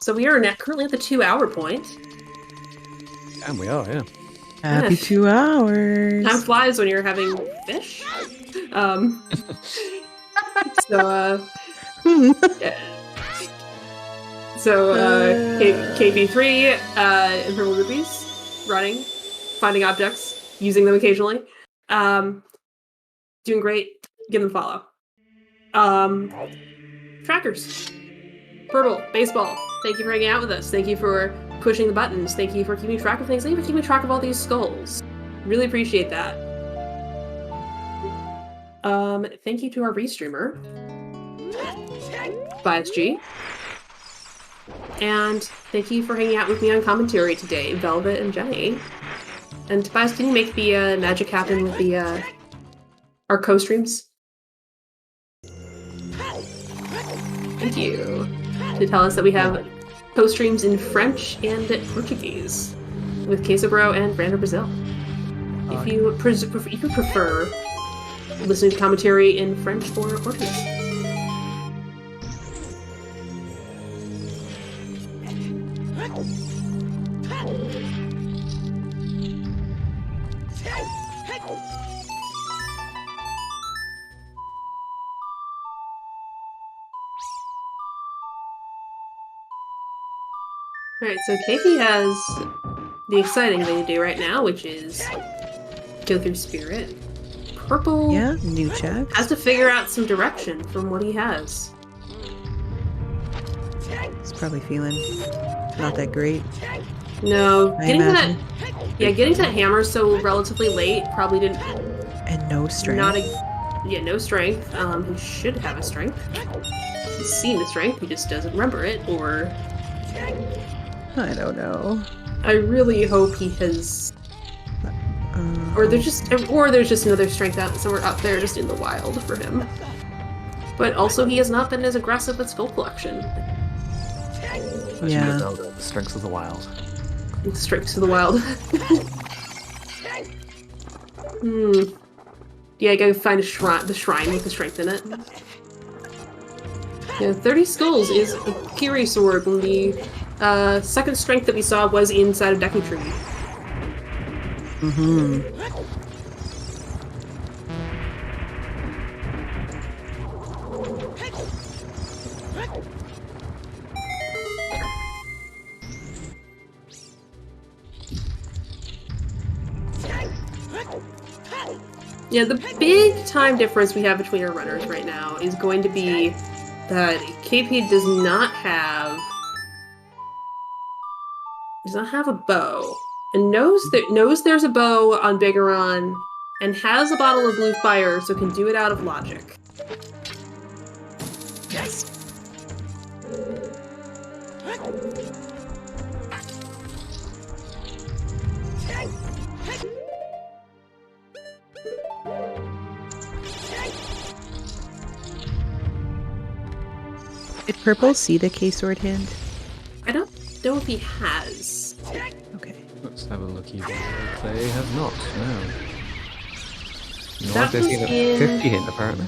So we are currently at the 2-hour point. And we are, yeah. Happy 2 hours. Time flies when you're having fish. So, yeah. So, Keipi3 and PurpleRupees running, finding objects, using them occasionally. Doing great. Give them a follow. Trackers. Purple, baseball. Thank you for hanging out with us. Thank you for pushing the buttons. Thank you for keeping track of things. Thank you for keeping track of all these skulls. Really appreciate that. Thank you to our restreamer, BiasG. And thank you for hanging out with me on commentary today, Velvet and Jenny. And Tobias, can you make the magic happen with the our co-streams? Thank you. To tell us that we have co-streams in French and Portuguese with Queso Bro and Brando Brazil. If you prefer listening to commentary in French or Portuguese. Alright, so Keipi has the exciting thing to do right now, which is go through Spirit. Purple Yeah, new checks. has to figure out some direction from what he has. He's probably feeling not that great. No, I getting to imagine. getting to that hammer so relatively late probably didn't. And no strength. No strength. He should have a strength. He's seen the strength, he just doesn't remember it, or I don't know. I really hope he has. Or there's just another strength out somewhere out there, just in the wild for him. But also, he has not been as aggressive with Skull Collection. Yeah. The strengths of the wild. Strengths of the wild. Yeah, I gotta find the shrine with the strength in it. Yeah, 30 skulls is a Kiri sword, when the second strength that we saw was inside of Deku Tree. Yeah, the big time difference we have between our runners right now is going to be that KP does not have a bow, and knows there's a bow on Bigoron, and has a bottle of blue fire, so can do it out of logic. Yes. Did Purple see the K-Sword hint? I don't know if he has. Okay. Let's have a look. They have not, no. Nor That have they seen was a in- 50 hint, apparently.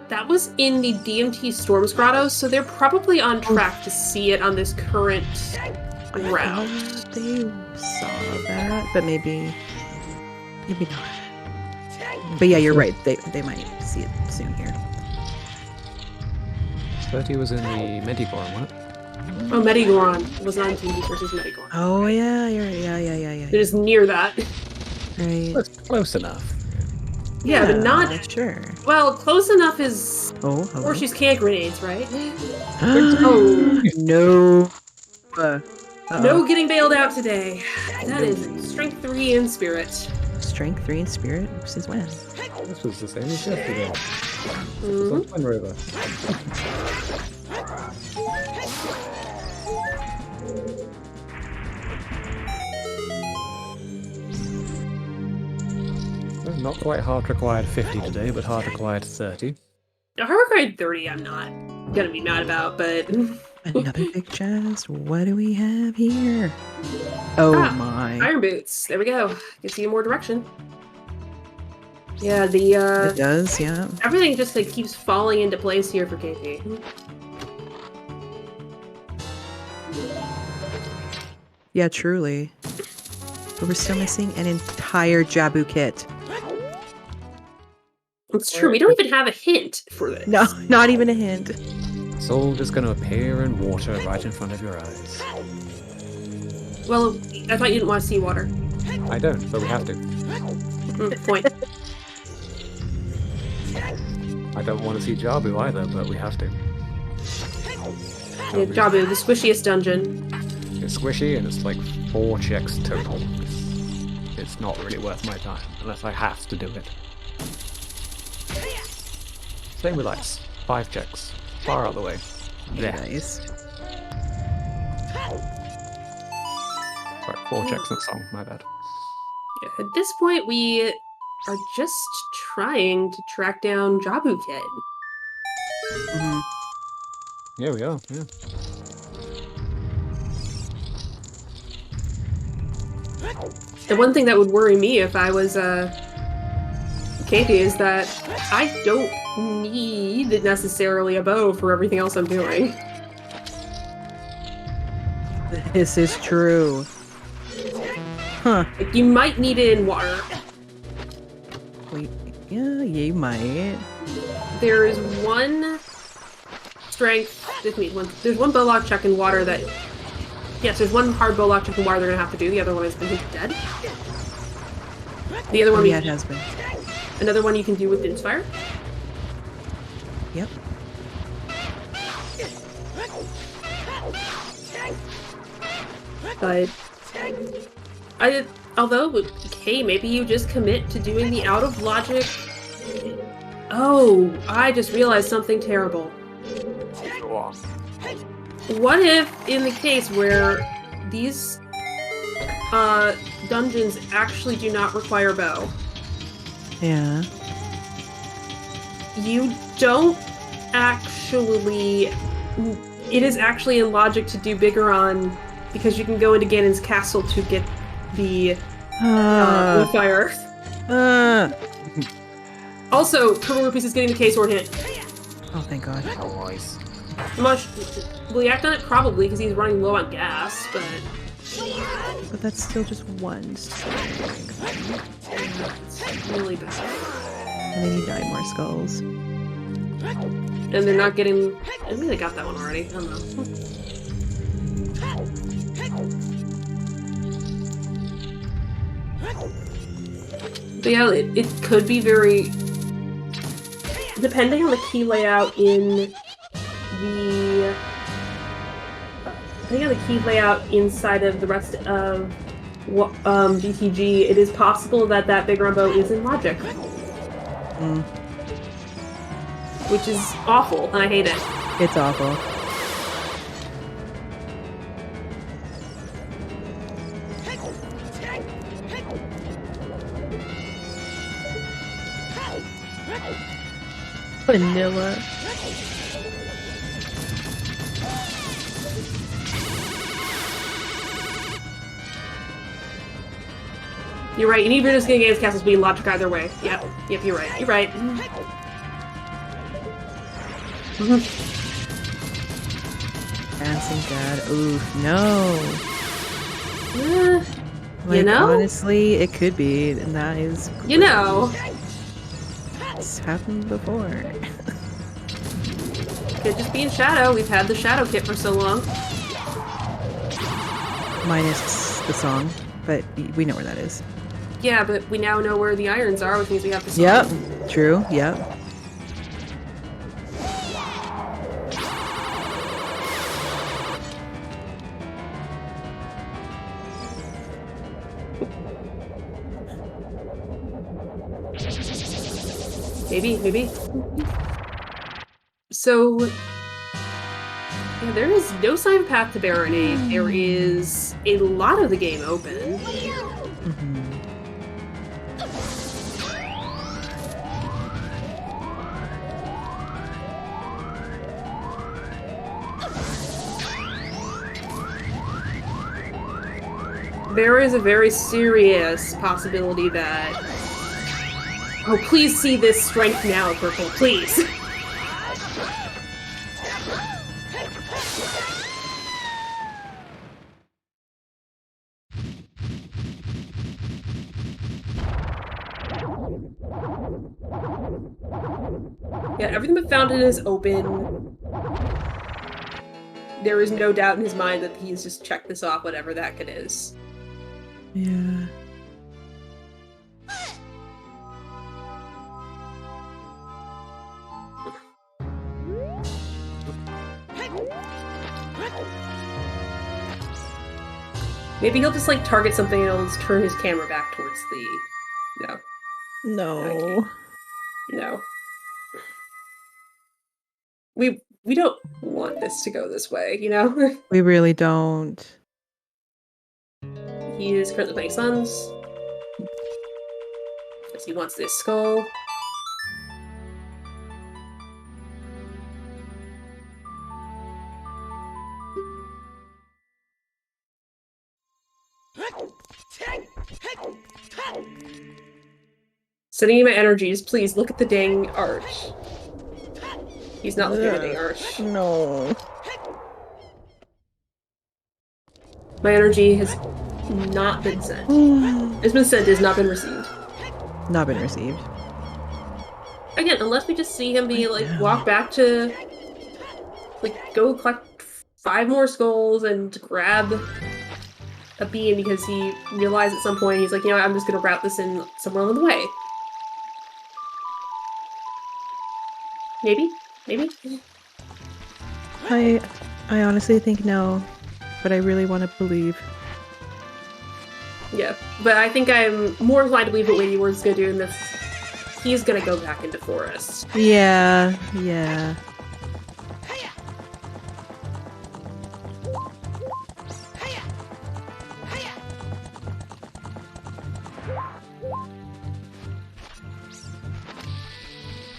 That was in the DMT Storms Grotto, so they're probably on track to see it on this current route. They saw that, but maybe not. But yeah, you're right. They might see it soon here. 30 was in the Medigoron, wasn't it? Oh, Medigoron was on DMT versus Medigoron. Oh yeah, you're right. Yeah. It is near that. Right. That's close enough. Yeah, but not. Sure. Well, close enough is. Oh, hello. Or she's can't grenades, right? Oh no. No getting bailed out today. That is strength 3 in spirit. Strength 3 in spirit. Since when? This was the same as yesterday. Mhm. It's on River. Well, not quite hard required 50 today, but hard required 30. Hard required 30, I'm not gonna be mad about, but. Another big chest. What do we have here? Oh my. Iron boots. There we go. Gives you more direction. Yeah, It does, yeah. everything just like keeps falling into place here for KP. Yeah, truly. But we're still missing an entire Jabu kit. It's true. We don't even have a hint for this. No, not even a hint. It's all just going to appear in water right in front of your eyes. Well, I thought you didn't want to see water. I don't, but we have to. Point. I don't want to see Jabu either, but we have to. Yeah, Jabu, the squishiest dungeon. It's squishy and it's like 4 checks total. It's not really worth my time, unless I have to do it. Same with ice. 5 checks. Far out of the way. Yeah. Nice. Sorry, 4 checks in a song, my bad. Yeah, at this point, we are just trying to track down Jabu Kid. Mhm. Yeah, we are, yeah. The one thing that would worry me if I was Katie is that I don't need necessarily a bow for everything else I'm doing. This is true. Huh. Like, you might need it in water. Wait. Yeah, you might. There is one strength. There's one bow lock check in water that Yes, there's one hard bow electrical wire they're gonna have to do. The other one has been dead. The other one, Yeah, it has been. another one you can do with Inspire. Yep. But although okay, maybe you just commit to doing the out of logic. Oh, I just realized something terrible. Go on. What if, in the case where these dungeons actually do not require bow, Yeah. you don't actually. It is actually in logic to do Bigoron because you can go into Ganon's castle to get the fire. Also, PurpleRupees is getting the K-sword hit. Oh, thank God. Oh, nice. Will he act on it? Probably, because he's running low on gas, but... But that's still just one strike. It's really bad. And they need 9 more skulls. And they're not getting... Maybe they got that one already. I don't know. But yeah, it could be very... Depending on the key layout in the... Depending on the key layout inside of the rest of BTG, it is possible that that big rumbo is in logic. Which is awful, and I hate it. It's awful. Vanilla. You're right, you need Brutus getting against castles being logic either way. Yep, you're right. You're right. Dancing Dad. Oof, no. You know? Honestly, it could be, and that is... You know. It's happened before. Could just be in Shadow. We've had the Shadow kit for so long. Minus the song, but we know where that is. Yeah, but we now know where the irons are, which means we have the song. Yep, true, yep. Maybe. So, yeah, there is no sign of Path to Baronade. There is a lot of the game open. There is a very serious possibility that... Oh, please see this strength now, Purple, please! Yeah, everything but Fountain is open. There is no doubt in his mind that he's just checked this off, whatever that kid is. Yeah. Maybe he'll just, like, target something and he'll just turn his camera back towards the... No. No. No. We don't want this to go this way, you know? We really don't. He is currently playing Suns. Because he wants this skull. Sending you my energies, please look at the dang arch. He's not looking at the dang arch. No. My energy has not been sent. It's been sent, it has not been received. Not been received. Again, unless we just see him be like, walk back to... Like, go collect 5 more skulls and grab a beam because he realized at some point he's like, you know what, I'm just gonna route this in somewhere along the way. Maybe? Maybe? I honestly think no, but I really want to believe. Yeah. But I think I'm more inclined to believe what Lady Ward's gonna do in this. He's gonna go back into forest. Yeah, yeah.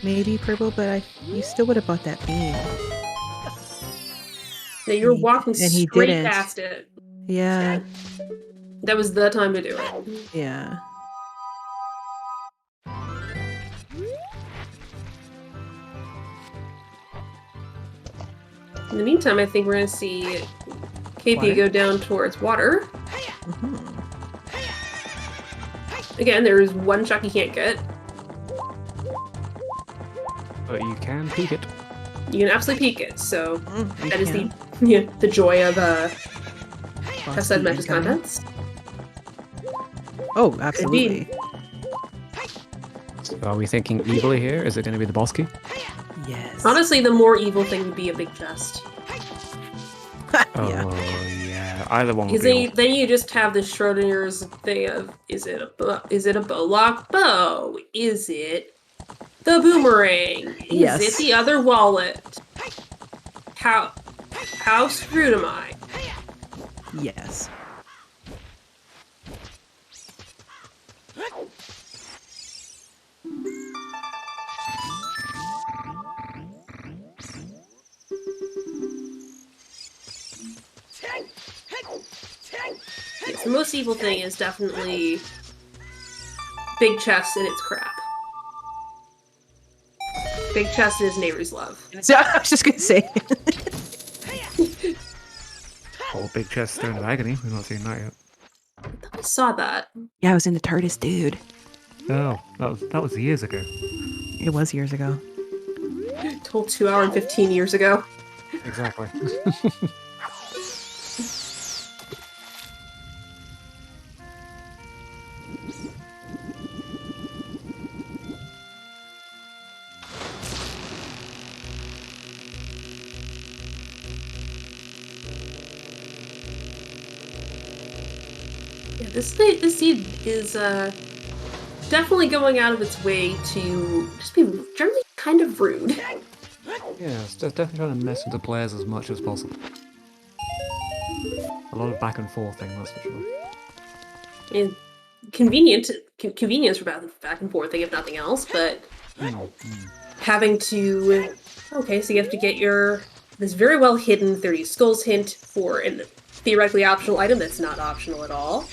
Maybe purple, but you still would have bought that beam. Now you were And he- walking and he straight didn't. past it. Yeah, That was the time to do it. yeah. In the meantime, I think we're gonna see Keipi Water? go down towards water. Mhm. Again, there is one chuck you can't get. But you can peek it. You can absolutely peek it, so You that is can. the joy of Boss Test Matches incoming. contents. Oh, absolutely. So are we thinking evilly here? Is it going to be the boss key? Yes. Honestly, the more evil thing would be a big chest. Yeah. Oh, yeah. Either one would Because be then you just have the Schrodinger's thing of, is it a bowlock bow? Is it the boomerang? Is Yes. it the other wallet? How screwed am I? Yes. Yes, the most evil thing is definitely big chest and its crap. Big chest is neighbor's love. So, I was just gonna say. Or big chest stone of agony. We've not seen that yet. I saw that. Yeah, I was in the TARDIS, dude. Oh, that was years ago. It was years ago. Told 2 hour and 15 years ago. Exactly. Yeah, this seed is definitely going out of its way to just be generally kind of rude. Yeah, it's definitely trying to mess with the players as much as possible. A lot of back and forth thing, that's for sure. And convenience for back and forth thing, if nothing else, but having to... Okay, so you have to get this very well hidden 30 skulls hint for a theoretically optional item that's not optional at all.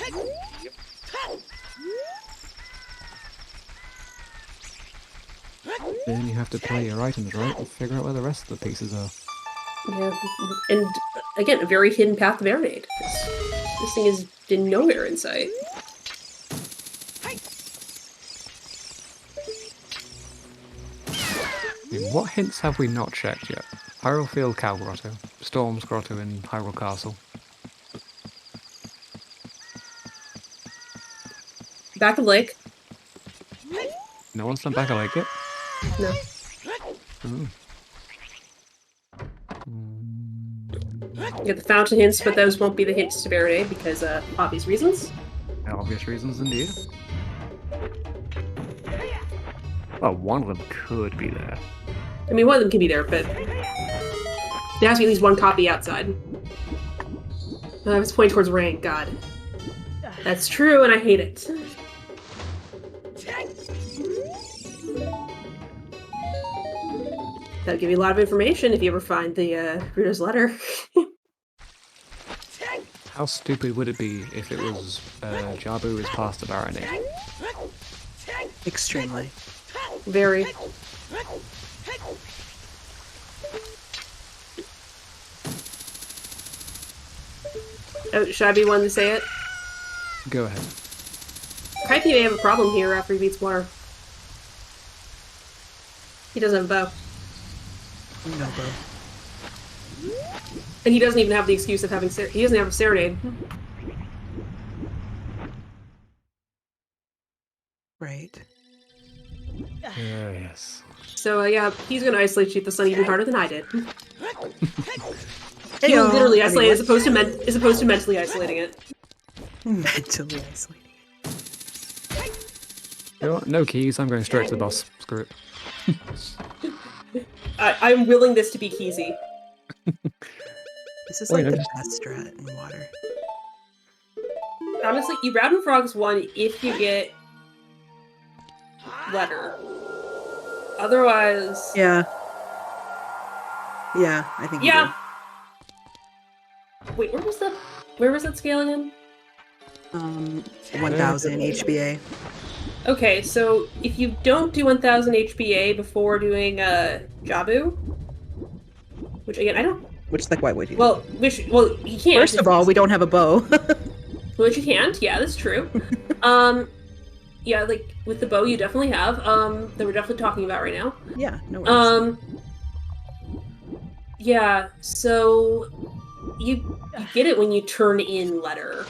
Then you have to play your items right and figure out where the rest of the pieces are. Yeah, and again, a very hidden path to Marinade. This thing is in nowhere in sight. I mean, what hints have we not checked yet? Hyrule Field Cow Grotto, Storm's Grotto in Hyrule Castle. Back of Lake. No one's done Back a Lake yet? No. Ooh. You get the fountain hints, but those won't be the hints to Marinade because obvious reasons. Obvious reasons indeed. Well, one of them could be there. I mean, one of them can be there, but there has to be at least one copy outside. I was pointing towards rain. God, that's true, and I hate it. That'll give you a lot of information if you ever find the reader's letter. How stupid would it be if it was Jabu is past the Baronade? Extremely. Very. Oh, should I be one to say it? Go ahead. Keipi may have a problem here after he beats water. He doesn't have a bow. No, bro. And he doesn't even have the excuse of having he doesn't have a serenade. Right. Yes. So yeah, he's gonna isolate shoot the sun even harder than I did. Hey, He will literally I mean, isolate as opposed to mentally isolating it. mentally isolating. You know what? No keys. I'm going straight to the boss. Screw it. I'm willing this to be Keezy. This is Wait, like I the just- best strat in water. Honestly, you Rowden Frogs one if you get letter. Otherwise, Yeah. Yeah, I think you yeah. Wait, where was that scale again? do. 1000 HBA. Okay, so if you don't do 1000 HBA before doing Jabu, which again I don't. Which, like, why would you? Well, you can't. First of all, we don't have a bow. Which you can't. Yeah, that's true. Yeah, like with the bow, you definitely have. That we're definitely talking about right now. Yeah, no worries. Yeah. So you get it when you turn in letter,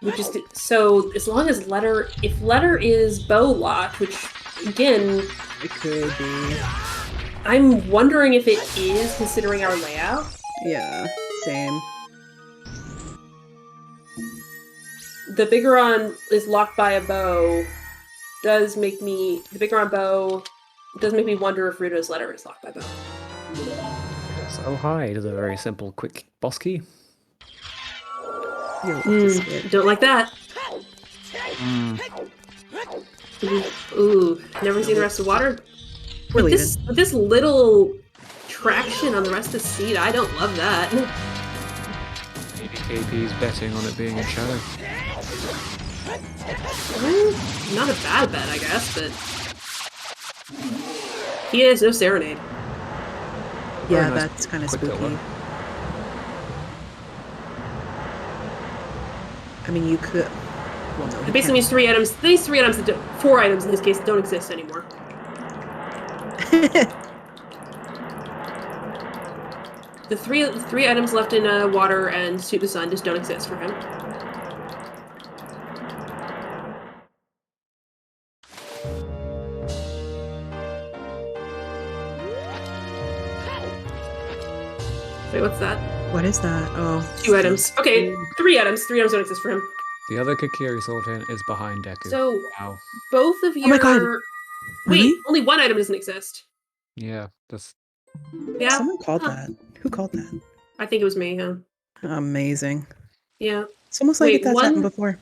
which is so as long as letter, if letter is bow locked, which again, It could be. I'm wondering if it is considering our layout. Yeah, same. The Bigoron is locked by a bow. The Bigoron bow does make me wonder if Rita's letter is locked by bow. So hi, it is a very simple, quick boss key. You'll love to see it. Don't like that. Ooh, never seen the rest of water. We're leaving. With this little traction on the rest of the seat, I don't love that. Maybe KP's betting on it being a shadow. Not a bad bet, I guess, but he has no serenade. Yeah, Very nice that's kind of quick spooky. build-up. I mean, you could. Well, no. It basically means 3 items. These 3 items, 4 items in this case, don't exist anymore. The three items left in water and Suit the Sun just don't exist for him. Wait, what's that? What is that? Oh. 2 items. Okay, 3 items. 3 items don't exist for him. The other Kikiri Sultan is behind Deku. So, Wow. both of you. Oh my god. Wait, Really? only 1 item doesn't exist. Yeah, that's... Yeah. Someone called Huh. that. Who called that? I think it was me, huh? Amazing. Yeah. It's almost like Wait, that's one- happened before.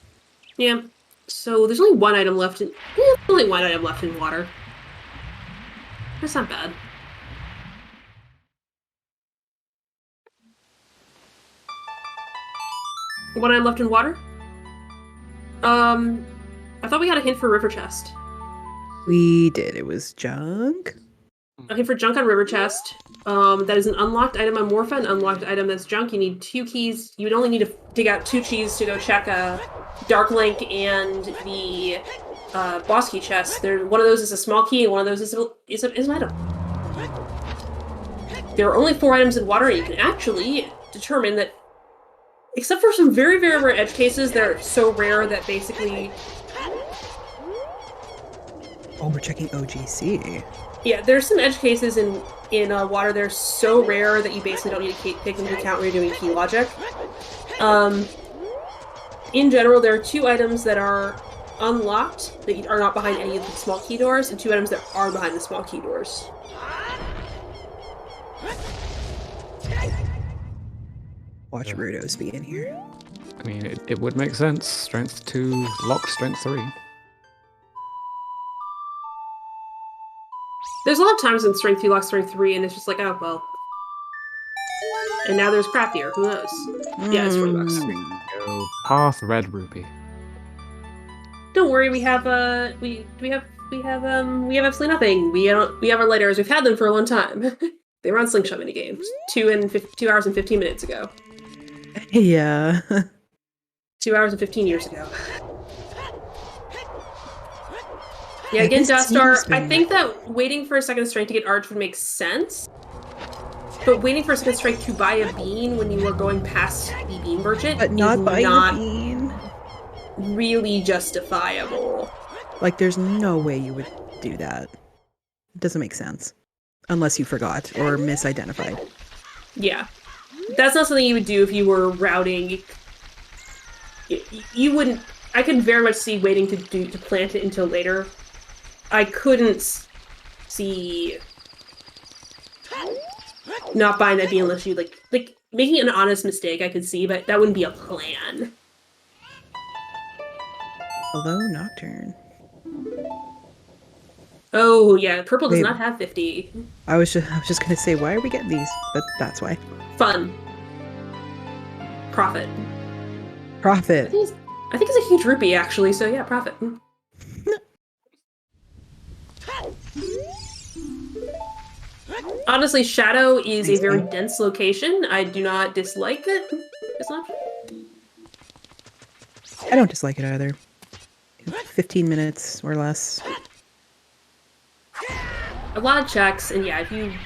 Yeah. So there's only 1 item left in. Yeah, only 1 item left in water. That's not bad. One item left in water? I thought we had a hint for river chest. We did. It was junk. A hint for junk on river chest. That is an unlocked item on Morpha, an unlocked item that's junk. You need 2 keys. You would only need to dig out 2 keys to go check Dark Link and the boss key chest. One of those is a small key, and one of those is an item. There are only 4 items in water, and you can actually determine that, except for some very, very rare edge cases that are so rare that basically... Oh, we're checking OGC. Yeah, there's some edge cases in water that are so rare that you basically don't need to take into account when you're doing key logic. In general, there are 2 items that are unlocked that are not behind any of the small key doors, and 2 items that are behind the small key doors. Watch Rudos be in here. I mean, it would make sense. Strength 2, lock strength 3. There's a lot of times in Strength 2 locks Strength 3, and it's just like, oh, well. And now there's crap here. Who knows? Yeah, it's $20. Go Path Red Rupee. Don't worry, we have we have absolutely nothing. We have our lighters. We've had them for a long time. They were on Slingshot minigames 2 hours and 15 minutes ago. Yeah. 2 hours and 15 years ago. Yeah, Yeah, again, this Death Star, team's I been- think that waiting for a second strength to get Arch would make sense. But waiting for a second strike to buy a bean when you are going past the bean merchant But not is buying not the bean. really justifiable. Like, there's no way you would do that. It doesn't make sense. Unless you forgot or misidentified. Yeah. That's not something you would do if you were routing. You wouldn't. I can very much see waiting to plant it until later. I couldn't see not buying that bean unless you like making an honest mistake. I could see, but that wouldn't be a plan. Hello, Nocturne. Oh yeah, purple does Wait. not have 50. I was just gonna say, why are we getting these? But that's why. Fun. Profit. Profit. I think it's a huge rupee actually. So yeah, profit. Honestly, Shadow is a very dense location. I do not dislike it. It's not. I don't dislike it either. 15 minutes or less. A lot of checks, and yeah, even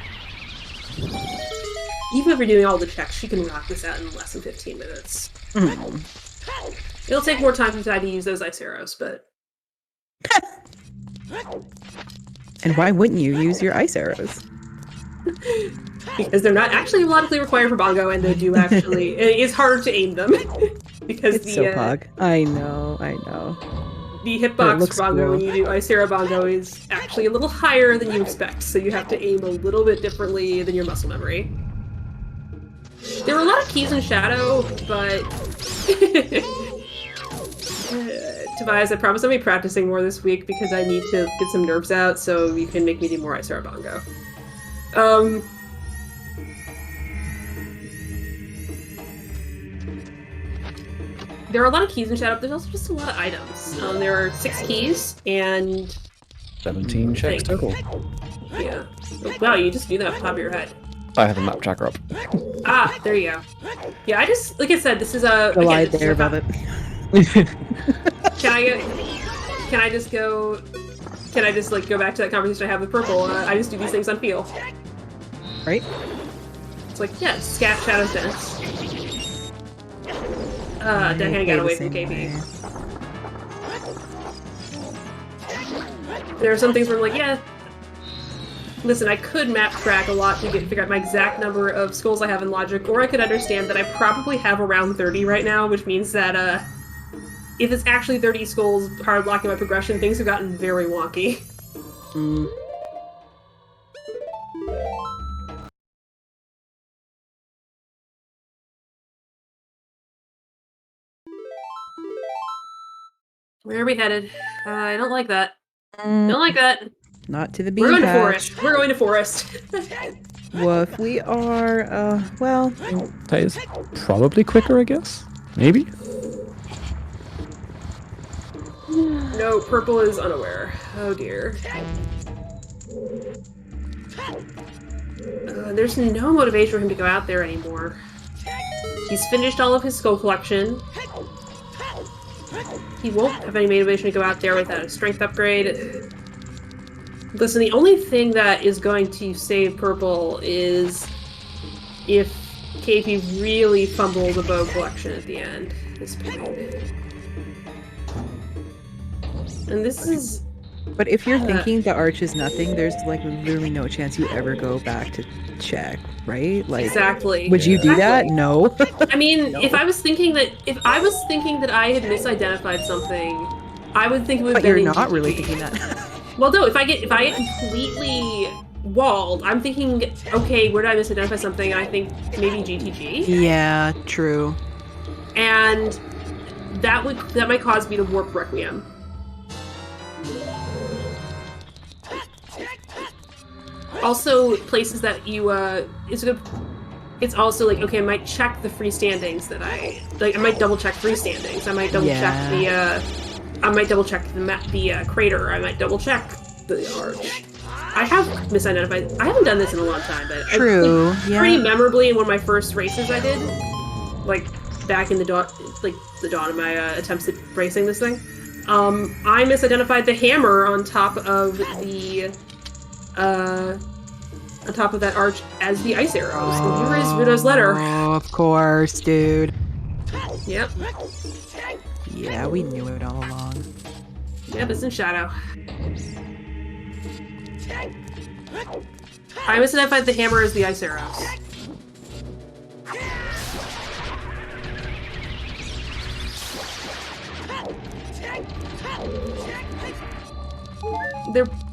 if you're doing all the checks, she can knock this out in less than 15 minutes. It'll take more time for Ty to use those ice arrows, but... And why wouldn't you use your ice arrows? Because they're not actually logically required for Bongo, and they do actually... It's harder to aim them. Because It's so pog. I know. The hitbox for Bongo cool. when you do Ice Arrow Bongo is actually a little higher than you expect, so you have to aim a little bit differently than your muscle memory. There were a lot of keys in Shadow, but... Tobias, I promise I'll be practicing more this week because I need to get some nerves out so you can make me do more Ice Arrow Bongo. There are a lot of keys in Shadow, but there's also just a lot of items. There are 6 keys, and... 17 checks total. Yeah. Oh, wow, you just do that off the top of your head. I have a map tracker up. Ah, there you go. Yeah, I just... Like I said, this is a... The again, lie this is there, a- Velvet. Can I just go... Can I just, like, go back to that conversation I had with Purple? I just do these things on feel. Right? It's like, yeah, Scat Shadow's Dance. Deckhand got away from KP. There are some things where I'm like, yeah... Listen, I could map track a lot to figure out my exact number of skulls I have in Logic, or I could understand that I probably have around 30 right now, which means that, if it's actually 30 skulls hard blocking my progression, things have gotten very wonky. Where are we headed? I don't like that. Don't like that. Not to the bean We're going to patch. forest. We're going to forest. Woof, we are, well... That is probably quicker, I guess? Maybe? No, Purple is unaware. Oh dear. There's no motivation for him to go out there anymore. He's finished all of his skull collection. He won't have any motivation to go out there without a strength upgrade. Listen, the only thing that is going to save Purple is if KP really fumbles a bow collection at the end. At this point. And this is... But if you're thinking the arch is nothing, there's, like, literally no chance you ever go back to check, right? Like, exactly. would you do that? No. I mean, if I was thinking that I had misidentified something, I would think it would But be. you're not really thinking that. Well, no. If I get completely walled, I'm thinking, okay, where did I misidentify something? And I think maybe GTG. Yeah, true. And that might cause me to warp Requiem. Also, places that you it's also like, okay, I might check the freestandings that I might double check freestandings. I might double check the crater. I might double check the arch. I have misidentified. I haven't done this in a long time, but True. pretty memorably in one of my first races I did, like back in the dawn of my attempts at racing this thing. I misidentified the hammer on top of the on top of that arch as the ice arrows. And here is Rudo's letter. Oh, of course, dude. Yep. Yeah, we knew it all along. Yep, it's in shadow. I misidentified the hammer as the ice arrows.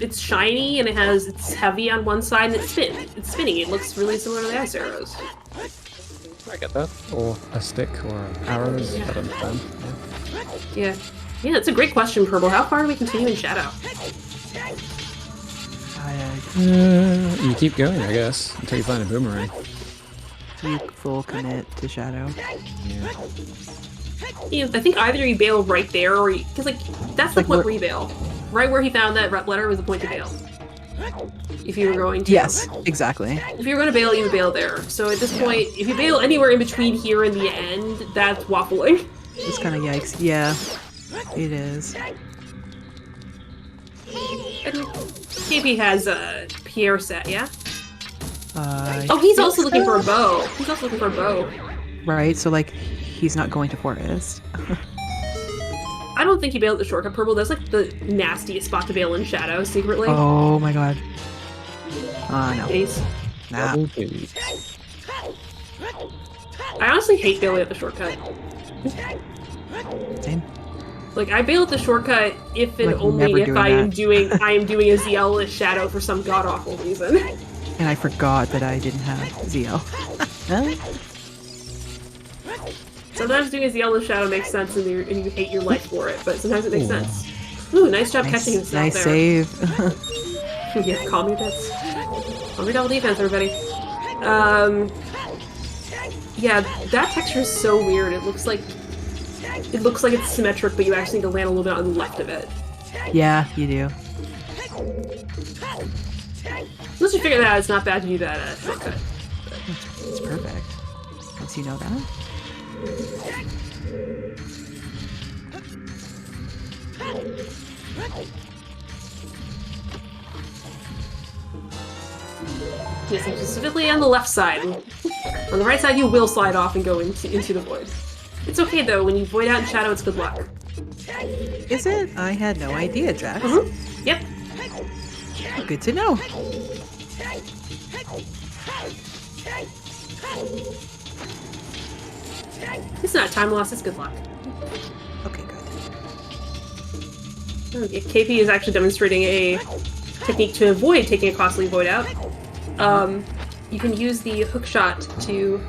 It's shiny and it's heavy on one side and it's spinning. It looks really similar to the ice arrows. I get that. Or a stick or arrows. I don't understand. Yeah. Yeah, that's a great question, Purple. How far do we continue in shadow? You keep going, I guess, until you find a boomerang. You full commit to shadow. Yeah. Yeah, I think either you bail right there or because that's like what rebail. Right where he found that letter was the point to bail. If you were going to. Yes, exactly. If you were going to bail, you would bail there. So at this point, if you bail anywhere in between here and the end, that's waffling. It's kind of yikes. Yeah, it is. And KP has a Pierre set, yeah? Oh, he's also looking for a bow. He's also looking for a bow. Right, so like, he's not going to forest. I don't think he bailed at the shortcut, Purple. That's like the nastiest spot to bail in shadow secretly. Oh my god. No. Ace. Nah. I honestly hate bailing at the shortcut. Same. Like, I bail at the shortcut if and Like, only never if doing I am that. doing a ZL shadow for some god-awful reason. And I forgot that I didn't have ZL. Sometimes doing a ZL shadow makes sense and you hate your life for it, but sometimes it makes sense. Ooh, nice job catching himself nice there. save. Yeah, calm your tits. Calm your double defense, everybody. Yeah, that texture is so weird. It looks like it's symmetric, but you actually need to land a little bit on the left of it. Yeah, you do. Once you figure that out, it's not bad to do that shortcut. It's perfect. Once you know that. Yes, and specifically on the left side. On the right side, you will slide off and go into the void. It's okay though. When you void out in shadow, it's good luck. Is it? I had no idea, Jax. Mm-hmm. Yep. Good to know. It's not time loss. It's good luck. Okay, good. Okay, KP is actually demonstrating a technique to avoid taking a costly void out. You can use the hook shot to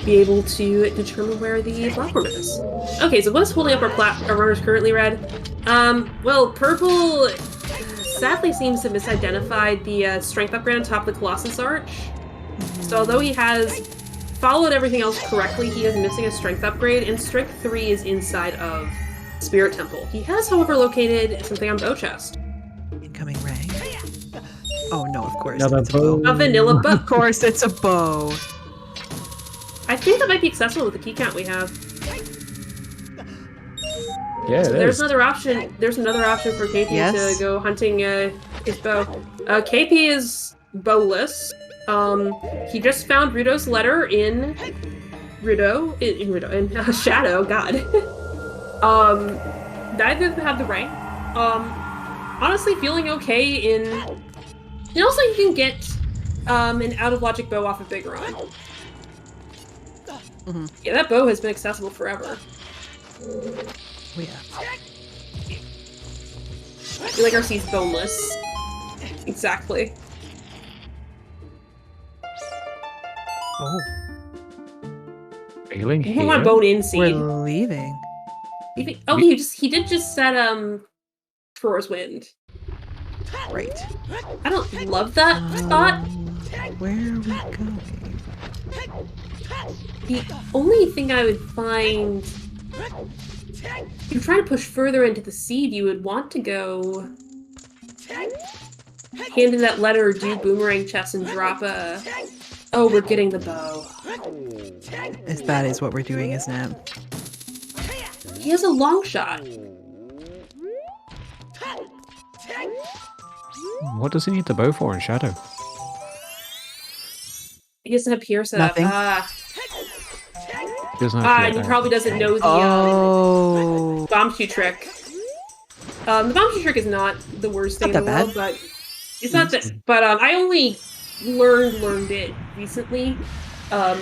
be able to determine where the platform is. Okay, so what's holding up our runners currently, Red? Well, Purple sadly seems to have misidentified the strength upgrade on top of the Colossus Arch. So although he has followed everything else correctly, he is missing a strength upgrade, and strength 3 is inside of Spirit Temple. He has, however, located something on Bow Chest. Incoming ray. Oh no, of course. Another it's a bow. bow. A vanilla bow. Of course, it's a bow. I think that might be accessible with the key count we have. Yeah, So it there's is. another option. There's another option for KP Yes. to go hunting his bow. KP is bowless. He just found Rudo's letter in Shadow. God. Neither of them have the rank. Honestly, feeling okay in. And also, you can get an out of logic bow off of Bigoron. Mm-hmm. Yeah, that bow has been accessible forever. Oh yeah. I feel like RC's boneless. Exactly. Oh, Failing You want here. bone in we're seed. leaving. Oh, he did just set Trora's Wind. Right. I don't love that spot. Where are we going? The only thing I would find, if you're trying to push further into the seed, you would want to go hand in that letter, do boomerang chest, and drop a. Oh, we're getting the bow. That is what we're doing, isn't it? He has a long shot. What does he need the bow for in Shadow? He doesn't have Pierre set up. Nothing. Doesn't have And to- he probably doesn't know the Oh. bomb shoe trick. The bomb shoe trick is not the worst thing Not in the that world, but it's not that. But I only learned it recently. I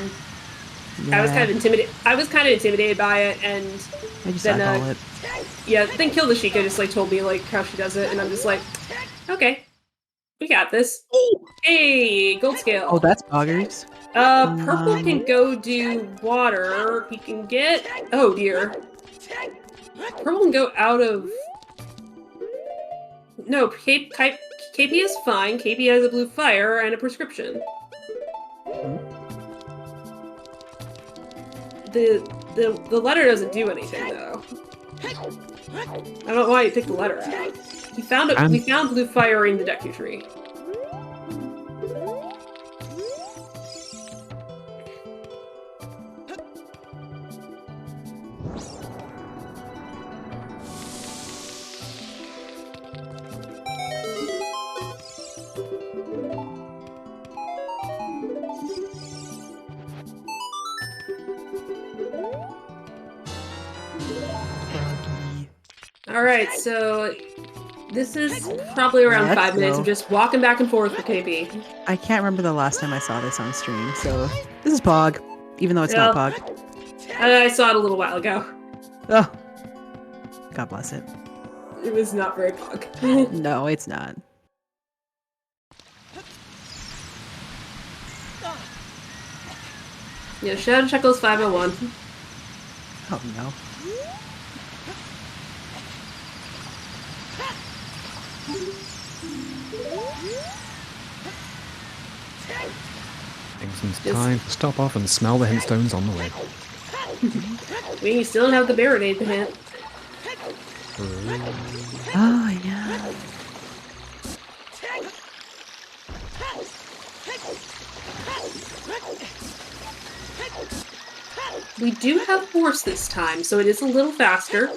was kind of intimidated. I was kind of intimidated by it, and I just then eyeball it. yeah, then Kill the Sheikah just like told me like how she does it, and I'm just like, okay, we got this. Hey, gold scale. Oh, that's boggers. Purple can go do water. He can get. Oh dear. Purple can go out of. No, KP is fine. KP has a blue fire and a prescription. The letter doesn't do anything though. I don't know why you picked the letter out. We found blue fire in the Deku tree. Alright, so this is probably around Let's 5 minutes go. of just walking back and forth with KP. I can't remember the last time I saw this on stream, so this is Pog, even though it's not Yeah. Pog. I saw it a little while ago. Oh, God bless it. It was not very pog. No, it's not. Yeah, Shadow Chuckles 501. Oh no. Think some time to stop off and smell the hint stones on the way. We still don't have the Baronade to hit. Oh yeah. We do have Horse this time, so it is a little faster.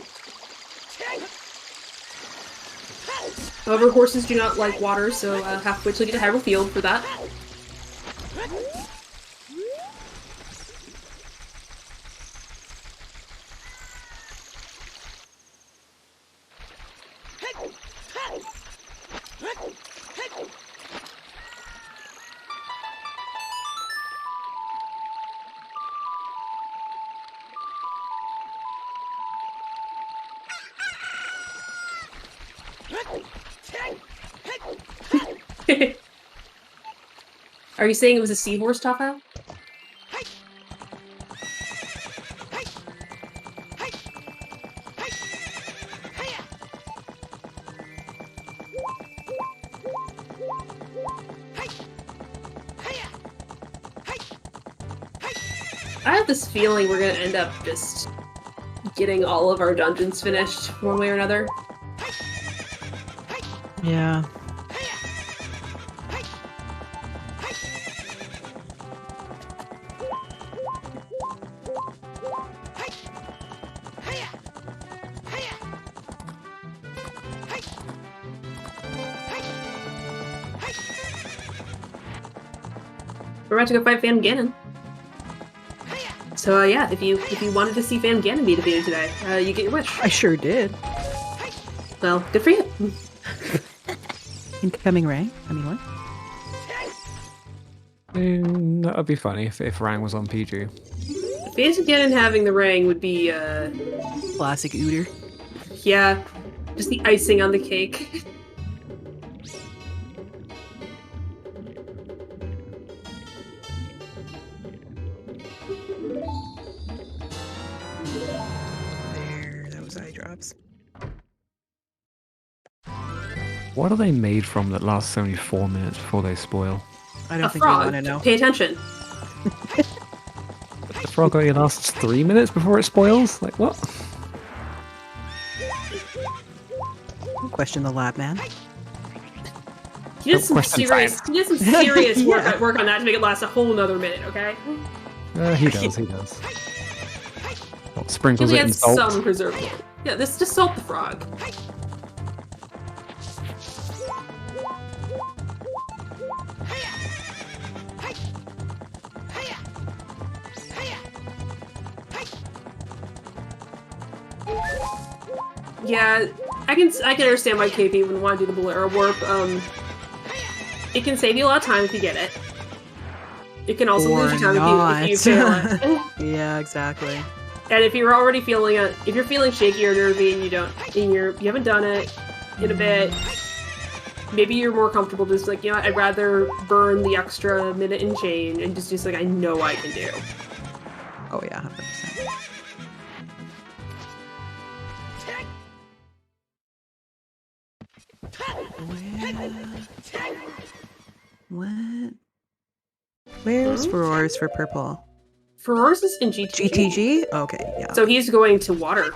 However, horses do not like water, so have to wait till you get to Hyrule Field for that. Are you saying it was a seahorse, Tafa? I have this feeling we're gonna end up just getting all of our dungeons finished one way or another. Yeah. We're about to go fight Van Ganon. So yeah, if you wanted to see Van Ganon be defeated today, you get your wish. I sure did. Well, good for you. Incoming Ray. Anyone? That would be funny if Rang was on PG. Van Ganon having the ring would be, Classic Ooter. yeah, just the icing on the cake. There, those eye drops. What are they made from that lasts only 4 minutes before they spoil? I don't A think we frog. want to know. Pay attention. The frog only lasts 3 minutes before it spoils? Like, what? Don't question the lab man. He did some Question serious, he did some serious Yeah. work on that to make it last a whole nother minute. Okay. He does, he does. What, He sprinkles only it in had salt? some preservative. Yeah, this just salt the frog. Yeah, I can understand why KP would want to do the Bolero warp. It can save you a lot of time if you get it. It can also lose you time if you fail it. Yeah, exactly. And if you're already feeling if you're feeling shaky or nervy and you haven't done it in a bit, maybe you're more comfortable just like, you know, I'd rather burn the extra minute and change and just like I know I can do. Oh yeah, 100%. What? Where's Feroz for purple? Feroz is in GTG. GTG? Okay, yeah. So he's going to water.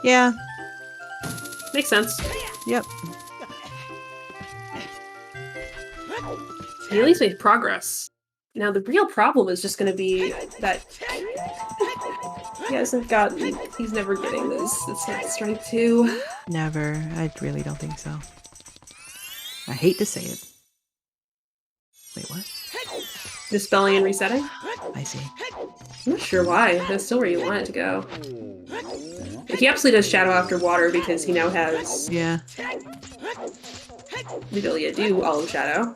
Yeah. Makes sense. Yep. He at least made progress. Now the real problem is just going to be that he's never getting this. It's not strike 2. Never. I really don't think so. I hate to say it. Wait, what? Dispelling and resetting? I see. I'm not sure why. That's still where you want it to go. He absolutely does Shadow after Water because he now has Yeah. the ability to do all of Shadow.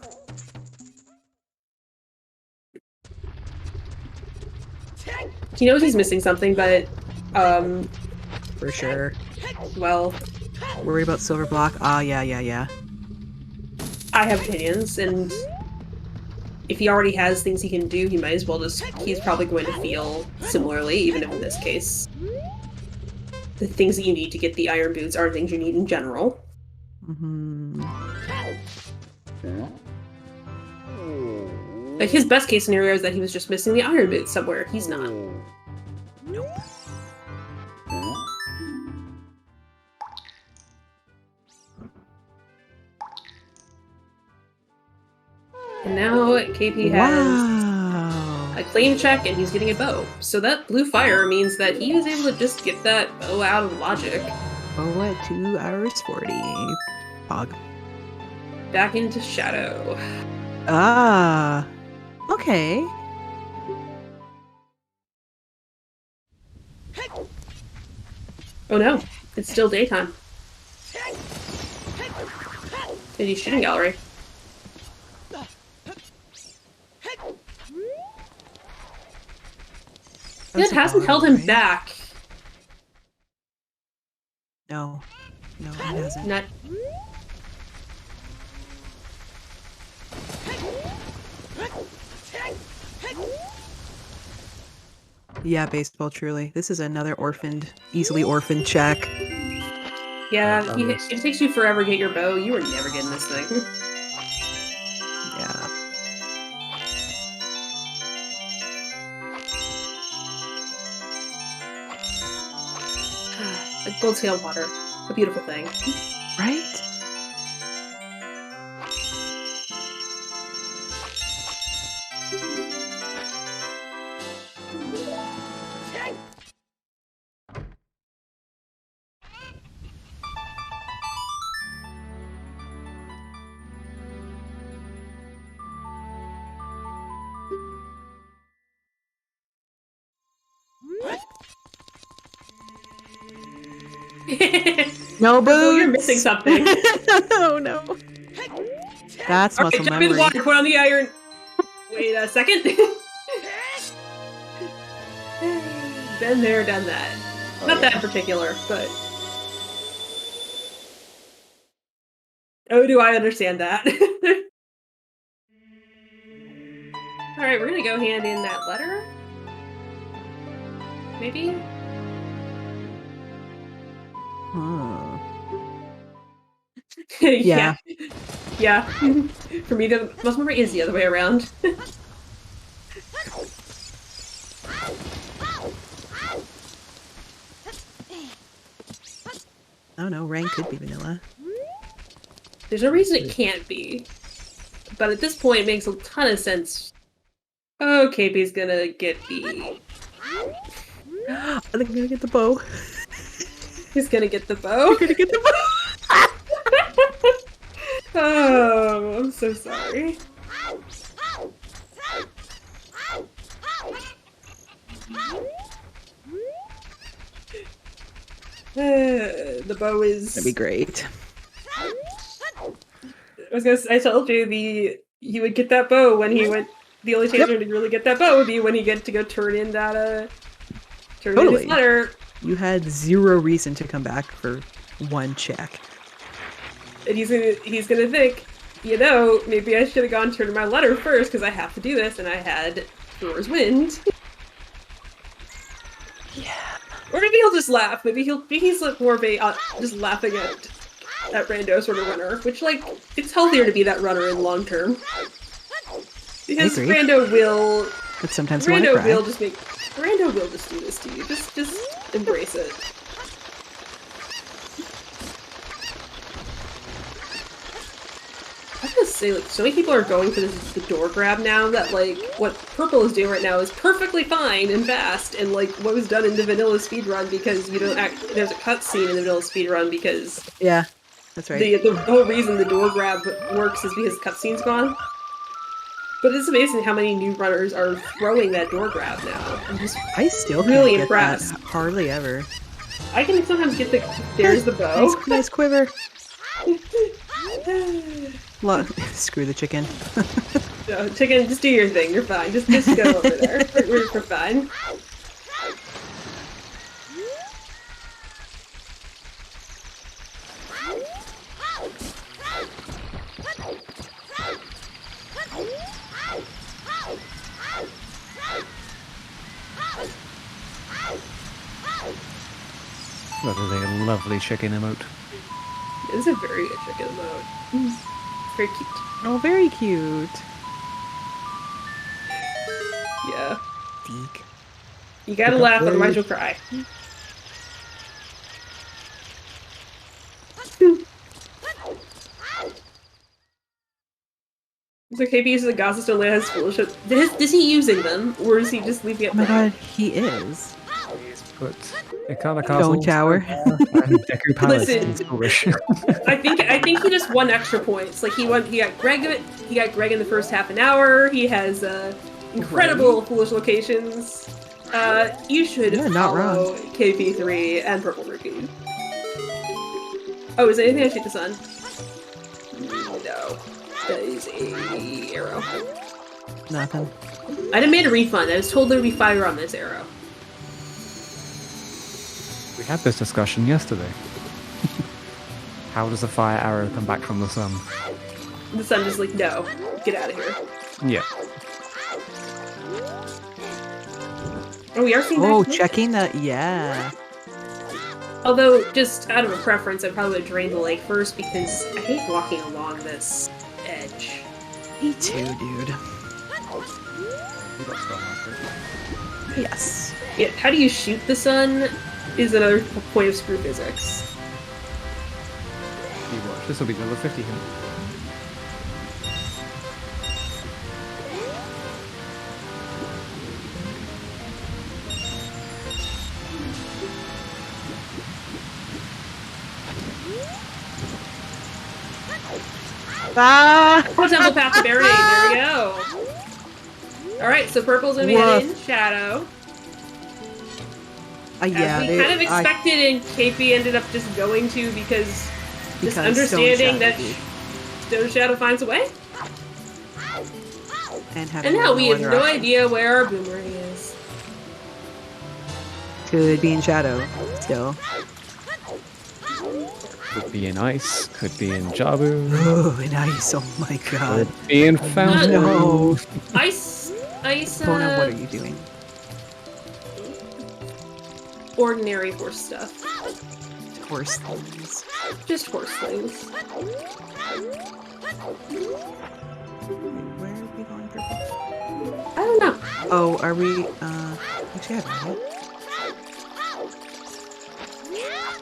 He knows he's missing something, but, For sure. well, Worried about silver block? Ah, yeah. I have opinions, and if he already has things he can do, he might as well he's probably going to feel similarly, even if in this case the things that you need to get the iron boots are things you need in general. Mm-hmm. Like, his best case scenario is that he was just missing the iron boots somewhere. He's not. Nope. And now KP has a claim check and he's getting a bow. So that blue fire means that he was able to just get that bow out of logic. Oh, at 2 hours 40. Pog. Back into Shadow. Ah. Okay. Oh no, it's still daytime. And he's shooting gallery. It hasn't held him back. No. No, it hasn't. Not. Yeah, baseball, truly. This is another easily orphaned check. Yeah, it takes you forever to get your bow. You were never getting this thing. Yeah. Like gold scale water. A beautiful thing. Right? No boots! Oh, you're missing something. Oh no. That's muscle jump memory. in the water, put on the iron. Wait a second. Been there, done that. Not that in particular, but... Oh, do I understand that. Alright, we're gonna go hand in that letter. Maybe? Huh. Yeah. Yeah. For me, the muscle memory is the other way around. I don't know, rain could be vanilla. There's no reason it can't be. But at this point, it makes a ton of sense. Oh, KP's gonna get the... I think I'm gonna get the bow. He's gonna get the bow. Gonna get the bow. Oh, I'm so sorry. The bow is. That'd be great. I told you he would get that bow when he went. The only chance to really get that bow would be when he get to go turn in that turn in his letter. You had zero reason to come back for one check. And he's gonna think, maybe I should have gone turn in my letter first because I have to do this, and I had Thor's Wind. Yeah. Or maybe he'll just laugh. Maybe he's like more of a just laughing at Rando sort of runner, which like it's healthier to be that runner in long term. Because Rando will. But sometimes Rando will just do this to you. Just embrace it. I was gonna say, like, so many people are going for the door grab now that, like, what Purple is doing right now is perfectly fine and fast, and, like, what was done in the vanilla speedrun because there's a cutscene in the vanilla speedrun because... Yeah, that's right. The whole reason the door grab works is because the cutscene's gone. But it's amazing how many new runners are throwing that door grab now. I still really can't impressed. Get that. Hardly ever. I can sometimes get there's the bow. Nice quiver. Screw the chicken. No, chicken, just do your thing. You're fine. Just go over there. We're fine. That is a lovely chicken emote. It is a very good chicken emote. Very cute. Oh, very cute. Yeah. Deek. You gotta laugh, otherwise you'll cry. So KP uses the Gaza Stone Land has foolish. Is he using them, or is he just leaving it? Oh my god, he is. Put Ikana Castle, Stone Tower, and Deku Palace. Listen, I think he just won extra points. Like he got Greg in the first half an hour. He has incredible foolish locations. You should follow Keipi3 and PurpleRupees. Oh, is there anything I shoot the sun? No. That is a arrow. Nothing. I didn't make a refund. I was told there would be fire on this arrow. We had this discussion yesterday. How does a fire arrow come back from the sun? The sun just like, no, get out of here. Yeah. Oh, we are seeing. Oh, checking that. Yeah. Although, just out of a preference, I probably would drain the lake first because I hate walking along this edge. Me too, dude. Yes. Yeah, how do you shoot the sun is another point of screw physics. You watch. This will be level 50 here. Ah! Oh, Temple Path to Buried, there we go. Alright, so Purple's gonna be in Shadow. Yeah, as we kind of expected, and KP ended up just going to because just understanding that Stone Shadow finds a way. And now we have no idea where our boomerang is. Could be in Shadow, still. Could be in ice, could be in Jabu. Oh, in ice, oh my god. Could be in Fountain. No. Ice, Bona, what are you doing? Ordinary horse stuff. Horse things. Just horse things. Where are we going, Purple? I don't know. Oh, are we, actually, I don't know.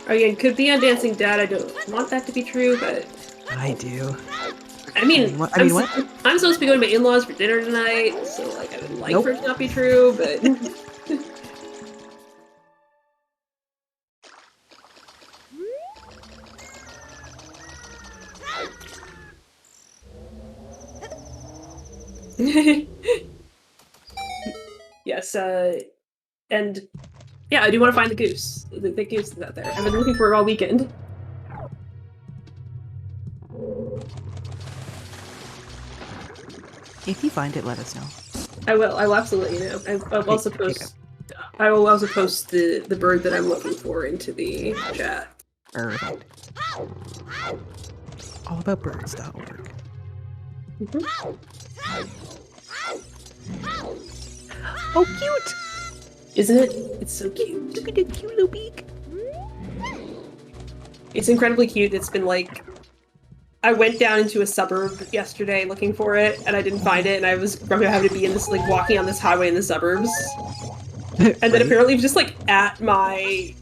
Again, could be on Dancing Dad. I don't want that to be true, but... I do. I mean, what? I'm supposed to be going to my in-laws for dinner tonight, so, like, I would like for it to not be true, but... Yes, and Yeah, I do want to find the goose. The goose is out there. I've been looking for it all weekend. If you find it, let us know. I will. I will absolutely know. I'll also post. I will also post the bird that I'm looking for into the chat. Perfect. Allaboutbirds.org. Oh, cute! Isn't it? It's so cute. Look at the cute little beak. It's incredibly cute. It's been like... I went down into a suburb yesterday looking for it, and I didn't find it, and I was having to be in this, like, walking on this highway in the suburbs. And then apparently it was just, like, at my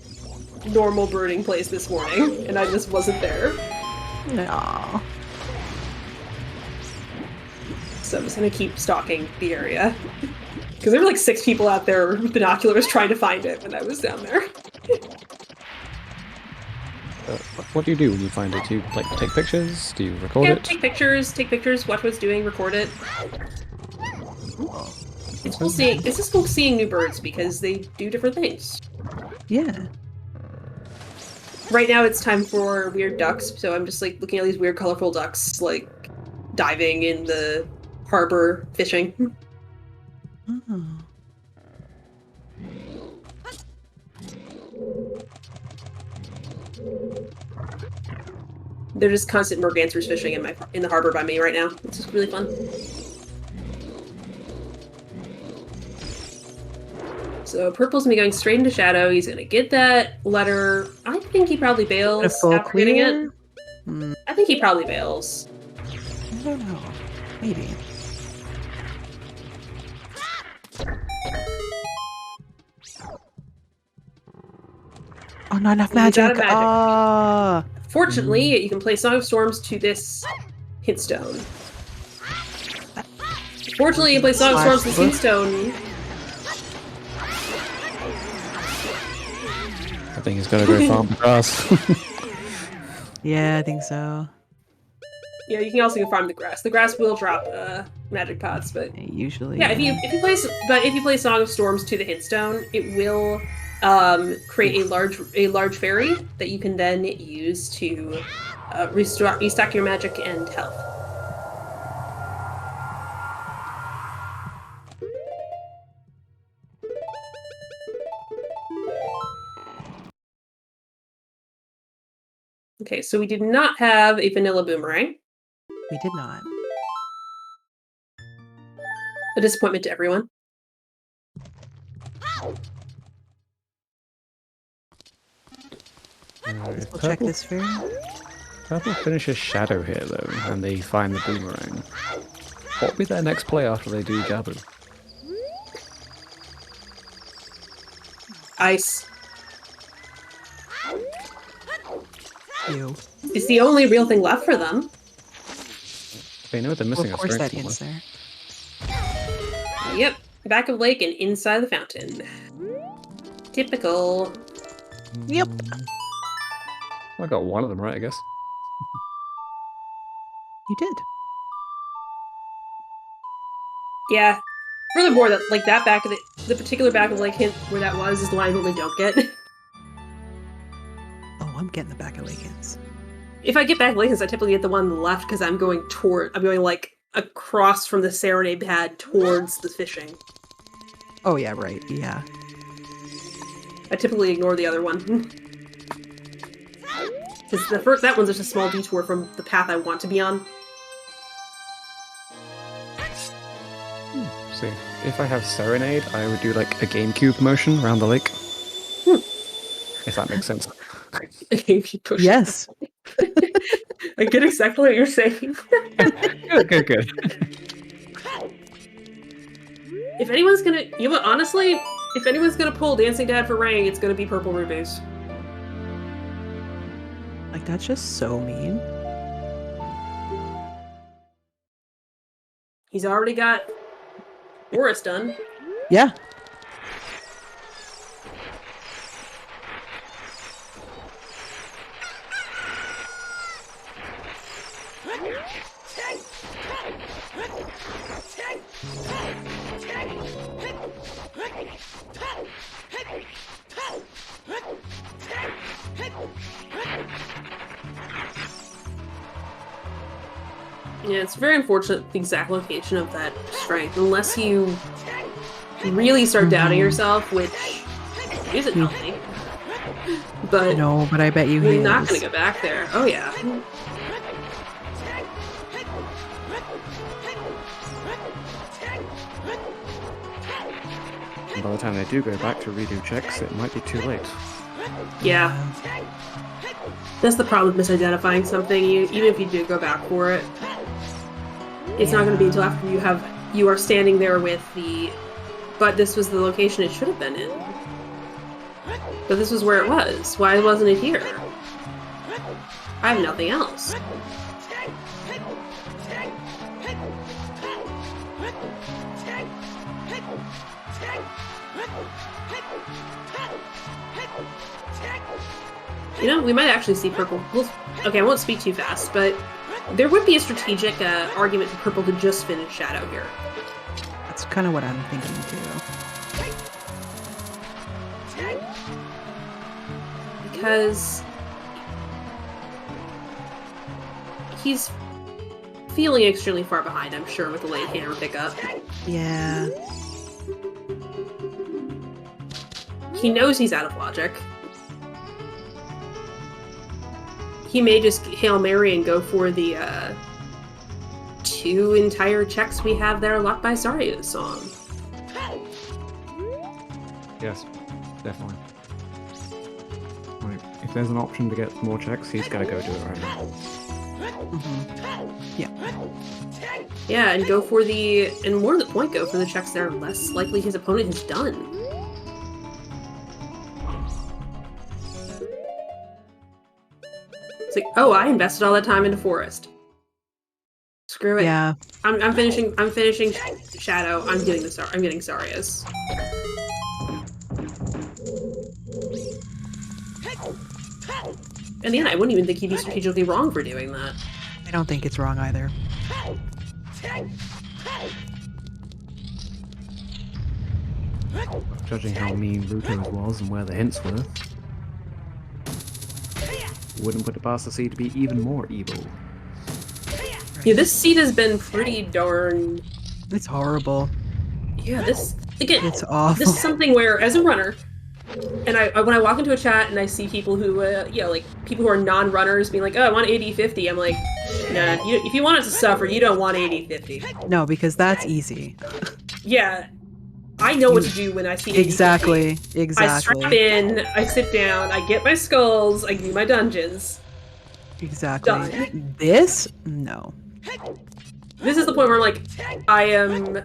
normal birding place this morning, and I just wasn't there. Aww. So I'm just gonna keep stalking the area. Because there were like 6 people out there with binoculars trying to find it when I was down there. What do you do when you find it? Do you like take pictures? Do you record Yeah, it? take pictures, watch what it's doing, record it. It's just cool seeing new birds because they do different things. Yeah. Right now it's time for weird ducks, so I'm just like looking at these weird colorful ducks like diving in the harbor fishing. Oh. They're just constant mergansers fishing in the harbor by me right now. It's just really fun. So Purple's gonna be going straight into Shadow. He's gonna get that letter. I think he probably bails A full after getting clear? it. I think he probably bails. I don't know. Maybe. Oh, not enough He's out magic. of magic. Ah. Fortunately, you can play Song of Storms to this hint stone. Fortunately, you can play Song of Storms to this hint stone. I think he's got to go farm the grass. Yeah, I think so. Yeah, you can also go farm the grass. The grass will drop magic pots, but Usually. yeah, if you play Song of Storms to the hint stone, it will create a large fairy that you can then use to restock your magic and health. Okay, so we did not have a vanilla boomerang. We did not. A disappointment to everyone. We'll check this for Purple finishes Shadow here though, and they find the boomerang. What will be their next play after they do Jabu? Ice you. is the only real thing left for them. They know they're Well, missing of a course strength that hint's somewhere. there. Yep, back of lake and inside the fountain. Typical. Yep. I got one of them right, I guess. You did. Yeah. Furthermore, that like that back of the particular back of lake hint where that was is the one I normally don't get. Oh, I'm getting the back of lake hints. If I get back of lake hints, I typically get the one on the left because I'm going like across from the serenade pad towards the fishing. Oh yeah, right. Yeah. I typically ignore the other one. Because that one's just a small detour from the path I want to be on. See, if I have Serenade, I would do like a GameCube motion around the lake. If that makes sense. Yes. I get exactly what you're saying. Good. If anyone's gonna, honestly, if anyone's gonna pull Dancing Dad for Rang, it's gonna be PurpleRupees. Like, that's just so mean. He's already got Boris done. Yeah. Yeah, it's very unfortunate the exact location of that strength, unless you really start doubting yourself, which isn't healthy. But No, but I bet you he you're not is. gonna go back there. Oh yeah. And by the time they do go back to redo checks, it might be too late. Yeah. That's the problem with misidentifying something. Even if you do go back for it, it's not going to be until after you are standing there with the. But this was the location it should have been in. But this was where it was. Why wasn't it here? I have nothing else. You know, we might actually see Purple. Okay, I won't speak too fast, but there would be a strategic argument for Purple to just finish Shadow here. That's kind of what I'm thinking too. Because he's feeling extremely far behind, I'm sure, with the late hammer pickup. Yeah. He knows he's out of logic. He may just Hail Mary and go for the 2 entire checks we have that are locked by Saria's song. Yes, definitely. Right. If there's an option to get more checks, he's got to go do it right now. Yeah. Yeah, and go for the, and more to the point, go for the checks that are less likely his opponent has done. It's like, oh, I invested all that time into Forest. Screw it. Yeah. I'm finishing Shadow. I'm getting Saria's. In the end, I wouldn't even think he'd be strategically wrong for doing that. I don't think it's wrong either. Judging how mean Ruto's was and where the hints were, wouldn't put it past the sea to be even more evil. Yeah, this seat has been pretty darn. It's horrible. Yeah, this again. It's awful. This is something where, as a runner, and I when I walk into a chat and I see people who, like people who are non-runners being like, "Oh, I want 80-50," I'm like, "Nah, if you want it to suffer, you don't want 80-50." No, because that's easy. Yeah, I know what to do when I see 80-50. Exactly. I strap in, I sit down, I get my skulls, I do my dungeons. Exactly. Done. This? No. This is the point where I'm like, I am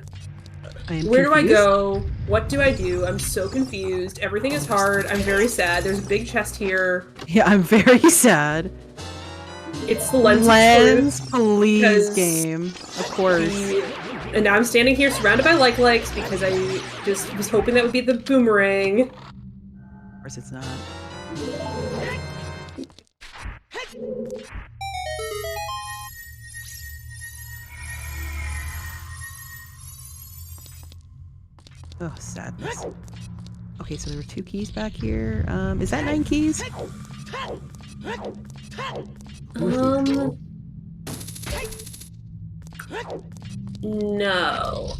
where do I go? What do I do? I'm so confused. Everything is hard. I'm very sad. There's a big chest here. Yeah, I'm very sad. It's the lens. Lens, please, game. Of course. And now I'm standing here surrounded by likes because I just was hoping that would be the boomerang. Of course it's not. Oh, sadness. Okay, so there were 2 keys back here. Is that 9 keys? No.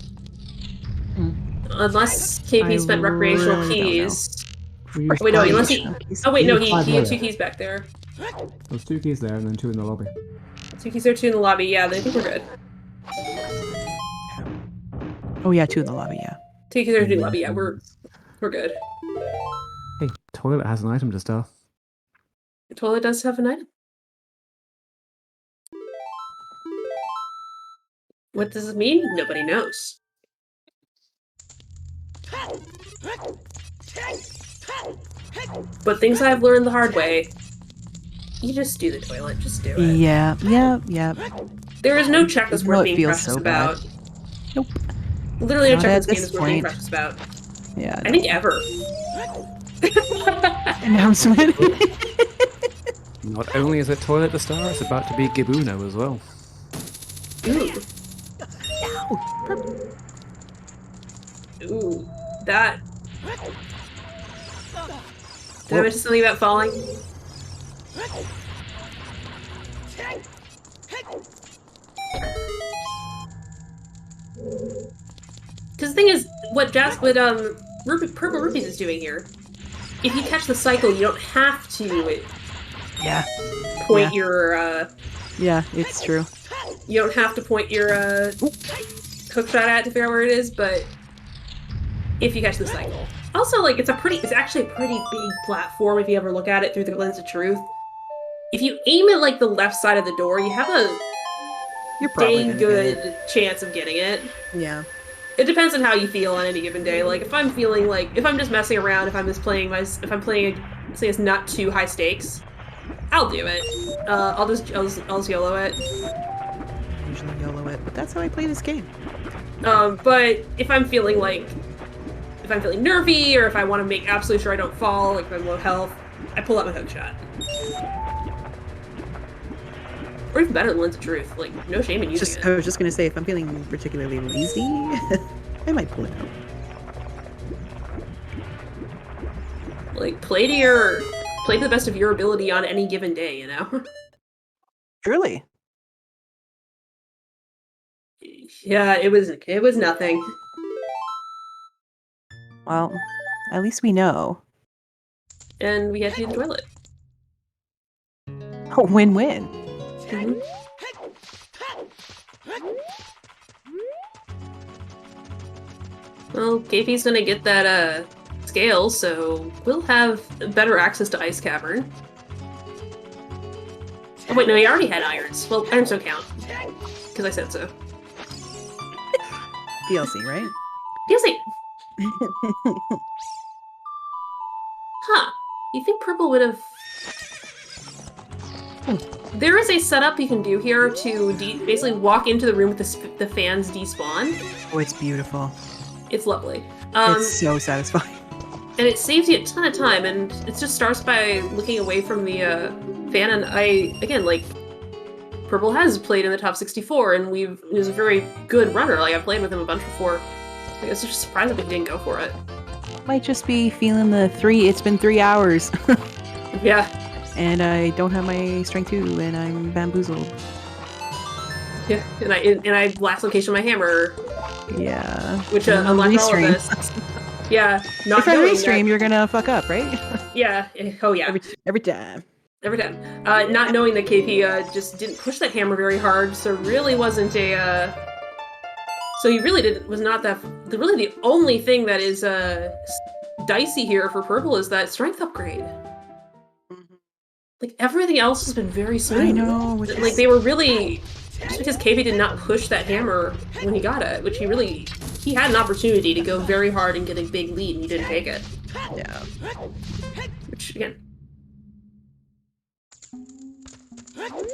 Unless KP spent recreational keys. Wait, no, unless he... Oh wait, no, he had 2 keys back there. There's 2 keys there and then 2 in the lobby. 2 keys there, 2 in the lobby. Yeah, I think we're good. Oh yeah, 2 in the lobby, yeah. 2 keys there, 2 in the lobby. Yeah, we're good. Hey, toilet has an item to stuff. The toilet does have an item. What does it mean? Nobody knows. But things I've learned the hard way. You just do the toilet. Just do it. Yeah, yeah, yeah. There is no checklist worth being feels precious so about. bad. Nope. Literally no Not at checklist game this is worth being point. precious about. Yeah. I think ever. Announcement. Not only is it Toilet the Star, it's about to be Gibuno as well. Ooh. Ooh. That. Did I mention something about falling? the thing is, what PurpleRupees is doing here. If you catch the cycle, you don't have to Yeah. point your Yeah, it's true. you don't have to point your hook shot at to figure out where it is, but if you catch the cycle. Also, like, it's actually a pretty big platform if you ever look at it through the lens of truth. If you aim at, like, the left side of the door, you have a You're probably dang gonna get good chance of getting it. Yeah. It depends on how you feel on any given day. Like, if I'm feeling like, if I'm just messing around, if I'm playing something that's not too high stakes, I'll do it. I'll just YOLO it. Usually YOLO it, but that's how I play this game. But if I'm feeling nervy, or if I want to make absolutely sure I don't fall, like if I'm low health, I pull out my hook shot. Or even better, Lens of Truth. Like, no shame in using it. I was just gonna say, if I'm feeling particularly lazy, I might pull it out. Like, play to the best of your ability on any given day, you know? Truly. Yeah, it was nothing. Well, at least we know. And we had to do the toilet. Oh, win-win. Mm-hmm. Well, Keipi3's gonna get that, scale, so we'll have better access to Ice Cavern. Oh wait, no, he already had irons. Well, irons don't count. Because I said so. DLC, right? DLC! Huh. You think Purple would have... There is a setup you can do here to basically walk into the room with the fans despawn. Oh, it's beautiful. It's lovely. It's so satisfying. And it saves you a ton of time, and it just starts by looking away from the fan. And again, like, Purple has played in the top 64, and he's a very good runner. Like, I've played with him a bunch before. I guess it's just surprising that he didn't go for it. Might just be feeling it's been 3 hours. Yeah. And I don't have my strength 2, and I'm bamboozled. Yeah, and I last location my hammer. Yeah. Which unlocked all of Restream. this. Yeah, not If I knowing restream, that, you're gonna fuck up, right? yeah. Oh yeah. Every time. Every time. Not knowing that KP just didn't push that hammer very hard, so really wasn't a. So he really was not that. Really, the only thing that is dicey here for Purple is that strength upgrade. Like, everything else has been very smooth. I know. Like, they were really... Just because KP did not push that hammer when he got it, which he had an opportunity to go very hard and get a big lead, and he didn't take it. Yeah. Which, again...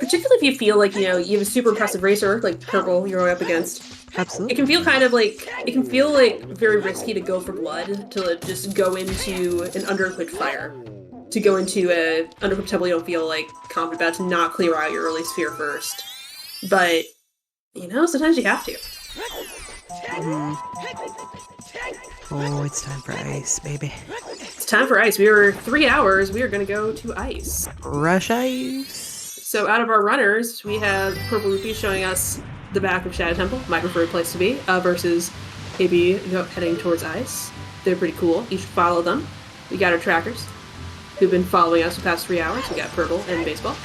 Particularly if you feel like, you have a super impressive racer, like Purple you're going up against. Absolutely. It can feel very risky to go for blood, to just go into an under-equipped fire. To go into a under-equipped temple you don't feel, like, confident about, to not clear out your early sphere first. But, sometimes you have to. Oh, it's time for ice, baby. It's time for ice. We were 3 hours. We are going to go to ice. Rush ice. So out of our runners, we have PurpleRupees showing us the back of Shadow Temple, my preferred place to be, versus Keipi heading towards ice. They're pretty cool. You should follow them. We got our trackers, who've been following us for the past 3 hours. We got Purple and Baseball.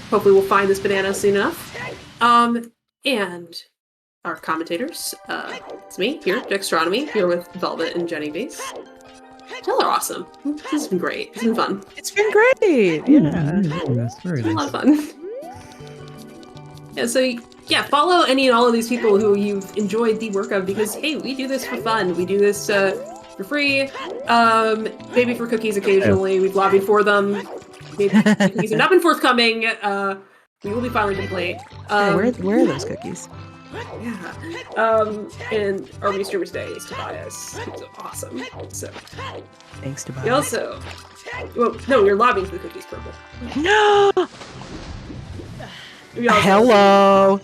Hopefully we'll find this banana soon enough. And our commentators, it's me here, jaxstronomy, here with Velvet and jenniebeez. Y'all are awesome. This has been great. It's been fun. It's been great. Yeah. That's very It's been a nice. lot of fun. Yeah, so follow any and all of these people who you've enjoyed the work of, because hey, we do this for fun. We do this for free. Maybe for cookies occasionally. We've lobbied for them. Maybe cookies have not been forthcoming. We will be filing a complaint. Where are those cookies? Yeah. And our restreamer today is Tobias, who's awesome. So Thanks to we also, no, you're lobbying for the cookies, Purple. No. We also, Hello.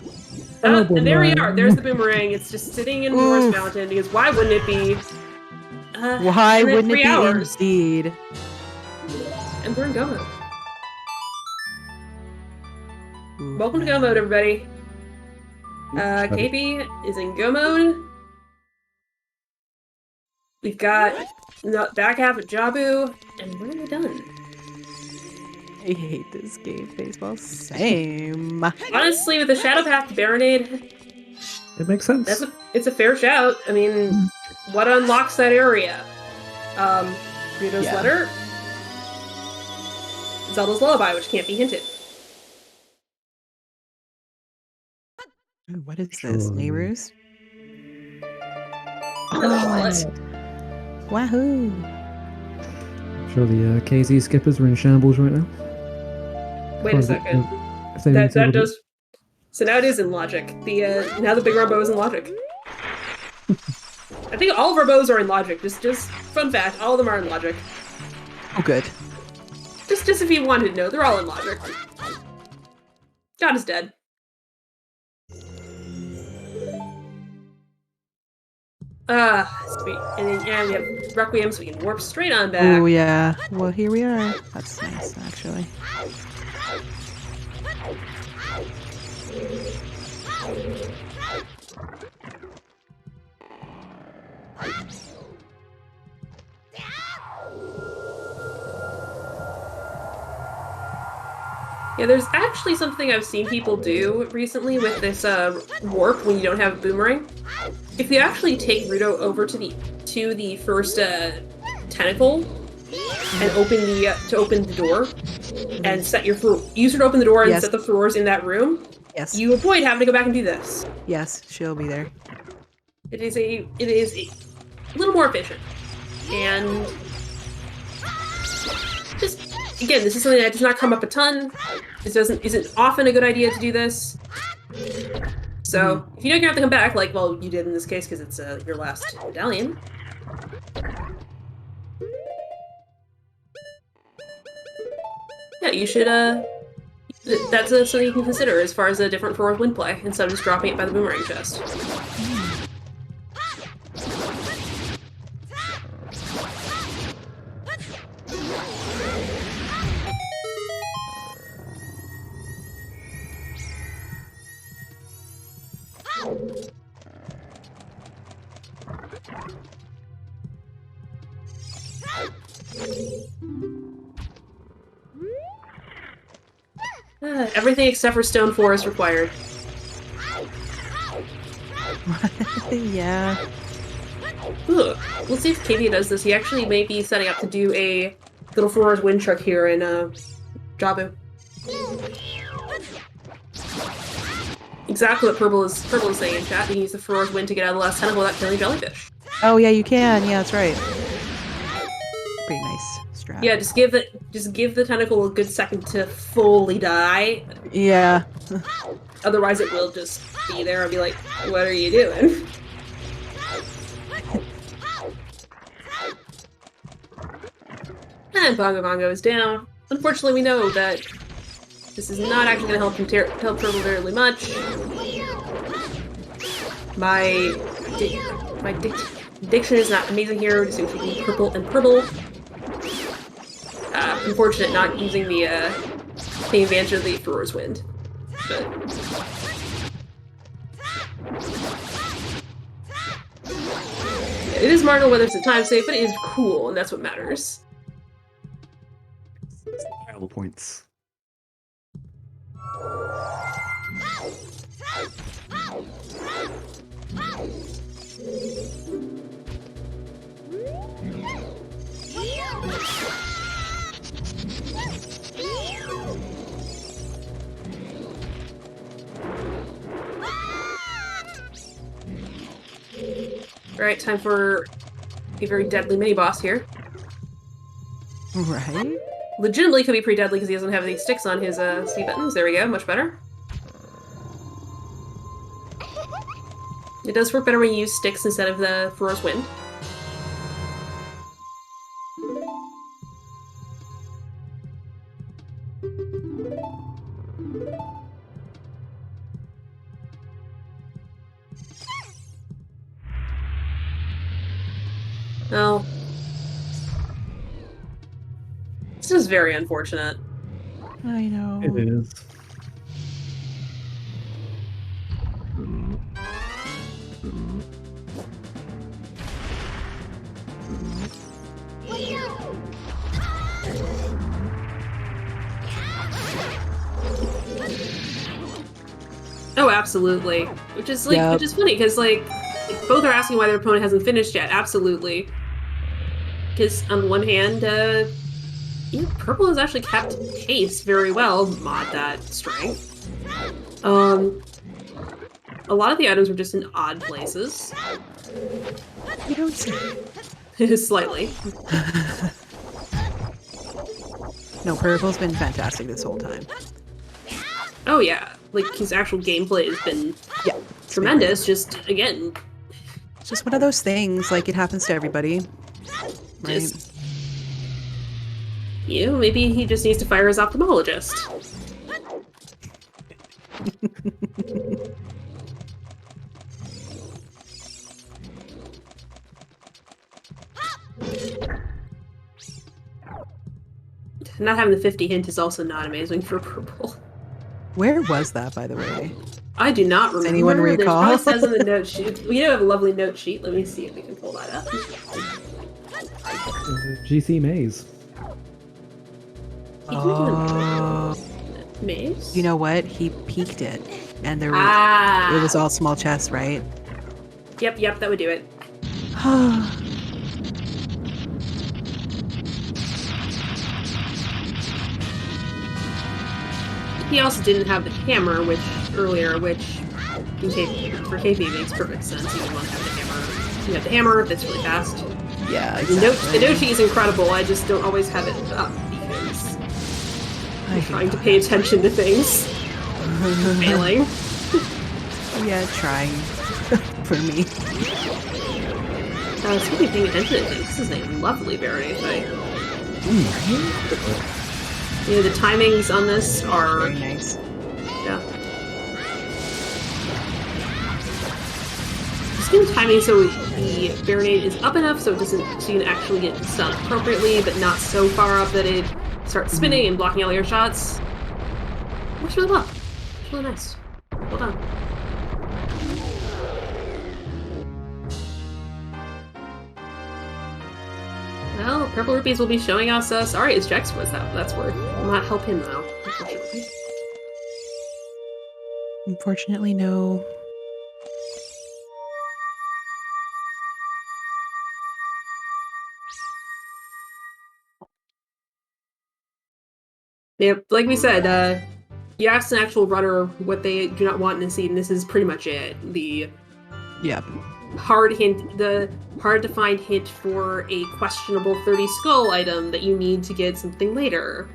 and there we are. There's the boomerang. It's just sitting in North Mountain, because why wouldn't it be? Why we're at wouldn't it 3 be hours, indeed? and we're in go mode. Welcome to go mode, everybody. Keipi is in go mode. We've got the back half of Jabu, and we're done. I hate this game, Baseball. Same. Honestly, with the Shadow Path to Baronade, It makes sense. it's a fair shout. I mean, what unlocks that area? Rito's Yeah. Letter, Zelda's Lullaby, which can't be hinted. Ooh, what is this? Sure. Nehru's? Another wallet. Wahoo! I'm sure the KZ skippers are in shambles right now. Wait a second. If they That need to- does. So now it is in Logic. Now the big round bow is in Logic. I think all of our bows are in Logic. Just fun fact, all of them are in Logic. Oh, good. Just if you wanted to know, they're all in Logic. God is dead. Sweet. And then yeah, we have Requiem, so we can warp straight on back. Oh, yeah. Well, here we are. That's nice, actually. Yeah, there's actually something I've seen people do recently with this warp when you don't have a boomerang. If you actually take Ruto over to the first tentacle and open the door and set your use her to open the door and Yes. set the throwers in that room, Yes. you avoid having to go back and do this. Yes, she'll be there. It is a little more efficient. And just again, this is something that does not come up a ton. This isn't often a good idea to do this. So if you know you're gonna have to come back, like well you did in this case because it's your last medallion. Yeah, you should that's something you can consider as far as a different forward wind play instead of just dropping it by the boomerang chest. Everything except for Stone 4 is required. Yeah. Ugh. We'll see if Keipi does this. He actually may be setting up to do a little forward wind trick here in Jabu. Exactly what Purple is saying in chat. You can use the forward wind to get out of the last tentacle without killing jellyfish. Oh, yeah, you can. Yeah, that's right. Pretty nice strat. Yeah, just give the tentacle a good second to fully die. Yeah. Otherwise, it will just be there and be like, "What are you doing?" And Bongo Bongo is down. Unfortunately, we know that this is not actually going to help Purple very much. My diction is not amazing here. Just between Purple and Purple. Unfortunate not using the taking advantage of the Furor's Wind. But it is marginal whether it's a time save, but it is cool, and that's what matters. Pile of points. Alright, time for a very deadly mini-boss here. Right? Legitimately could be pretty deadly because he doesn't have any sticks on his C buttons. There we go, much better. It does work better when you use sticks instead of the Furor's Wind. Oh. This is very unfortunate. I know. It is. Oh, absolutely. Which is like, Yep. which is funny because like both are asking why their opponent hasn't finished yet. Absolutely. Because on one hand, purple has actually kept pace very well. Mod that strength. A lot of the items were just in odd places. You don't say. Slightly. No, purple's been fantastic this whole time. Oh yeah, like his actual gameplay has been Yeah, tremendous. Just again, it's just one of those things. Like it happens to everybody, right? just maybe he just needs to fire his ophthalmologist. Not having the 50 hint is also not amazing for purple. Where was that, by the way? I do not remember. Anyone recall? There's probably says in the note sheet. We do have a lovely note sheet. Let me see if we can pull that up. GC Maze. Maze? You know what? He peaked it, and there it was all small chests, right? Yep, that would do it. He also didn't have the hammer, which for Keipi makes perfect sense. You would want to have the hammer. You have the hammer, that's really fast. Yeah, exactly. The note sheet is incredible. I just don't always have it up because I'm trying to pay attention to things. Failing. Yeah, trying for me. Speaking of paying attention to things, this is a lovely variety fight. The timings on this are Very nice. Yeah. Just getting timing so the baronade is up enough so so you can actually get stunned appropriately, but not so far up that it starts spinning and blocking all your shots. Works really well. It's really nice. Well done. Well, PurpleRupees will be showing us. Sorry, it's Jax was that's worth. Will not help him though, unfortunately. Unfortunately, no. Yeah, like we said, you asked an actual runner what they do not want in a seed, and this is pretty much it. The hard to find hint for a questionable 30 skull item that you need to get something later.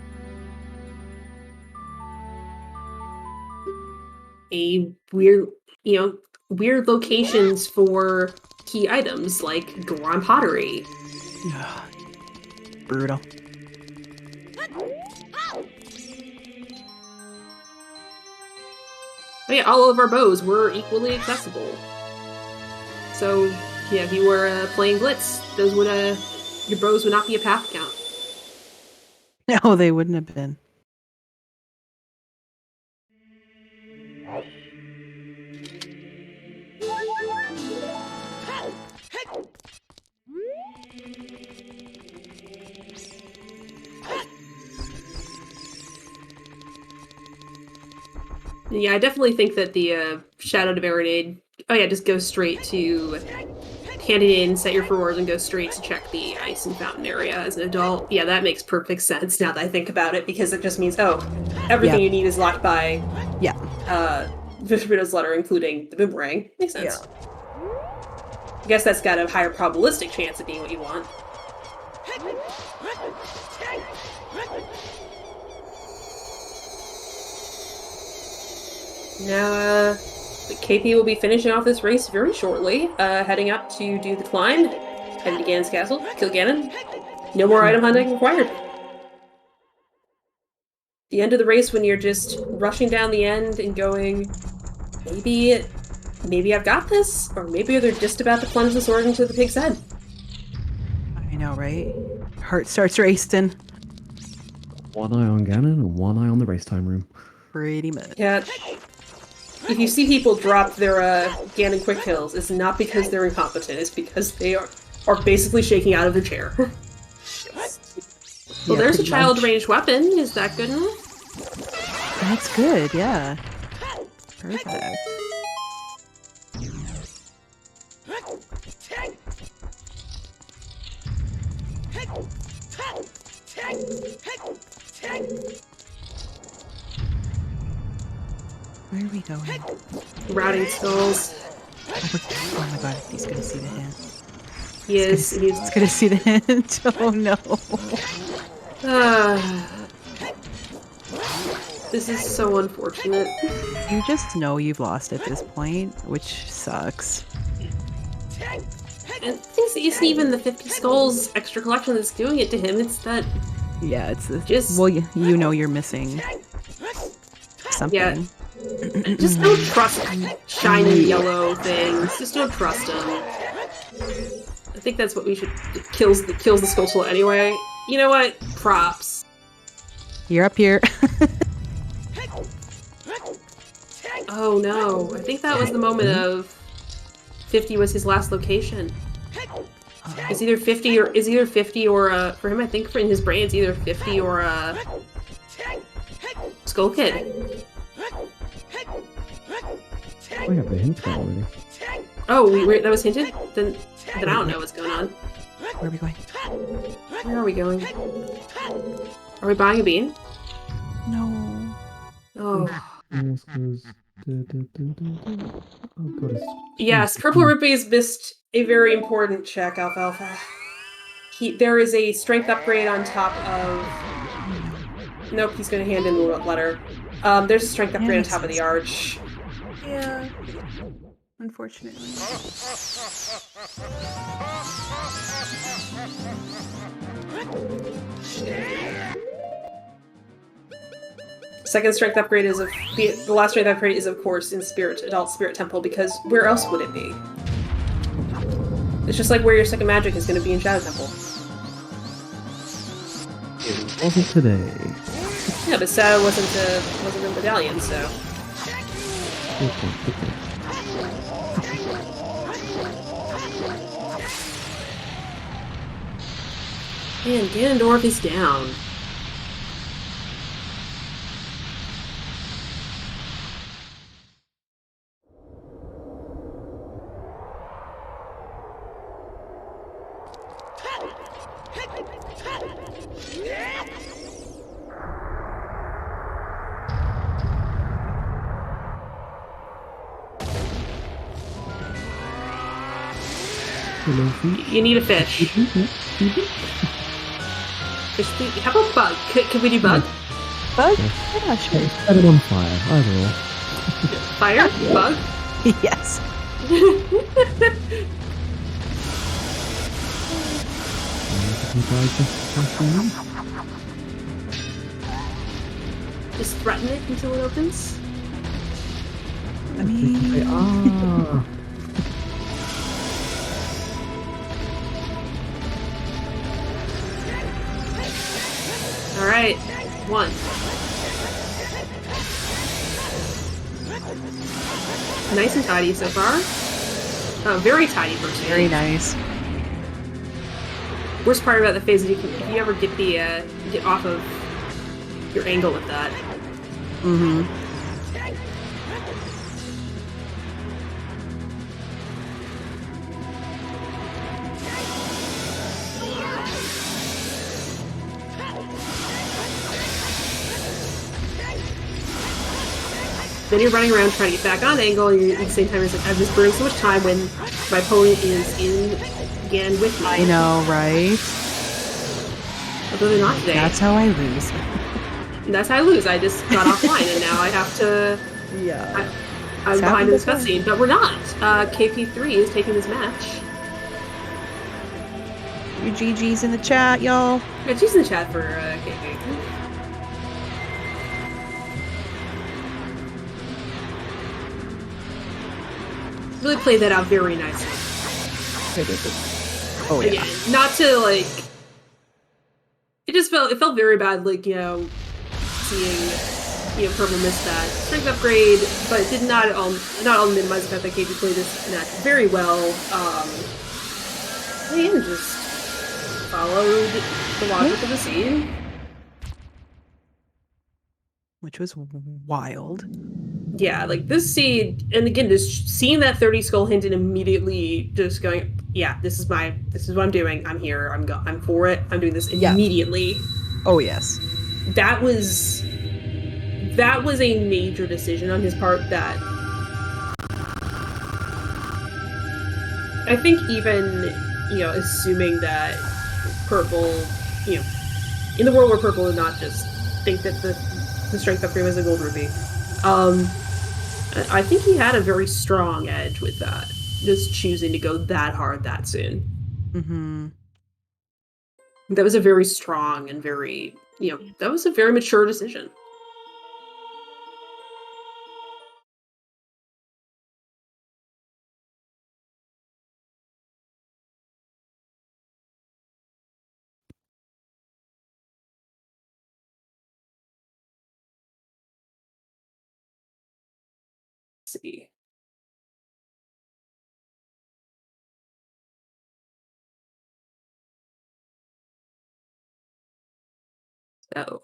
Weird locations for key items like Goron pottery. Brutal. But yeah, all of our bows were equally accessible. So, yeah, if you were playing Blitz, your bows would not be a path count. No, they wouldn't have been. Yeah, I definitely think that the Shadow to Baronade, just go straight to hand it in, set your rewards, and go straight to check the ice and fountain area as an adult. Yeah, that makes perfect sense now that I think about it, because it just means, everything you need is locked by Vishnu's letter, including the boomerang. Makes sense. Yeah. I guess that's got a higher probabilistic chance of being what you want. Now, Keipi will be finishing off this race very shortly, heading up to do the climb, heading to Ganon's castle, kill Ganon. No more item hunting required. The end of the race, when you're just rushing down the end and going, maybe I've got this, or maybe they're just about to plunge the sword into the pig's head. I know, right? Heart starts racing. One eye on Ganon and one eye on the race time room. Pretty much. Yeah. If you see people drop their Ganon quick kills, it's not because they're incompetent, it's because they are basically shaking out of their chair. Well, there's a child ranged weapon. Is that good enough? That's good, yeah. Perfect. Where are we going? Routing skulls. Oh my god, he's gonna see the hint. He is. He's gonna see the hint. Oh no. This is so unfortunate. You just know you've lost at this point, which sucks. And the thing is, it isn't even the 50 skulls extra collection that's doing it to him. It's that. Yeah, it's the Just- well, you know you're missing something. Yeah. Just don't trust shiny yellow things. Just don't trust them. I think that's what we should. It kills the skull tool anyway. You know what? Props. You're up here. Oh no! I think that was the moment of 50 was his last location. It's either 50 or for him. I think in his brain it's either 50 or Skull Kid. We have the hint now already. Oh, that was hinted. Then I don't know what's going on. Where are we going? Where are we going? Are we buying a bean? No. Oh. Almost goes. Oh god, it's Yes, PurpleRupees missed a very important check, Alfalfa. There is a strength upgrade on top of... Nope, he's going to hand in the letter. There's a strength upgrade on top of the arch. Yeah. Unfortunately. Second strength upgrade is the last strength upgrade is of course in Adult Spirit Temple, because where else would it be? It's just like where your second magic is going to be in Shadow Temple. It wasn't today. Yeah, but Shadow wasn't a medallion, so. Good point, good point. Man, Ganondorf is down. You need a fish. Fish, how about bug? Could we do bug? Bug? Yeah, sure. Set it on fire, either or. Fire? Bug? Yes. Just threaten it until it opens? I mean... Alright, one. Nice and tidy so far. Oh, very tidy personally. Very nice. Worst part about the phase is if you ever get get off of your angle with that. Mm-hmm. Then you're running around trying to get back on angle, and at the same time, it's like, I've just burned so much time when my opponent is in again with me. I know, right? Although they're not today. That's how I lose. And that's how I lose. I just got offline, and now I have to... Yeah. I'm behind in this cutscene, but we're not. Keipi3 is taking this match. Your GG's in the chat, y'all. Yeah, she's in the chat for Keipi. Really played that out very nicely. Oh yeah. Again, not to like. It felt very bad, like, you know, seeing, Purple miss that strength upgrade, but it did not at all minimize the fact that Keipi played this match very well. And just followed the logic of the scene. Which was wild. Yeah, like this seed, and again, just seeing that 30 skull hint and immediately just going, yeah, this is what I'm doing. I'm here. I'm for it. I'm doing this Yeah. immediately. Oh yes. That was a major decision on his part that I think even, assuming that purple, in the world where purple would not just think that the strength upgrade was a gold rupee, I think he had a very strong edge with that, just choosing to go that hard that soon. Mm-hmm. That was a very strong and very, that was a very mature decision. Let's see. So,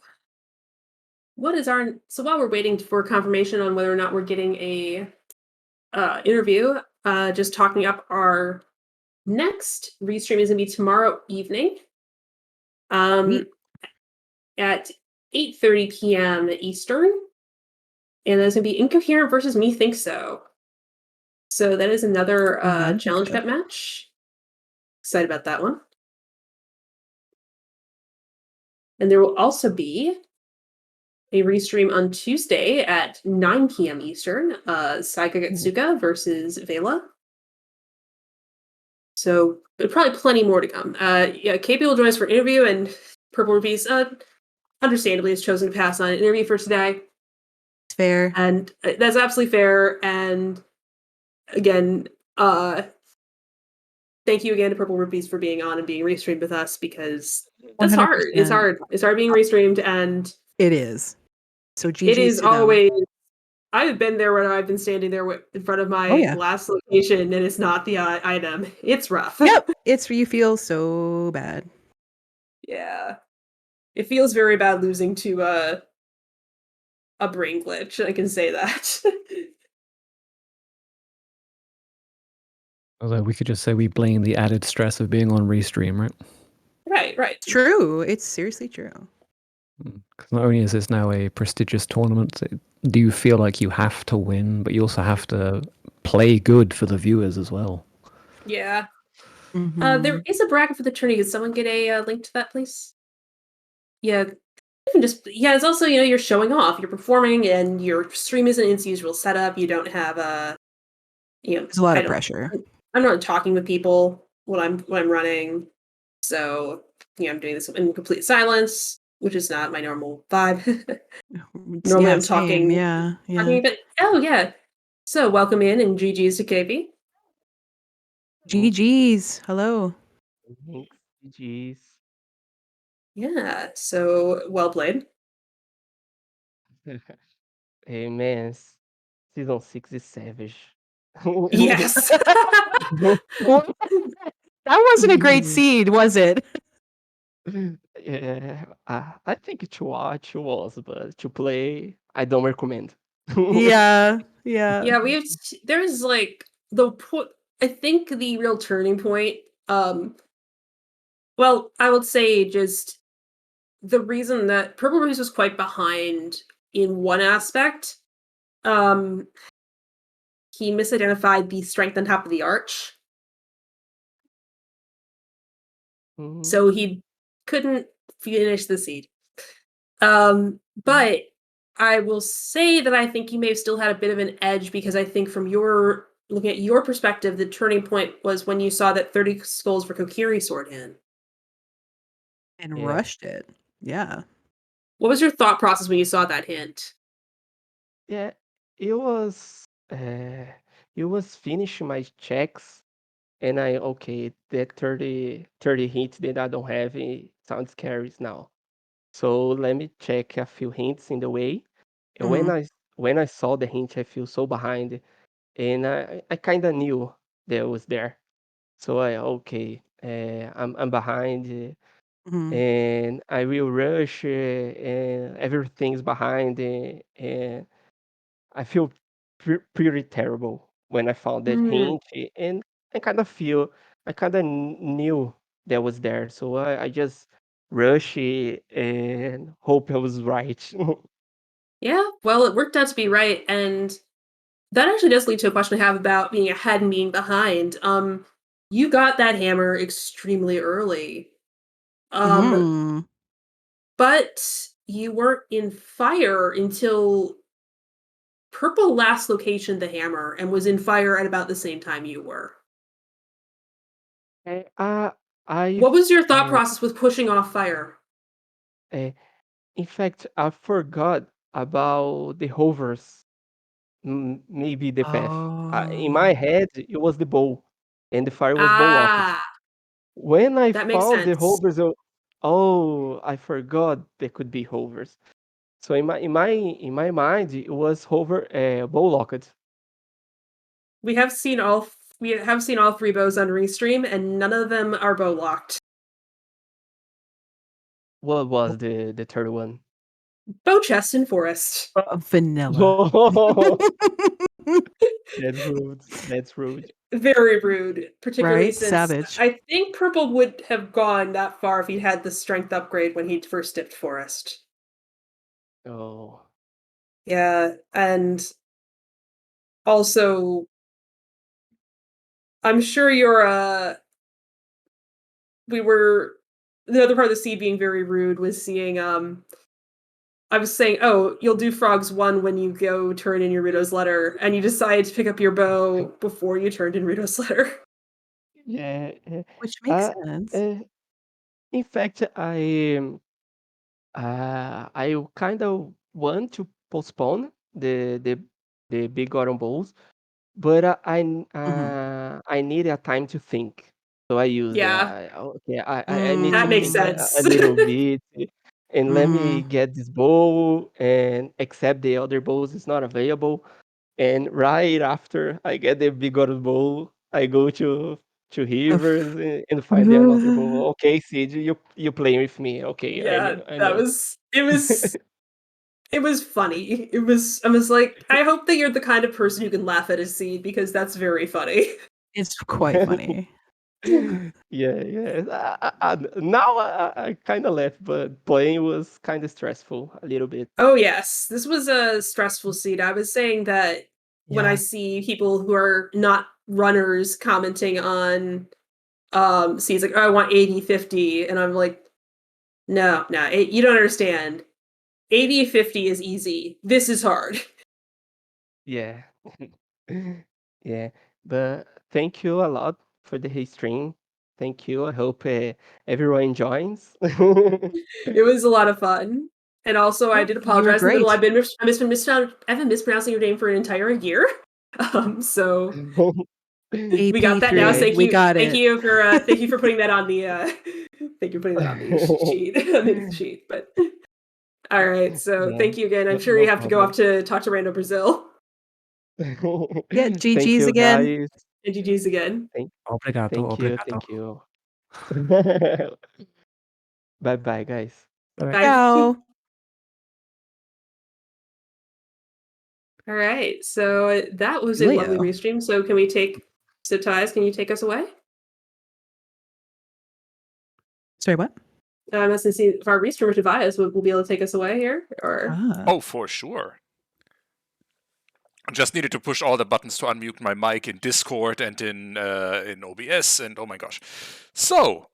so while we're waiting for confirmation on whether or not we're getting a interview, just talking up our next restream is gonna be tomorrow evening, at 8:30 p.m. Eastern, and that's gonna be Incoherent versus Me Think So. So that is another challenge Okay. cup match. Excited about that one. And there will also be a restream on Tuesday at 9 p.m. Eastern, Saika Getsuka versus Vela. So probably plenty more to come. Yeah, Keipi will join us for an interview, and PurpleRupees, understandably, has chosen to pass on an interview for today. It's fair. And that's absolutely fair. And again, thank you again to PurpleRupees for being on and being restreamed with us, because that's hard. It's 100%. hard. It's hard being restreamed, and It is. So it GG's is to them. always. I've been there when I've been standing there in front of my Oh, yeah. last location, and it's not the item. It's rough. Yep. You feel so bad. Yeah. It feels very bad losing to a brain glitch. I can say that. Although we could just say we blame the added stress of being on Restream, right? Right. It's true. It's seriously true. Because not only is this now a prestigious tournament, do you feel like you have to win, but you also have to play good for the viewers as well. Yeah. Mhm. There is a bracket for the tourney. Could someone get a link to that, please? Yeah. Even just it's also, you're showing off, you're performing, and your stream isn't its usual setup. You don't have There's a lot of pressure. I'm not talking with people when I'm running. So, I'm doing this in complete silence, which is not my normal vibe. Normally Yeah, I'm talking, same. Yeah. but oh yeah. So welcome in, and GG's to Keipi. GG's. Hello. Thanks, GG's. Yeah, so well played. Hey man, season 6 is savage. Yes. That wasn't a great seed, was it? Yeah, I think to watch was, but to play, I don't recommend. Yeah. Yeah, there's like the I think the real turning point, well, I would say just the reason that PurpleRupees was quite behind in one aspect, um, he misidentified the strength on top of the arch. Mhm. So he couldn't finish the seed. But I will say that I think you may have still had a bit of an edge, because I think from looking at your perspective, the turning point was when you saw that 30 skulls for Kokiri sword in. And Yeah. rushed it. Yeah. What was your thought process when you saw that hint? Yeah, it was finishing my checks, and okay, that 30 hints that I don't have, it sounds scary now. So let me check a few hints in the way. And Mhm. when I saw the hint, I feel so behind, and I kind of knew that it was there. So I'm behind, Mhm. and I will rush, and everything's behind, and I feel pretty terrible when I found that Mm. hint, and I kind of knew that was there, so I just rush it and hope I was right. Yeah, well, it worked out to be right, and that actually does lead to a question I have about being ahead and being behind. You got that hammer extremely early. Um, Mm. but you weren't in fire until Purple last locationed the hammer and was in fire at about the same time you were. Eh, uh, I What was your thought uh, process with pushing off fire? uh, in fact, I forgot about the hovers. Maybe the path. In my Oh. head, it was the bow, and the fire was bow locked. Ah, When I that makes found the sense. hovers, oh, I forgot there could be hovers. So in my mind, it was hover bow locked. We have seen all three bows on Restream, and none of them are bow locked. What was the third one? Bow chest and forest. Vanilla. Oh, that's rude. That's rude. Very rude, particularly Right? since Savage. I think Purple would have gone that far if he'd had the strength upgrade when he first dipped forest. Oh, Yeah, and also I'm sure you're we were the other part of the seed being very rude was seeing I was saying, "Oh, you'll do frogs 1 when you go turn in your Rudo's letter," and you decided to pick up your bow before you turned in Rudo's letter. yeah. Which makes Uh, sense. uh, in fact, I kind of want to postpone the big autumn balls, but Mhm. I need a time to think. So I use that. Yeah, Okay, I need to that makes think Mm. a sense. little bit, and let me Mhm. get this bowl and accept the other bowls is not available. And right after I get the big autumn bowl, I go to Rivers and find the another bowl. Okay, Sid, you playing with me? Okay, Yeah, I that know. was it was funny. I was like, I hope that you're the kind of person who can laugh at a seed because that's very funny. It's quite funny. Yeah, yeah. Now I kind of left, but playing was kind of stressful a little bit. Oh yes, this was a stressful seed. I was saying that when I Yeah. see people who are not runners commenting on seeds like, oh, I want 80-50, and I'm like, no, no, you don't understand. 80-50 is easy. This is hard. Yeah. Yeah. But thank you a lot for the stream. Thank you. I hope everyone joins. It was a lot of fun. And also, I Yep, did you were apologize in the middle. great. I've been mispronouncing your name for an entire year. So we got that now. Yeah. AP3, we got it. Thank you for putting that on the thank you for putting that on the sheet on the sheet. But all right, so Yeah. thank you again. I'm No, sure no you have to go problem. off to talk to Rando Brazil Yeah, Thank GG's you, again. guys. and GG's again. Thank, Obrigado, thank you. obrigado. Thank you. Bye bye, guys. Bye. Bye. Ciao. All right, so that was a lovely Leo. restream. So can we take so Tyus, can you take us away? Sorry, what? I must see if our restreamer Tobias will be able to take us away here, or Ah. Oh, for sure. I just needed to push all the buttons to unmute my mic in Discord and in OBS, and oh my gosh. So,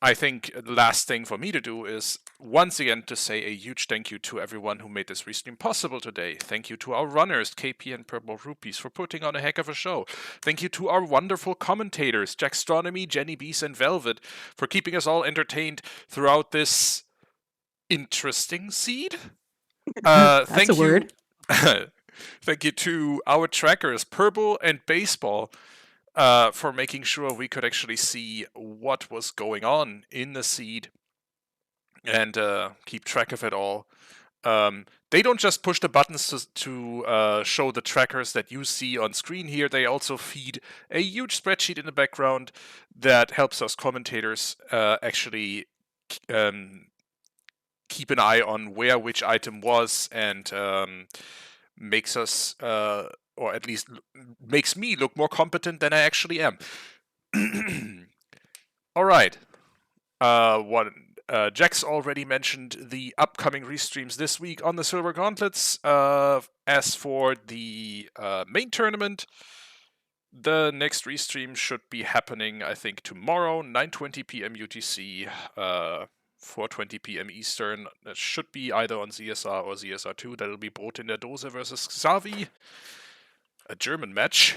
I think the last thing for me to do is once again to say a huge thank you to everyone who made this restream possible today. Thank you to our runners, Keipi and PurpleRupees, for putting on a heck of a show. Thank you to our wonderful commentators, jaxstronomy, jenniebeez, and Velvet, for keeping us all entertained throughout this interesting seed. That's a Thank you. word. Thank you to our trackers, Purple and Baseball, for making sure we could actually see what was going on in the seed and keep track of it all. They don't just push the buttons to show the trackers that you see on screen here. They also feed a huge spreadsheet in the background that helps us commentators actually keep an eye on where which item was, and makes us, or at least makes me look more competent than I actually am. All right. Jax already mentioned the upcoming restreams this week on the Silver Gauntlets. As for the main tournament, the next restream should be happening, I think, tomorrow, 9:20 p.m. UTC, 4:20 p.m. Eastern. It should be either on ZSR or ZSR2. That'll be Brot in der Dose versus Xavi, a German match.